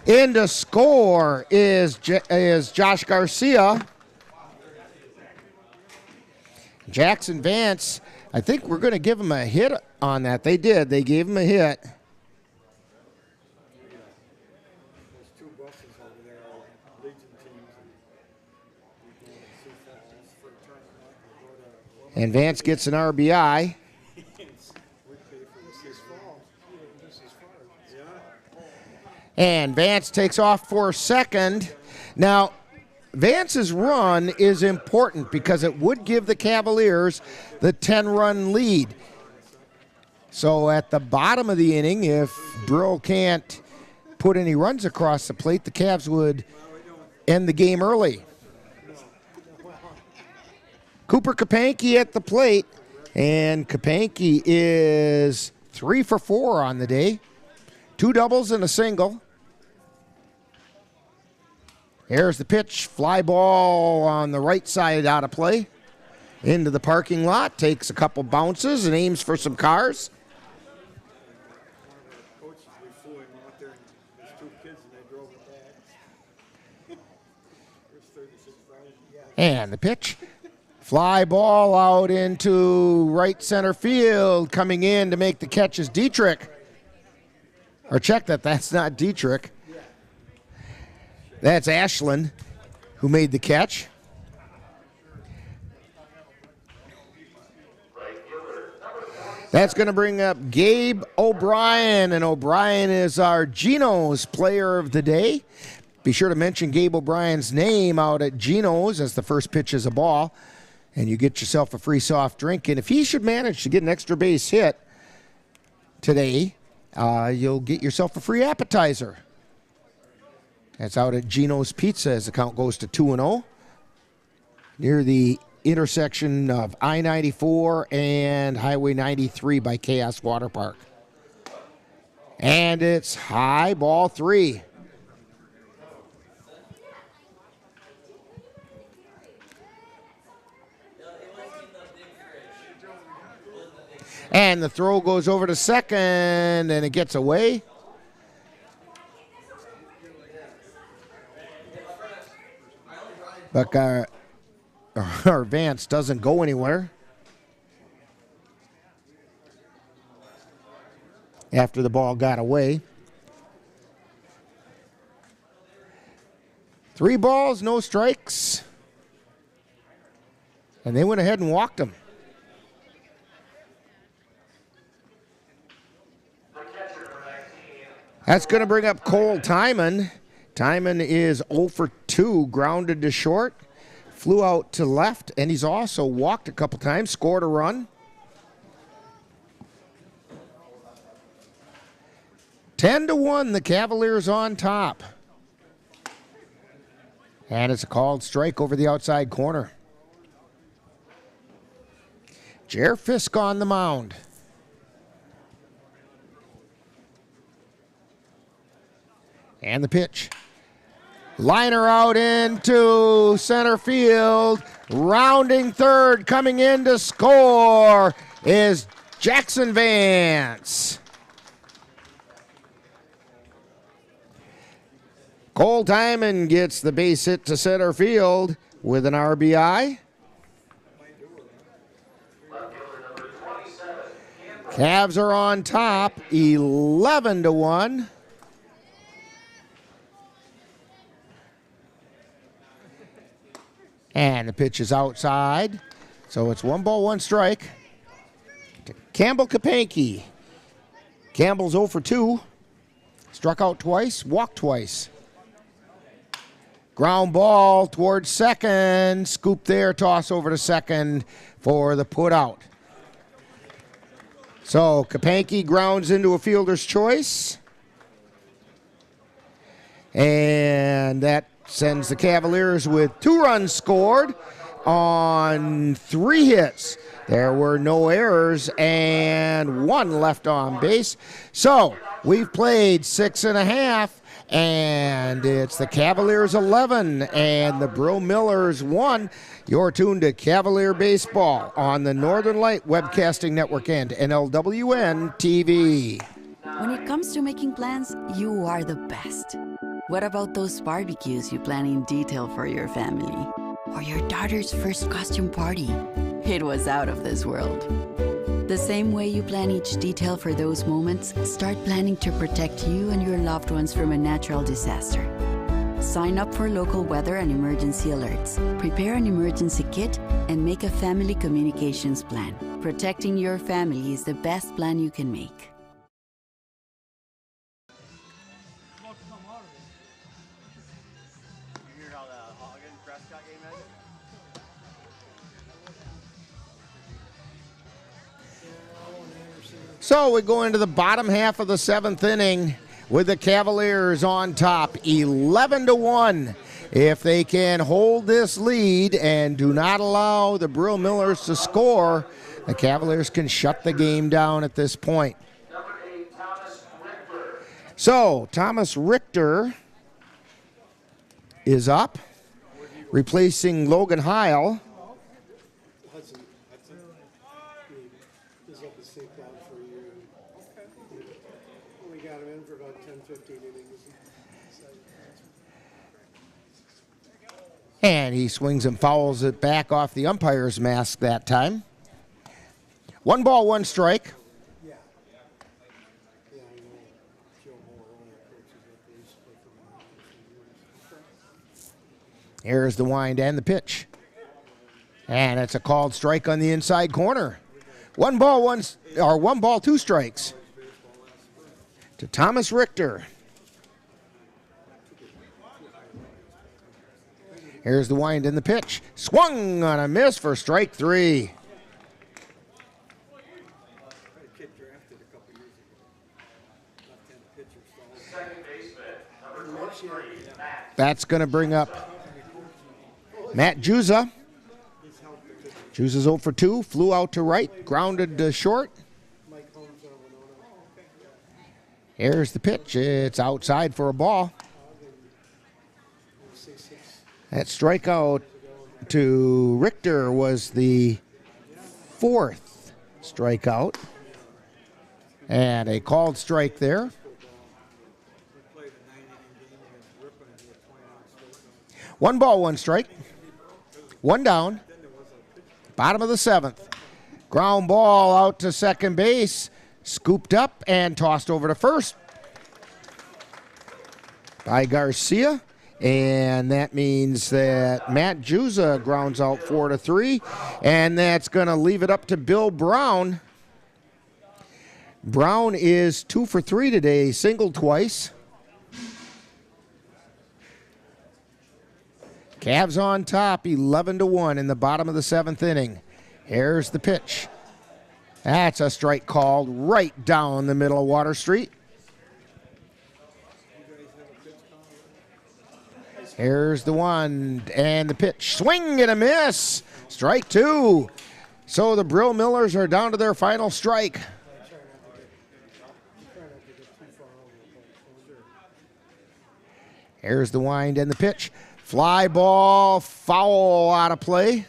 in to score is Josh Garcia. Jackson Vance, I think we're going to give him a hit on that. They did. They gave him a hit. And Vance gets an RBI. And Vance takes off for second. Now, Vance's run is important because it would give the Cavaliers the 10-run lead. So at the bottom of the inning, if Brill can't put any runs across the plate, the Cavs would end the game early. Cooper Kapanke at the plate, and Kapanke is 3 for 4 on the day. 2 doubles and a single. Here's the pitch, fly ball on the right side out of play. Into the parking lot, takes a couple bounces and aims for some cars. And the pitch. Fly ball out into right center field. Coming in to make the catch is Dietrich. Or check that, that's not Dietrich. That's Ashland who made the catch. That's going to bring up Gabe O'Brien, and O'Brien is our Geno's player of the day. Be sure to mention Gabe O'Brien's name out at Geno's as the first pitch is a ball. And you get yourself a free soft drink. And if he should manage to get an extra base hit today, you'll get yourself a free appetizer. That's out at Geno's Pizza as the count goes to 2-0. Near the intersection of I-94 and Highway 93 by Chaos Water Park. And it's high, ball 3. And the throw goes over to second, and it gets away. But our Vance doesn't go anywhere. After the ball got away. 3 balls, no strikes. And they went ahead and walked him. That's going to bring up Cole Timon. Timon is 0 for 2, grounded to short, flew out to left, and he's also walked a couple times, scored a run. 10-1, the Cavaliers on top. And it's a called strike over the outside corner. Jer Fisk on the mound. And the pitch. Liner out into center field. Rounding third, coming in to score is Jackson Vance. Cole Diamond gets the base hit to center field with an RBI. Cavs are on top, 11-1. And the pitch is outside. So it's 1 ball, 1 strike to Campbell Kapanke. Campbell's 0 for 2. Struck out twice, walked twice. Ground ball towards second. Scoop there, toss over to second for the put out. So Kapanke grounds into a fielder's choice. And that sends the Cavaliers with 2 runs scored on 3 hits. There were no errors and 1 left on base. So we've played 6.5, and it's the Cavaliers 11 and the Brill Millers 1. You're tuned to Cavalier Baseball on the Northern Light Webcasting Network and NLWN-TV. When it comes to making plans, you are the best. What about those barbecues you plan in detail for your family? Or your daughter's first costume party? It was out of this world. The same way you plan each detail for those moments, start planning to protect you and your loved ones from a natural disaster. Sign up for local weather and emergency alerts. Prepare an emergency kit and make a family communications plan. Protecting your family is the best plan you can make. So we go into the bottom half of the 7th inning with the Cavaliers on top, 11-1. If they can hold this lead and do not allow the Brill Millers to score, the Cavaliers can shut the game down at this point. So Thomas Richter is up, replacing Logan Heil. And he swings and fouls it back off the umpire's mask that time. 1 ball, 1 strike. Here's the wind and the pitch. And it's a called strike on the inside corner. 1 ball, 2 strikes to Thomas Richter. Here's the wind and the pitch. Swung on a miss for strike 3. That's going to bring up Matt Juza. Juza's 0 for 2. Flew out to right. Grounded to short. Here's the pitch. It's outside for a ball. That strikeout to Richter was the 4th strikeout. And a called strike there. One ball, 1 strike. 1 down. Bottom of the 7th. Ground ball out to second base. Scooped up and tossed over to first by Garcia. And that means that Matt Juza grounds out 4-3. And that's going to leave it up to Bill Brown. Brown is 2 for 3 today, singled twice. Cavs on top, 11-1 in the bottom of the 7th inning. Here's the pitch. That's a strike called right down the middle of Water Street. Here's the one and the pitch. Swing and a miss. Strike 2. So the Brill Millers are down to their final strike. Here's the wind and the pitch. Fly ball, foul out of play.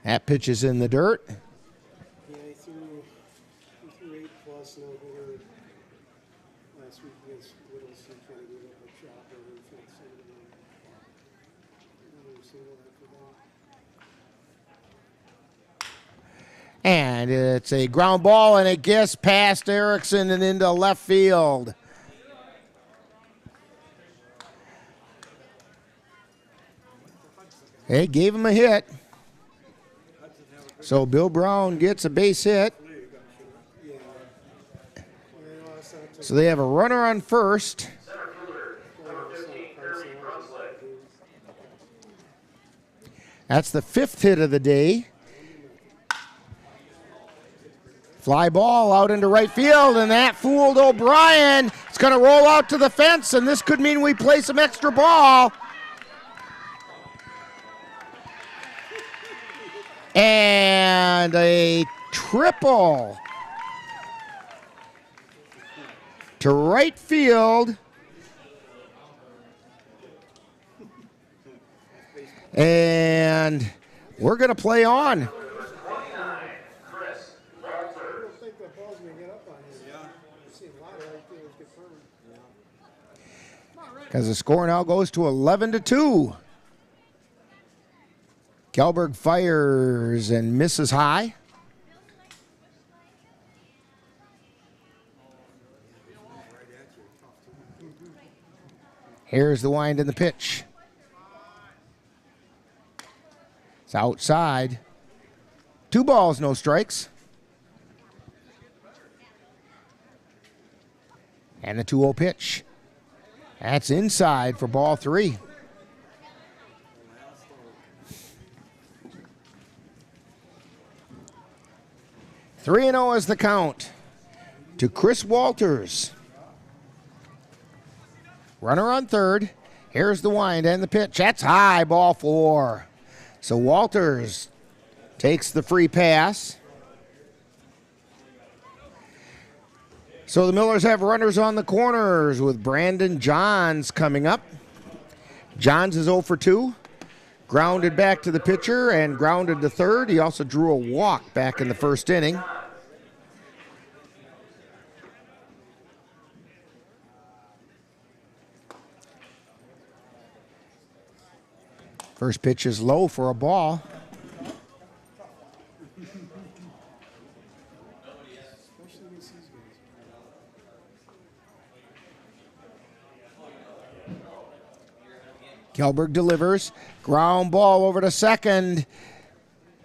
That pitch is in the dirt. Yeah, he threw 8 plus no hitter last week against Whittlesey, trying to give up a chopper and fence another single after that. And it's a ground ball, and it gets past Erickson and into left field. They gave him a hit. So Bill Brown gets a base hit. So they have a runner on first. That's the 5th hit of the day. Fly ball out into right field, and that fooled O'Brien. It's going to roll out to the fence, and this could mean we play some extra ball. And a triple to right field. And we're going to play on. Because the score now goes to 11-2. Kjellberg fires and misses high. Here's the wind and the pitch. It's outside. 2 balls, no strikes. And the 2-0 pitch. That's inside for ball 3. Three and 0 is the count to Chris Walters. Runner on third. Here's the wind and the pitch. That's high, ball 4. So Walters takes the free pass. So the Millers have runners on the corners with Brandon Johns coming up. Johns is 0 for 2. Grounded back to the pitcher and grounded to third. He also drew a walk back in the first inning. First pitch is low for a ball. Kjellberg delivers. Ground ball over to second.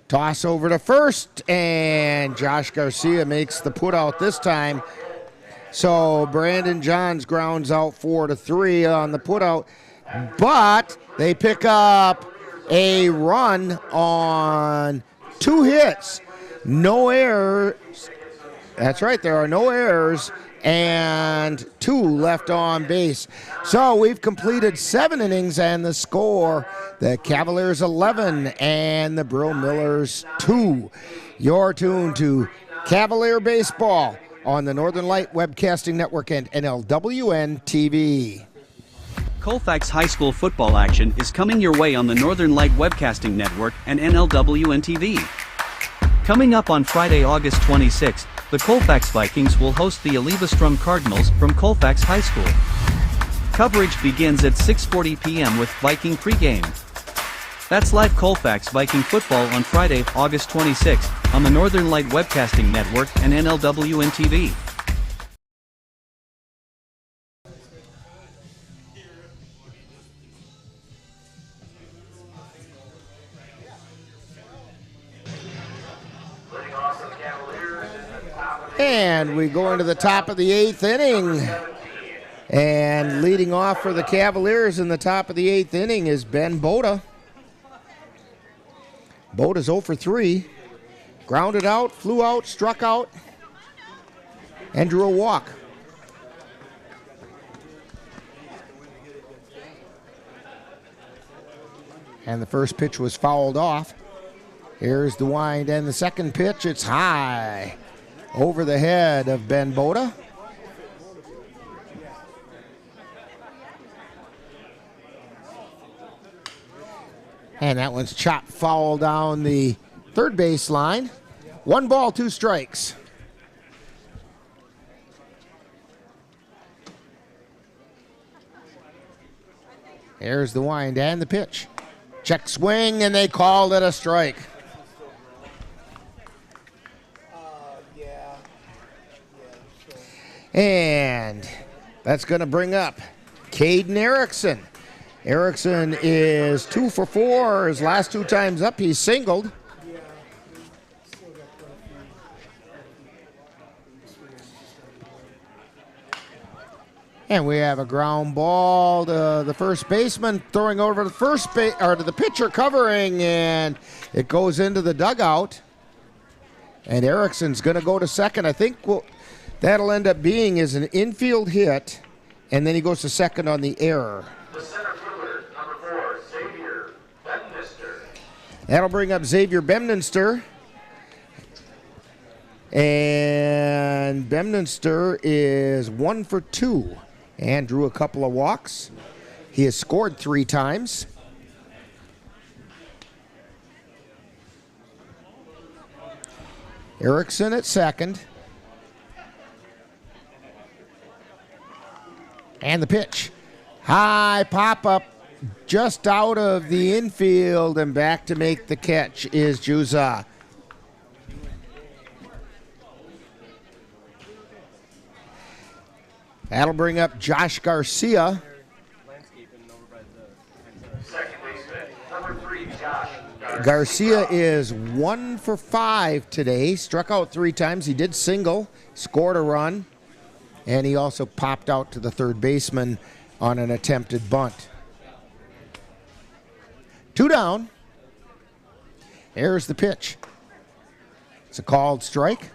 Toss over to first. And Josh Garcia makes the put out this time. So Brandon Johns grounds out 4-3 on the put out. But they pick up a run on 2 hits. No errors. That's right, there are no errors. And 2 left on base. So we've completed 7 innings, and the score, the Cavaliers 11 and the Brill Millers 2. You're tuned to Cavalier Baseball on the Northern Light Webcasting Network and NLWN-TV. Colfax High School football action is coming your way on the Northern Light Webcasting Network and NLWN-TV. Coming up on Friday, August 26th, the Colfax Vikings will host the Elevastrom Cardinals from Colfax High School. Coverage begins at 6:40 p.m. with Viking pregame. That's live Colfax Viking football on Friday, August 26th, on the Northern Light Webcasting Network and NLWN-TV. And we go into the top of the 8th inning. And leading off for the Cavaliers in the top of the 8th inning is Ben Boda. Boda's 0 for 3. Grounded out, flew out, struck out, and drew a walk. And the first pitch was fouled off. Here's the wind and the second pitch. It's high over the head of Ben Boda. And that one's chopped foul down the third base line. 1 ball, 2 strikes. Here's the wind and the pitch. Check swing, and they called it a strike. And that's going to bring up Caden Erickson. Erickson is 2 for 4. His last 2 times up, he's singled. And we have a ground ball to the first baseman, throwing over to the pitcher, covering, and it goes into the dugout. And Erickson's going to go to second. I think that'll end up being is an infield hit, and then he goes to second on the error. The center fielder, number 4, Xavier Bedminster. That'll bring up Xavier Bedminster. And Bedminster is 1 for 2 and drew a couple of walks. He has scored 3 times. Erickson at second. And the pitch. High pop-up just out of the infield, and back to make the catch is Juza. That'll bring up Josh Garcia. Second baseman, number 3, Josh Garcia is 1 for 5 today. Struck out 3 times. He did single, scored a run, and he also popped out to the third baseman on an attempted bunt. 2 down. Here's the pitch. It's a called strike.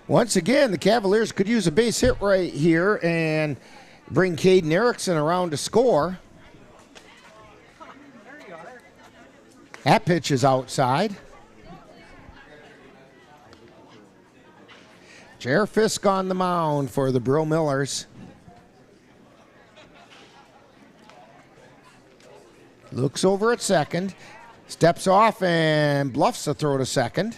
Once again, the Cavaliers could use a base hit right here and bring Caden Erickson around to score. That pitch is outside. Jer Fisk on the mound for the Brill Millers. Looks over at second. Steps off and bluffs a throw to second.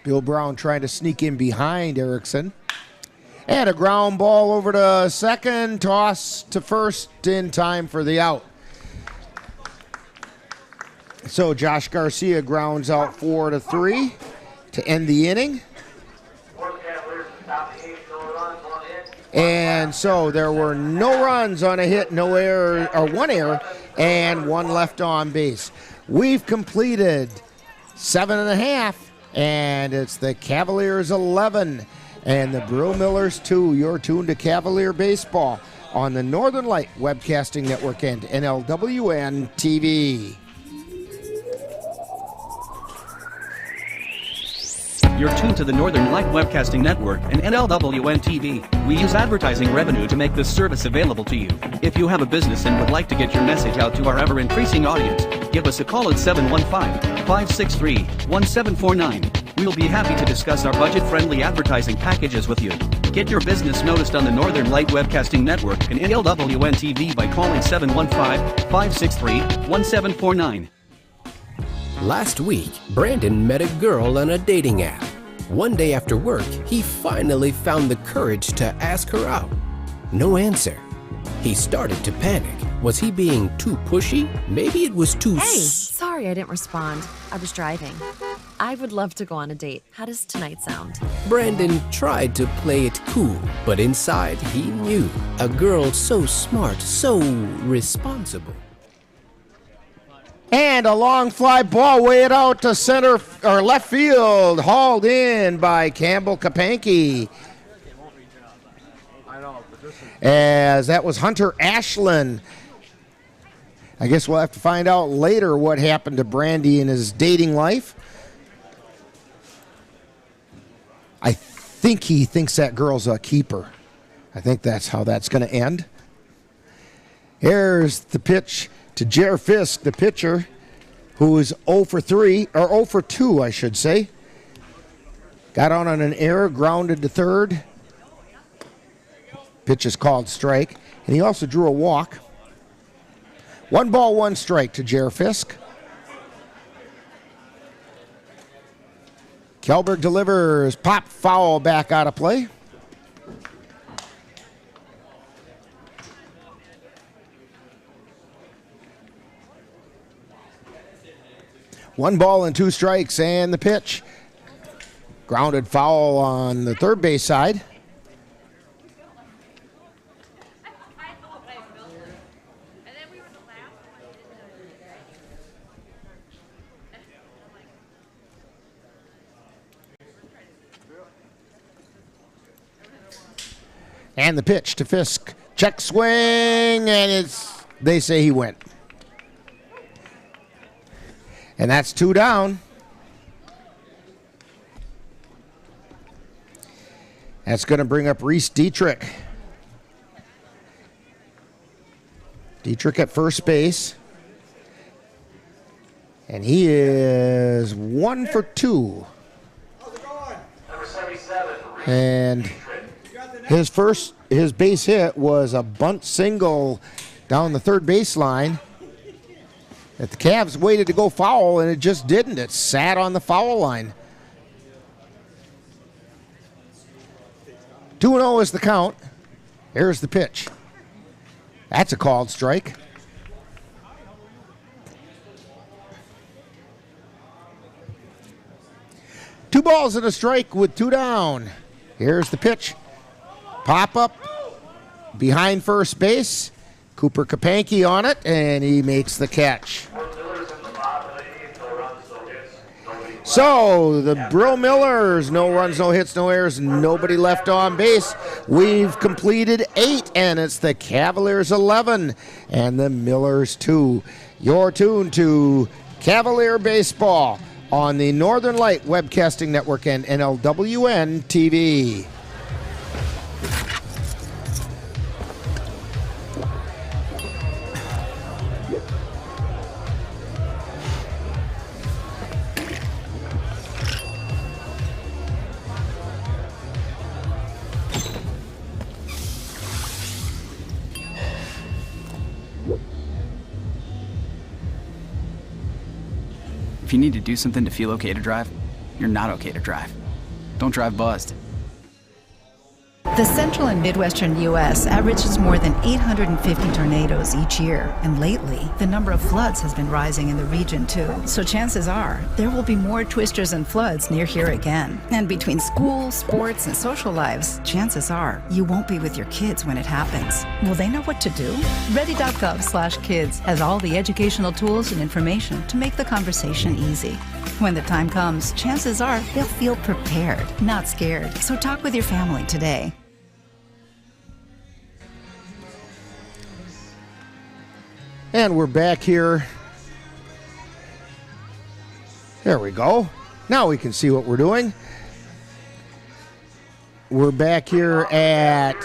Bill Brown trying to sneak in behind Erickson. And a ground ball over to second. Toss to first in time for the out. So Josh Garcia grounds out 4-3 to end the inning. And so there were no runs on a hit, no error, or 1 error, and 1 left on base. We've completed 7.5. And it's the Cavaliers 11 and the Brill Millers 2. You're tuned to Cavalier Baseball on the Northern Light Webcasting Network and NLWN-TV. You're tuned to the Northern Light Webcasting Network and NLWN-TV. We use advertising revenue to make this service available to you. If you have a business and would like to get your message out to our ever-increasing audience, give us a call at 715-563-1749. We'll be happy to discuss our budget-friendly advertising packages with you. Get your business noticed on the Northern Light Webcasting Network and NLWN-TV by calling 715-563-1749. Last week, Brandon met a girl on a dating app. One day after work, he finally found the courage to ask her out. No answer. He started to panic. Was he being too pushy? Maybe it was too... Hey, sorry I didn't respond. I was driving. I would love to go on a date. How does tonight sound? Brandon tried to play it cool, but inside he knew. A girl so smart, so responsible. And a long fly ball way it out to center or left field, hauled in by Campbell Kapanke. As that was Hunter Ashland. I guess we'll have to find out later what happened to Brandy in his dating life. I think he thinks that girl's a keeper. I think that's how that's going to end. Here's the pitch to Jer Fisk, the pitcher, who is 0 for 3, or 0 for 2, I should say. Got on an error, grounded to third. Pitch is called strike, and he also drew a walk. 1 ball, 1 strike to Jer Fisk. Kjellberg delivers, pop foul back out of play. One ball and 2 strikes, and the pitch. Grounded foul on the third base side. And the pitch to Fisk. Check swing, and they say he went. And that's 2 down. That's going to bring up Reese Dietrich. Dietrich at first base. And he is 1 for 2. And his base hit was a bunt single down the third baseline that the Cavs waited to go foul, and it just didn't. It sat on the foul line. 2-0 is the count. Here's the pitch. That's a called strike. Two balls and a strike with 2 down. Here's the pitch. Pop up behind first base. Cooper Kapanke on it, and he makes the catch. So the Brill Millers, no runs, no hits, no errors, nobody left on base. We've completed 8, and it's the Cavaliers 11 and the Millers 2. You're tuned to Cavalier Baseball on the Northern Light Webcasting Network and NLWN-TV. If you need to do something to feel okay to drive, you're not okay to drive. Don't drive buzzed. The central and midwestern U.S. averages more than 850 tornadoes each year, and lately, the number of floods has been rising in the region too. So chances are, there will be more twisters and floods near here again. And between school, sports, and social lives, chances are, you won't be with your kids when it happens. Will they know what to do? Ready.gov/kids has all the educational tools and information to make the conversation easy. When the time comes, chances are they'll feel prepared, not scared. So talk with your family today. And we're back here. There we go. Now we can see what we're doing. We're back here at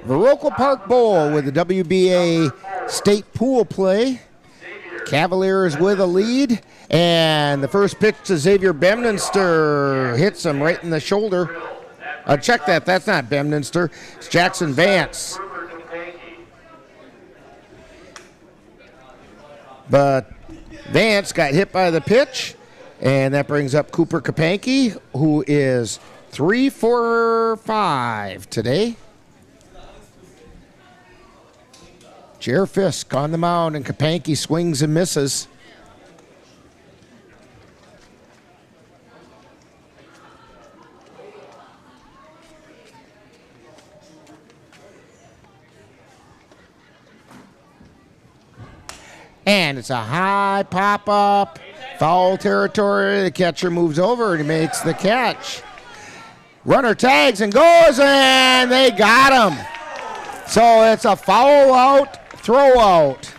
Viroqua Park Bowl with the WBA state pool play. Cavaliers with a lead. And the first pitch to Xavier Bemninster hits him right in the shoulder. Check that. That's not Bemninster. It's Jackson Vance. But Vance got hit by the pitch, and that brings up Cooper Kapanke, who is 3 for 5 today. Jer Fisk on the mound, and Kapanke swings and misses. And it's a high pop-up, foul territory. The catcher moves over and he makes the catch. Runner tags and goes, and they got him. So it's a foul out, throw out.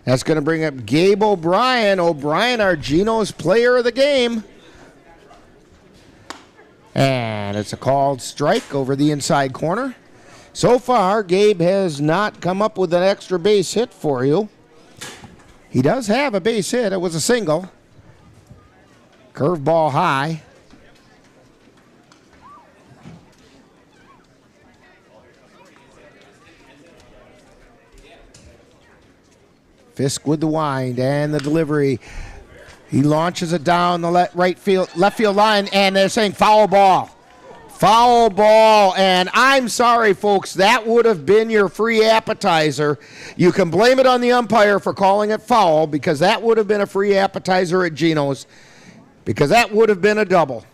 That's going to bring up Gabe O'Brien. O'Brien, our Geno's player of the game. And it's a called strike over the inside corner. So far, Gabe has not come up with an extra base hit for you. He does have a base hit. It was a single. Curveball high. Fisk with the wind and the delivery. He launches it down the left field line, and they're saying foul ball. Foul ball, and I'm sorry, folks, that would have been your free appetizer. You can blame it on the umpire for calling it foul, because that would have been a free appetizer at Geno's, because that would have been a double.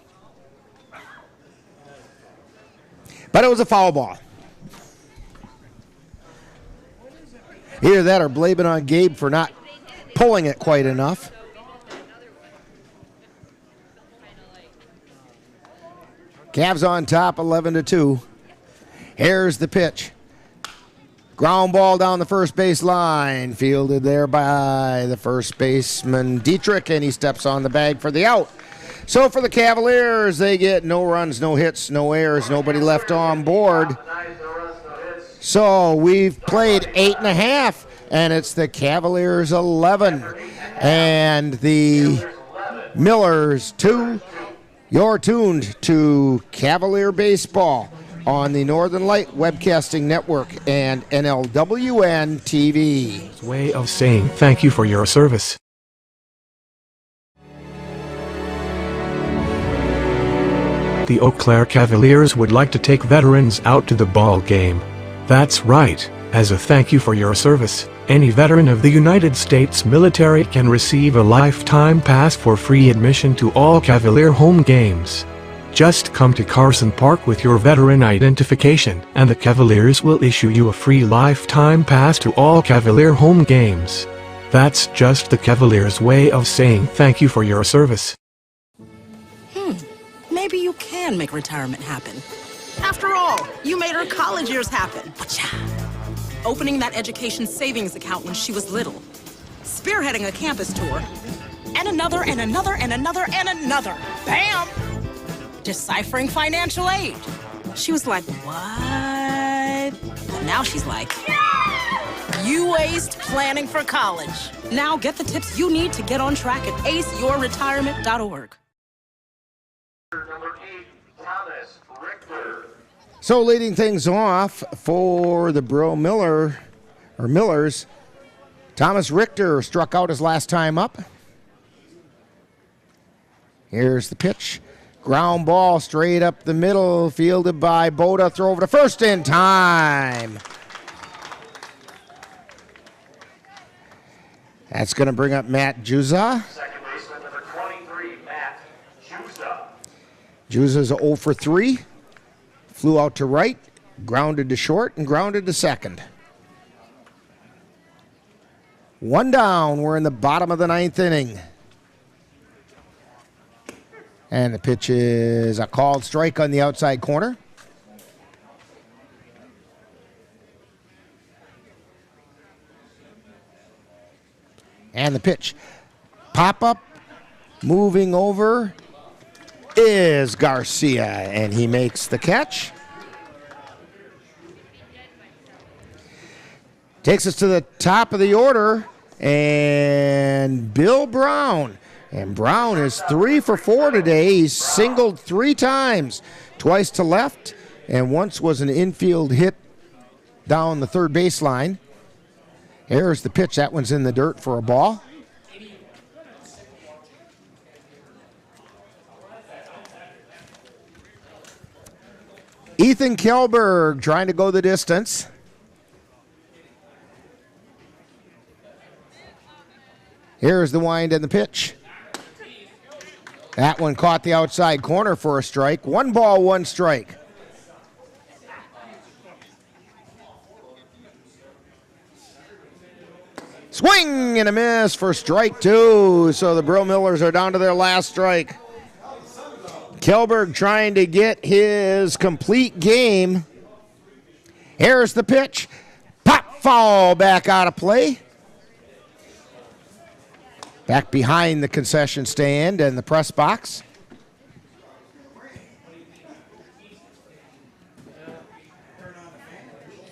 But it was a foul ball. Either that or blaming on Gabe for not pulling it quite enough. Cavs on top, 11-2. Here's the pitch. Ground ball down the first base line. Fielded there by the first baseman, Dietrich, and he steps on the bag for the out. So for the Cavaliers, they get no runs, no hits, no errors, nobody left on board. So we've played 8.5, and it's the Cavaliers 11 and the Millers 2. You're tuned to Cavalier Baseball on the Northern Light Webcasting Network and NLWN-TV. Way of saying thank you for your service. The Eau Claire Cavaliers would like to take veterans out to the ball game. That's right. As a thank you for your service, any veteran of the United States military can receive a lifetime pass for free admission to all Cavalier home games. Just come to Carson Park with your veteran identification, and the Cavaliers will issue you a free lifetime pass to all Cavalier home games. That's just the Cavaliers' way of saying thank you for your service. Maybe you can make retirement happen. After all, you made her college years happen. Opening that education savings account when she was little. Spearheading a campus tour. And another, and another, and another, and another. Bam! Deciphering financial aid. She was like, what? But now she's like, you aced planning for college. Now get the tips you need to get on track at aceyourretirement.org. Number 8, Thomas Richter. So leading things off for the Brill Millers, Thomas Richter struck out his last time up. Here's the pitch. Ground ball straight up the middle, fielded by Boda. Throw over to first in time. That's going to bring up Matt Juza. Second baseman number 23, Matt Juza. Juza's 0 for 3. Flew out to right, grounded to short, and grounded to second. One down. We're in the bottom of the 9th inning. And the pitch is a called strike on the outside corner. And the pitch. Pop up, moving over, is Garcia, and he makes the catch. Takes us to the top of the order, and Bill Brown. And Brown is 3 for 4 today. He's singled 3 times, twice to left, and once was an infield hit down the third baseline. Here's the pitch. That one's in the dirt for a ball. Ethan Kjellberg trying to go the distance. Here's the wind and the pitch. That one caught the outside corner for a strike. 1 ball, 1 strike. Swing and a miss for strike 2. So the Brill Millers are down to their last strike. Kjellberg trying to get his complete game. Here's the pitch. Pop foul back out of play. back behind the concession stand and the press box.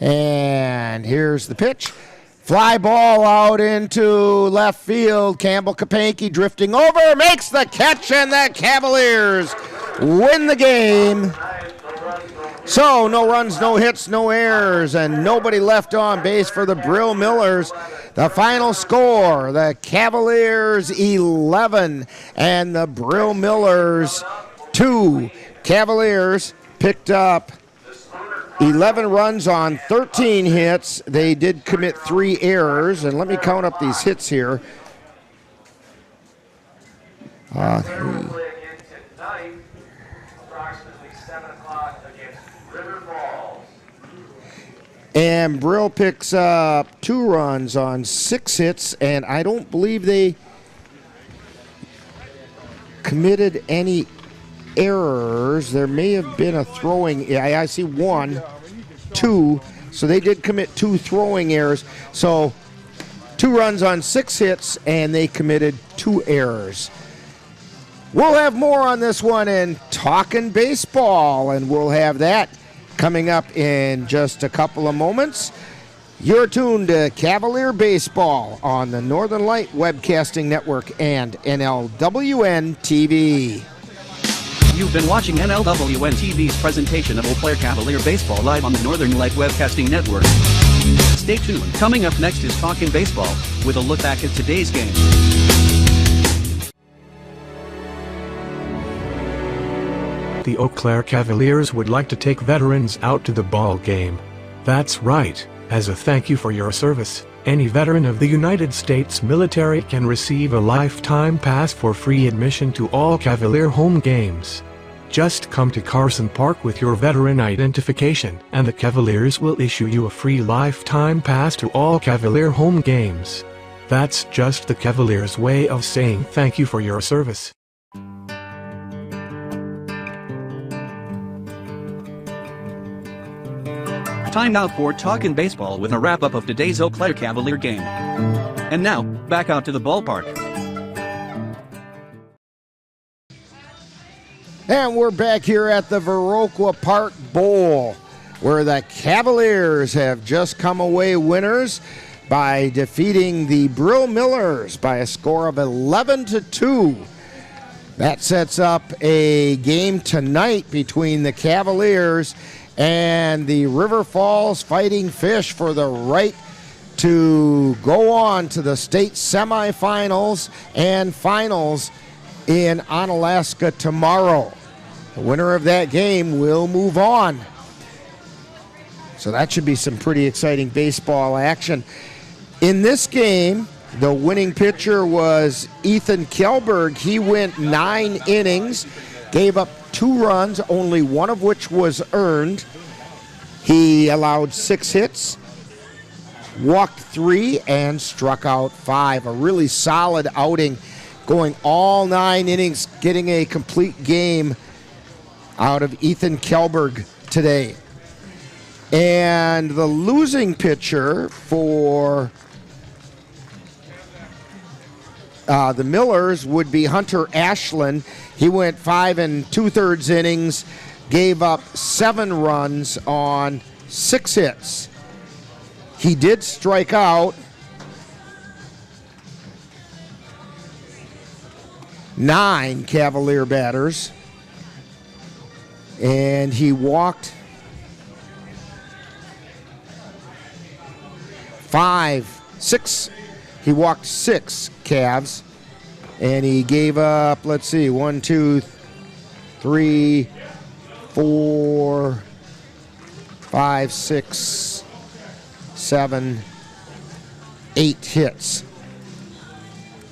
And here's the pitch. Fly ball out into left field. Campbell Kapanke drifting over, makes the catch, and the Cavaliers win the game. So no runs, no hits, no errors, and nobody left on base for the Brill Millers. The final score, the Cavaliers 11 and the Brill Millers 2. Cavaliers picked up 11 runs on 13 hits. They did commit 3 errors, and let me count up these hits here. 3. And Brill picks up 2 runs on 6 hits, and I don't believe they committed any errors. There may have been a throwing. I see 1, 2. So they did commit 2 throwing errors. So 2 runs on 6 hits, and they committed 2 errors. We'll have more on this one in Talkin' Baseball, and we'll have that coming up in just a couple of moments. You're tuned to Cavalier Baseball on the Northern Light Webcasting Network and NLWN-TV. You've been watching NLWN-TV's presentation of Eau Claire Cavalier Baseball live on the Northern Light Webcasting Network. Stay tuned. Coming up next is Talkin' Baseball, with a look back at today's game. The Eau Claire Cavaliers would like to take veterans out to the ball game. That's right. As a thank you for your service, any veteran of the United States military can receive a lifetime pass for free admission to all Cavalier home games. Just come to Carson Park with your veteran identification, and the Cavaliers will issue you a free lifetime pass to all Cavalier home games. That's just the Cavaliers' way of saying thank you for your service. Time now for Talkin' Baseball with a wrap-up of today's Eau Claire Cavalier game. And now, back out to the ballpark. And we're back here at the Viroqua Park Bowl, where the Cavaliers have just come away winners by defeating the Brill Millers by a score of 11-2. That sets up a game tonight between the Cavaliers and the River Falls Fighting Fish for the right to go on to the state semifinals and finals in Onalaska tomorrow. The winner of that game will move on. So that should be some pretty exciting baseball action. In this game, the winning pitcher was Ethan Kjellberg. He went 9 innings, gave up 2 runs, only one of which was earned. He allowed 6 hits, walked 3, and struck out 5. A really solid outing, going all 9 innings, getting a complete game out of Ethan Kjellberg today. And the losing pitcher for the Millers would be Hunter Ashland. He went 5 2/3 innings, gave up 7 runs on 6 hits. He did strike out 9 Cavalier batters, and he walked 6. He walked 6 Cavs, and he gave up, let's see, 1, 2, 3, 4, 5, 6, 7, 8 hits.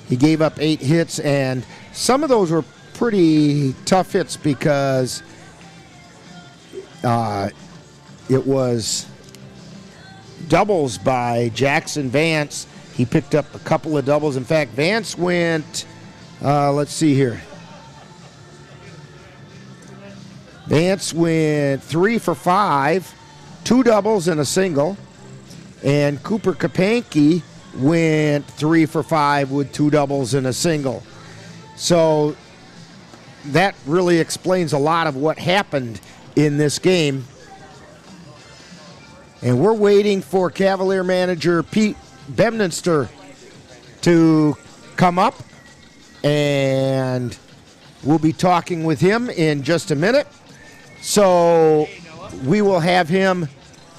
He gave up 8 hits, and some of those were pretty tough hits because it was doubles by Jackson Vance. He picked up a couple of doubles. In fact, Vance went, let's see here. Vance went 3 for 5, 2 doubles and a single. And Cooper Kapanke went 3 for 5 with 2 doubles and a single. So that really explains a lot of what happened in this game. And we're waiting for Cavalier manager Pete Barton-Gale to come up, and we'll be talking with him in just a minute. So we will have him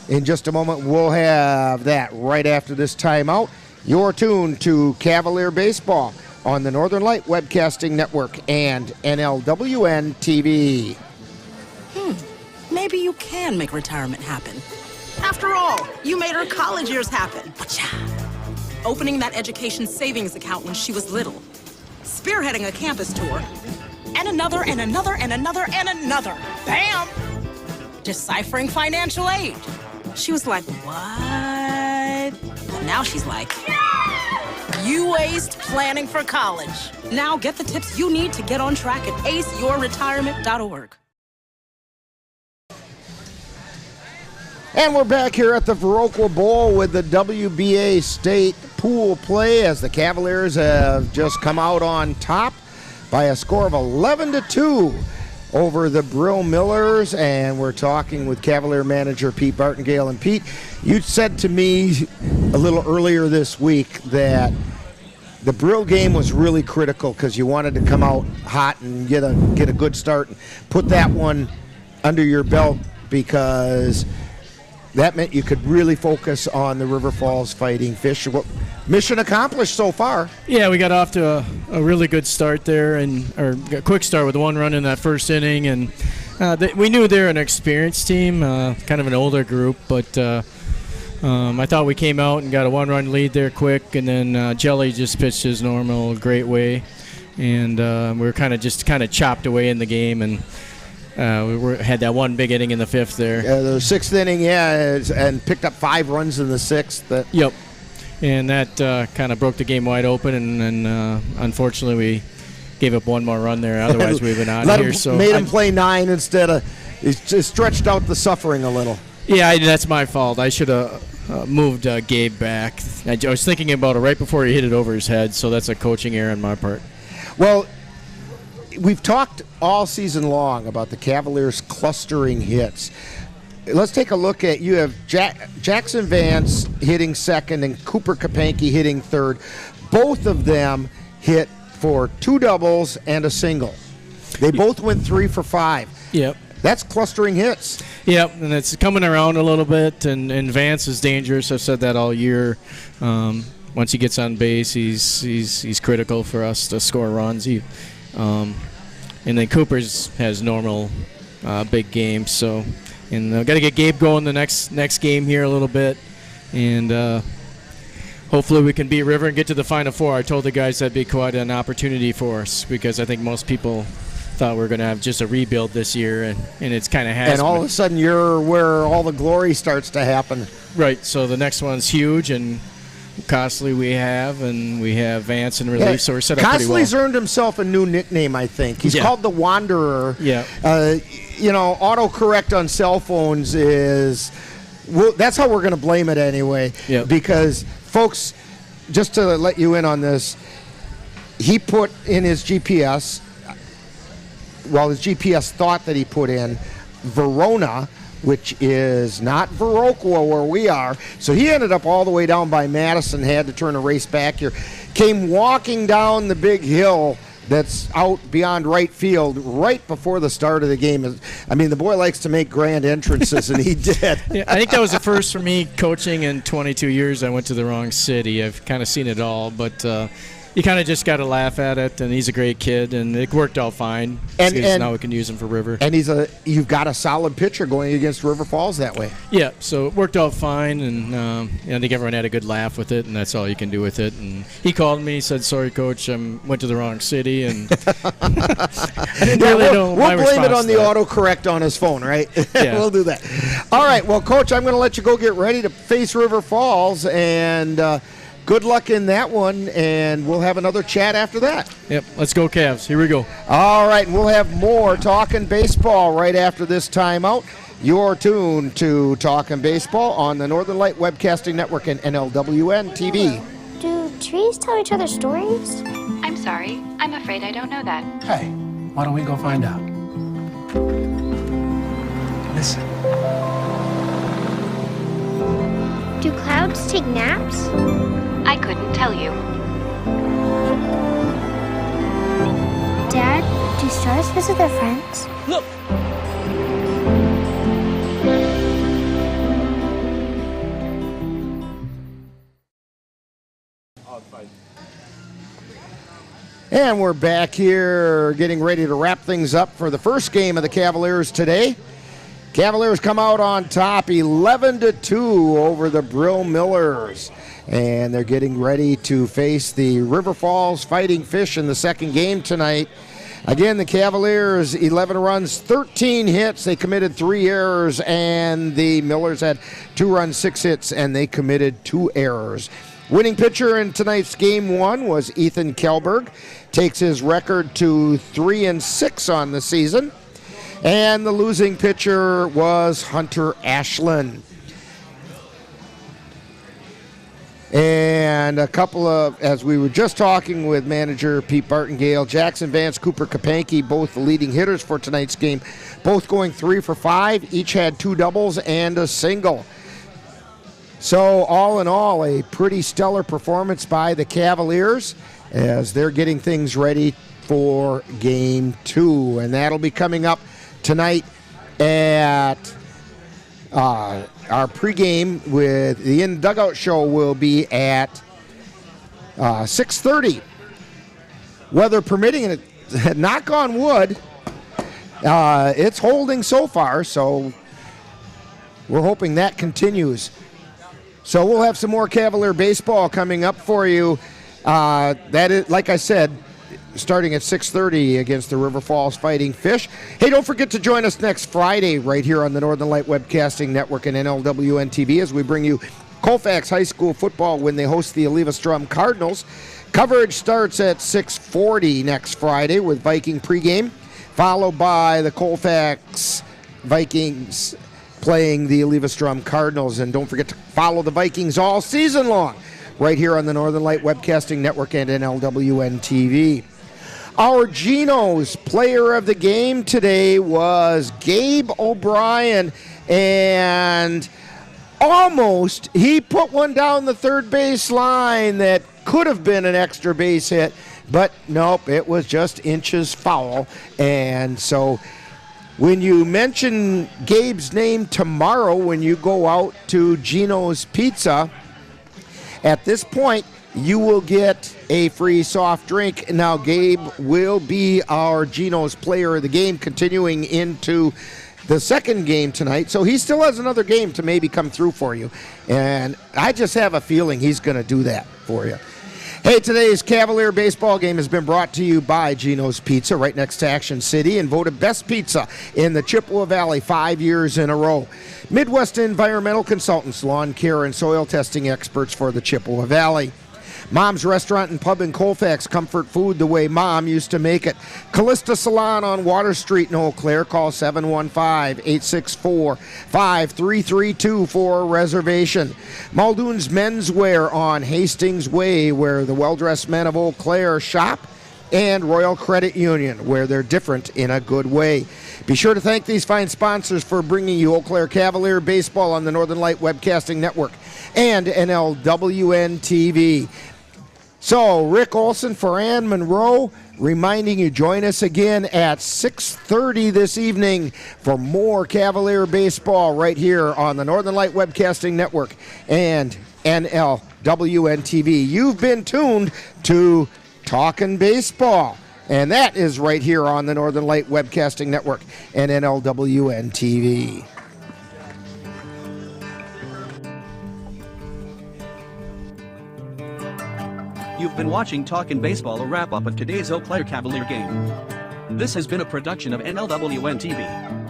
in just a moment. We'll have that right after this timeout. You're tuned to Cavalier Baseball on the Northern Light Webcasting Network and NLWN-TV. Maybe you can make retirement happen. After all, you made her college years happen. Opening that education savings account when she was little. Spearheading a campus tour. And another, and another, and another, and another. Bam! Deciphering financial aid. She was like, what? But now she's like, you aced planning for college. Now get the tips you need to get on track at aceyourretirement.org. And we're back here at the Viroqua Bowl with the WBA state pool play as the Cavaliers have just come out on top by a score of 11-2 over the Brill Millers. And we're talking with Cavalier manager Pete Barton-Gale. And Pete, you said to me a little earlier this week that the Brill game was really critical because you wanted to come out hot and get a good start and put that one under your belt, because that meant you could really focus on the River Falls Fighting Fish. Well, mission accomplished so far. Yeah, we got off to a really good start there, or a quick start with 1 run in that first inning. And we knew they're an experienced team, kind of an older group, but I thought we came out and got a 1-run lead there quick, and then Jelly just pitched his normal great way, and we were kind of chopped away in the game, and we had that one big inning in the 5th there. The 6th inning, and picked up 5 runs in the 6th. Yep, and that kind of broke the game wide open, and unfortunately we gave up 1 more run there. Otherwise we would have been out of here. So made him play 9 instead of – it just stretched out the suffering a little. Yeah, that's my fault. I should have moved Gabe back. I was thinking about it right before he hit it over his head, so that's a coaching error on my part. Well, we've talked all season long about the Cavaliers clustering hits. Let's take a look at, you have Jackson Vance hitting 2nd and Cooper Kapanke hitting 3rd. Both of them hit for 2 doubles and a single. They both went 3 for 5. Yep. That's clustering hits. Yep, and it's coming around a little bit, and Vance is dangerous. I've said that all year. Once he gets on base, he's critical for us to score runs. And then Cooper's has normal big games. So, and got to get Gabe going the next game here a little bit, and hopefully we can beat River and get to the Final Four. I told the guys that'd be quite an opportunity for us, because I think most people thought we were going to have just a rebuild this year, and it's kind of has. And all of a sudden you're where all the glory starts to happen. Right, so the next one's huge, and Costley we have Vance in relief, so we're set up pretty well. Costley's earned himself a new nickname, I think. He's called the Wanderer. Yeah. Autocorrect on cell phones is, that's how we're going to blame it anyway. Yep. Because, folks, just to let you in on this, he put in his GPS, his GPS thought that he put in Verona, which is not Viroqua where we are. So he ended up all the way down by Madison, had to turn a race back here. Came walking down the big hill that's out beyond right field right before the start of the game. I mean, the boy likes to make grand entrances, and he did. Yeah, I think that was the first for me coaching in 22 years. I went to the wrong city. I've kind of seen it all, but you kind of just got to laugh at it, and he's a great kid, and it worked out fine. And now we can use him for River. And you've got a solid pitcher going against River Falls that way. Yeah, so it worked out fine, and I think everyone had a good laugh with it, and that's all you can do with it. And he called me, he said, "Sorry, Coach, I went to the wrong city," and I didn't really know my response. We'll blame it on the autocorrect on his phone, right? Yeah. We'll do that. All right, well, Coach, I'm going to let you go get ready to face River Falls, and good luck in that one, and we'll have another chat after that. Yep, let's go Cavs. Here we go. All right, and we'll have more Talking Baseball right after this timeout. You're tuned to Talking Baseball on the Northern Light Webcasting Network and NLWN-TV. trees tell each other stories? I'm sorry. I'm afraid I don't know that. Hey, why don't we go find out? Listen. Do clouds take naps? I couldn't tell you. Dad, do stars visit their friends? Look! And we're back here getting ready to wrap things up for the first game of the Cavaliers today. Cavaliers come out on top 11-2 over the Brill Millers. And they're getting ready to face the River Falls Fighting Fish in the second game tonight. Again, the Cavaliers, 11 runs, 13 hits. They committed 3 errors, and the Millers had 2 runs, 6 hits, and they committed 2 errors. Winning pitcher in tonight's game 1 was Ethan Kjellberg. Takes his record to 3-6 on the season. And the losing pitcher was Hunter Ashland. And a couple of, as we were just talking with manager Pete Barton-Gale, Jackson Vance, Cooper Kapanke, both the leading hitters for tonight's game, both going 3 for 5. Each had 2 doubles and a single. So all in all, a pretty stellar performance by the Cavaliers as they're getting things ready for game 2. And that'll be coming up tonight at our pregame with the In Dugout show will be at 6:30. Weather permitting, and knock on wood, it's holding so far, so we're hoping that continues. So we'll have some more Cavalier baseball coming up for you. That is, like I said, starting at 6:30 against the River Falls Fighting Fish. Hey, don't forget to join us next Friday right here on the Northern Light Webcasting Network and NLWN-TV as we bring you Colfax High School football when they host the Olivestrom Cardinals. Coverage starts at 6:40 next Friday with Viking pregame, followed by the Colfax Vikings playing the Olivestrom Cardinals. And don't forget to follow the Vikings all season long right here on the Northern Light Webcasting Network and NLWN-TV. Our Geno's player of the game today was Gabe O'Brien, and almost he put one down the third base line that could have been an extra base hit, but nope, it was just inches foul. And so when you mention Gabe's name tomorrow when you go out to Geno's Pizza, at this point, you will get a free soft drink. Now, Gabe will be our Geno's player of the game continuing into the second game tonight. So he still has another game to maybe come through for you. And I just have a feeling he's going to do that for you. Hey, today's Cavalier baseball game has been brought to you by Geno's Pizza right next to Action City and voted best pizza in the Chippewa Valley 5 years in a row. Midwest Environmental Consultants, lawn care and soil testing experts for the Chippewa Valley. Mom's Restaurant and Pub in Colfax, comfort food the way Mom used to make it. Callista Salon on Water Street in Eau Claire. Call 715-864-5332 for a reservation. Muldoon's Menswear on Hastings Way, where the well-dressed men of Eau Claire shop. And Royal Credit Union, where they're different in a good way. Be sure to thank these fine sponsors for bringing you Eau Claire Cavalier baseball on the Northern Light Webcasting Network and NLWN-TV. So, Rick Olson for Ann Monroe, reminding you, join us again at 6:30 this evening for more Cavalier baseball right here on the Northern Light Webcasting Network and NLWN-TV. You've been tuned to Talkin' Baseball, and that is right here on the Northern Light Webcasting Network and NLWN-TV. You've been watching Talkin' Baseball, a wrap-up of today's Eau Claire Cavalier game. This has been a production of NLWN-TV.